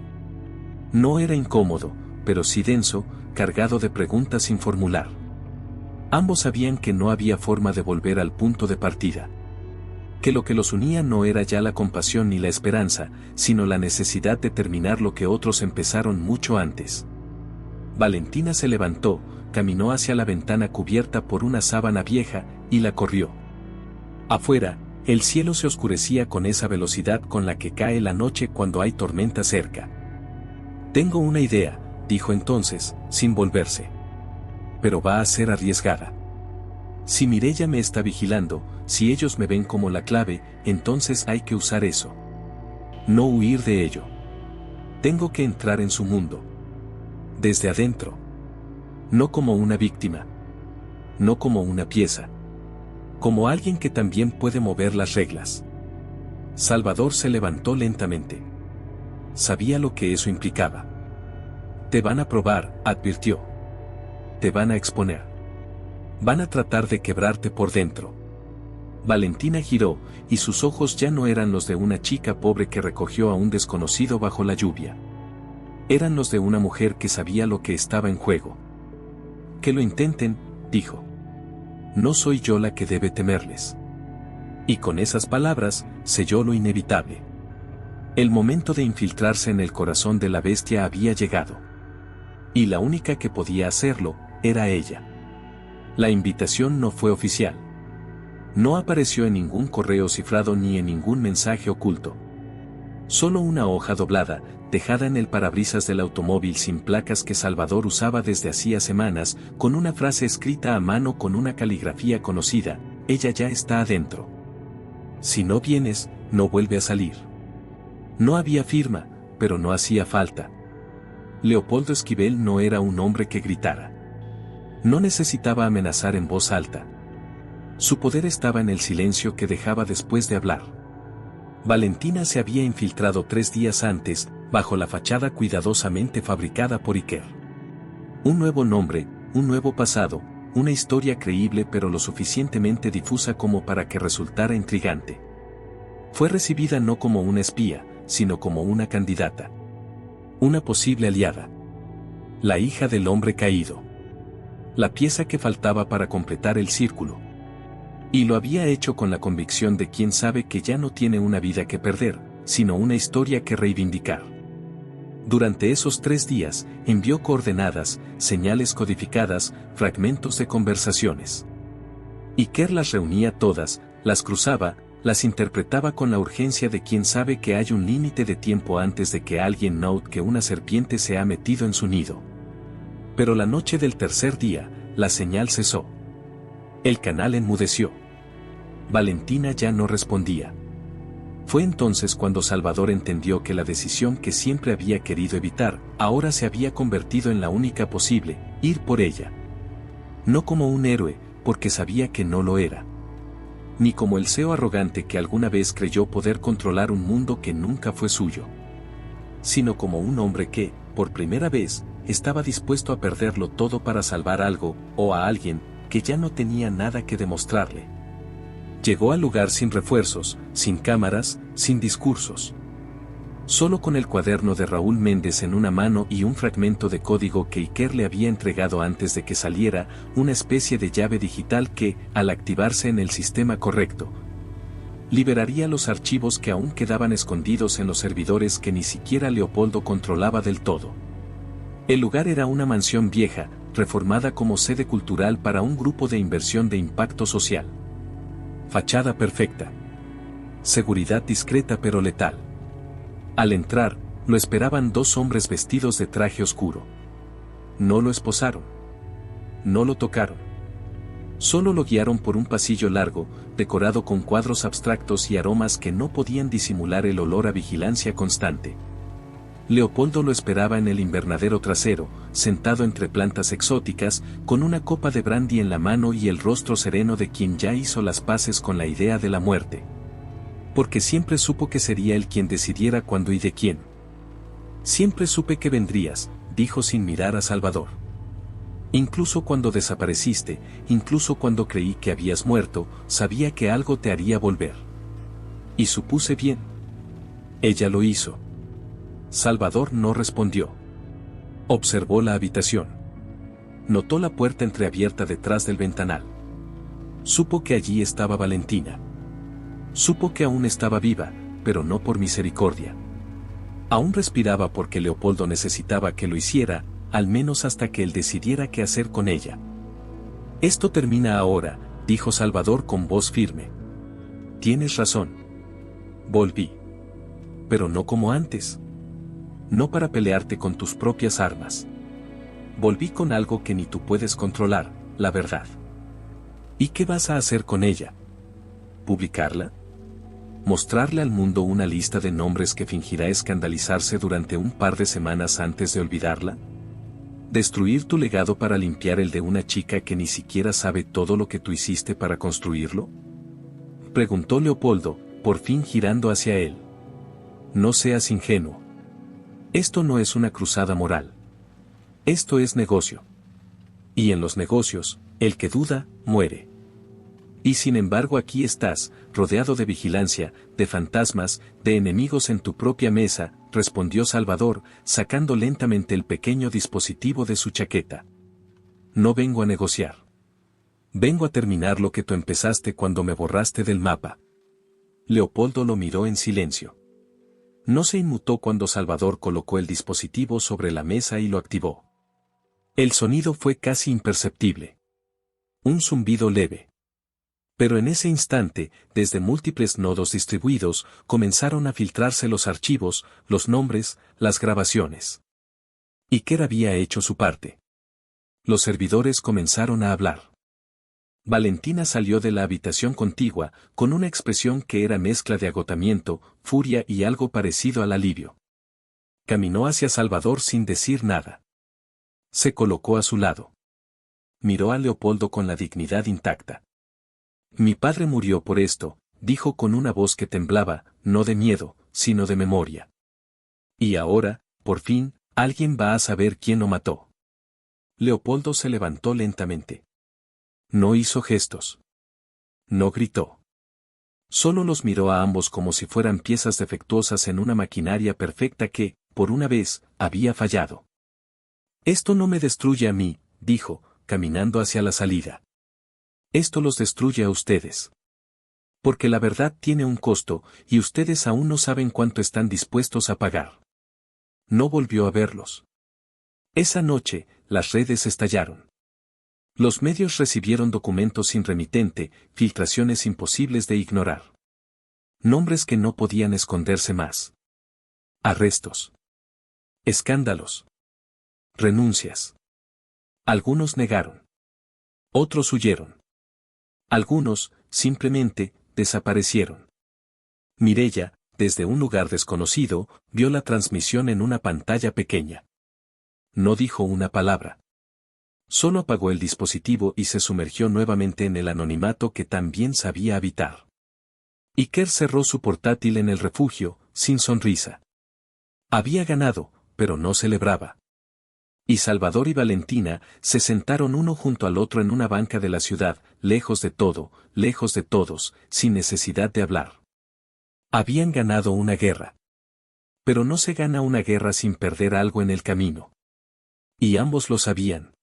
No era incómodo, pero sí denso, cargado de preguntas sin formular. Ambos sabían que no había forma de volver al punto de partida. Que lo que los unía no era ya la compasión ni la esperanza, sino la necesidad de terminar lo que otros empezaron mucho antes. Valentina se levantó, caminó hacia la ventana cubierta por una sábana vieja, y la corrió. Afuera, el cielo se oscurecía con esa velocidad con la que cae la noche cuando hay tormenta cerca. Tengo una idea, dijo entonces, sin volverse. Pero va a ser arriesgada. Si Mireya me está vigilando, si ellos me ven como la clave, entonces hay que usar eso. No huir de ello. Tengo que entrar en su mundo. Desde adentro. No como una víctima. No como una pieza. Como alguien que también puede mover las reglas. Salvador se levantó lentamente. Sabía lo que eso implicaba. Te van a probar, advirtió. Te van a exponer. Van a tratar de quebrarte por dentro. Valentina giró, y sus ojos ya no eran los de una chica pobre que recogió a un desconocido bajo la lluvia. Eran los de una mujer que sabía lo que estaba en juego. Que lo intenten, dijo. No soy yo la que debe temerles. Y con esas palabras, selló lo inevitable. El momento de infiltrarse en el corazón de la bestia había llegado. Y la única que podía hacerlo, era ella. La invitación no fue oficial. No apareció en ningún correo cifrado ni en ningún mensaje oculto. Solo una hoja doblada, dejada en el parabrisas del automóvil sin placas que Salvador usaba desde hacía semanas, con una frase escrita a mano con una caligrafía conocida: ella ya está adentro. Si no vienes, no vuelve a salir. No había firma, pero no hacía falta. Leopoldo Esquivel no era un hombre que gritara. No necesitaba amenazar en voz alta. Su poder estaba en el silencio que dejaba después de hablar. Valentina se había infiltrado 3 días antes, bajo la fachada cuidadosamente fabricada por Iker. Un nuevo nombre, un nuevo pasado, una historia creíble pero lo suficientemente difusa como para que resultara intrigante. Fue recibida no como una espía, sino como una candidata. Una posible aliada. La hija del hombre caído. La pieza que faltaba para completar el círculo. Y lo había hecho con la convicción de quien sabe que ya no tiene una vida que perder, sino una historia que reivindicar. Durante esos 3 días, envió coordenadas, señales codificadas, fragmentos de conversaciones. Iker las reunía todas, las cruzaba, las interpretaba con la urgencia de quien sabe que hay un límite de tiempo antes de que alguien note que una serpiente se ha metido en su nido. Pero la noche del tercer día, la señal cesó. El canal enmudeció. Valentina ya no respondía. Fue entonces cuando Salvador entendió que la decisión que siempre había querido evitar, ahora se había convertido en la única posible: ir por ella. No como un héroe, porque sabía que no lo era. Ni como el CEO arrogante que alguna vez creyó poder controlar un mundo que nunca fue suyo. Sino como un hombre que, por primera vez, estaba dispuesto a perderlo todo para salvar algo, o a alguien, que ya no tenía nada que demostrarle. Llegó al lugar sin refuerzos, sin cámaras, sin discursos. Solo con el cuaderno de Raúl Méndez en una mano y un fragmento de código que Iker le había entregado antes de que saliera, una especie de llave digital que, al activarse en el sistema correcto, Liberaría los archivos que aún quedaban escondidos en los servidores que ni siquiera Leopoldo controlaba del todo. El lugar era una mansión vieja, reformada como sede cultural para un grupo de inversión de impacto social. Fachada perfecta. Seguridad discreta pero letal. Al entrar, lo esperaban dos hombres vestidos de traje oscuro. No lo esposaron. No lo tocaron. Solo lo guiaron por un pasillo largo, decorado con cuadros abstractos y aromas que no podían disimular el olor a vigilancia constante. Leopoldo lo esperaba en el invernadero trasero, sentado entre plantas exóticas, con una copa de brandy en la mano y el rostro sereno de quien ya hizo las paces con la idea de la muerte. Porque siempre supo que sería él quien decidiera cuándo y de quién. Siempre supe que vendrías, dijo sin mirar a Salvador. Incluso cuando desapareciste, incluso cuando creí que habías muerto, sabía que algo te haría volver. Y supuse bien. Ella lo hizo. Salvador no respondió. Observó la habitación. Notó la puerta entreabierta detrás del ventanal. Supo que allí estaba Valentina. Supo que aún estaba viva, pero no por misericordia. Aún respiraba porque Leopoldo necesitaba que lo hiciera, al menos hasta que él decidiera qué hacer con ella. Esto termina ahora, dijo Salvador con voz firme. Tienes razón. Volví. Pero no como antes. No para pelearte con tus propias armas. Volví con algo que ni tú puedes controlar, la verdad. ¿Y qué vas a hacer con ella? ¿Publicarla? ¿Mostrarle al mundo una lista de nombres que fingirá escandalizarse durante un par de semanas antes de olvidarla? ¿Destruir tu legado para limpiar el de una chica que ni siquiera sabe todo lo que tú hiciste para construirlo? Preguntó Leopoldo, por fin girando hacia él. No seas ingenuo. Esto no es una cruzada moral. Esto es negocio. Y en los negocios, el que duda, muere. Y sin embargo aquí estás, rodeado de vigilancia, de fantasmas, de enemigos en tu propia mesa, respondió Salvador, sacando lentamente el pequeño dispositivo de su chaqueta. No vengo a negociar. Vengo a terminar lo que tú empezaste cuando me borraste del mapa. Leopoldo lo miró en silencio. No se inmutó cuando Salvador colocó el dispositivo sobre la mesa y lo activó. El sonido fue casi imperceptible. Un zumbido leve. Pero en ese instante, desde múltiples nodos distribuidos, comenzaron a filtrarse los archivos, los nombres, las grabaciones. Iker había hecho su parte. Los servidores comenzaron a hablar. Valentina salió de la habitación contigua, con una expresión que era mezcla de agotamiento, furia y algo parecido al alivio. Caminó hacia Salvador sin decir nada. Se colocó a su lado. Miró a Leopoldo con la dignidad intacta. Mi padre murió por esto, dijo con una voz que temblaba, no de miedo, sino de memoria. Y ahora, por fin, alguien va a saber quién lo mató. Leopoldo se levantó lentamente. No hizo gestos. No gritó. Solo los miró a ambos como si fueran piezas defectuosas en una maquinaria perfecta que, por una vez, había fallado. Esto no me destruye a mí, dijo, caminando hacia la salida. Esto los destruye a ustedes. Porque la verdad tiene un costo, y ustedes aún no saben cuánto están dispuestos a pagar. No volvió a verlos. Esa noche, las redes estallaron. Los medios recibieron documentos sin remitente, filtraciones imposibles de ignorar. Nombres que no podían esconderse más. Arrestos. Escándalos. Renuncias. Algunos negaron. Otros huyeron. Algunos, simplemente, desaparecieron. Mirella, desde un lugar desconocido, vio la transmisión en una pantalla pequeña. No dijo una palabra. Solo apagó el dispositivo y se sumergió nuevamente en el anonimato que también sabía habitar. Iker cerró su portátil en el refugio, sin sonrisa. Había ganado, pero no celebraba. Y Salvador y Valentina se sentaron uno junto al otro en una banca de la ciudad, lejos de todo, lejos de todos, sin necesidad de hablar. Habían ganado una guerra. Pero no se gana una guerra sin perder algo en el camino. Y ambos lo sabían.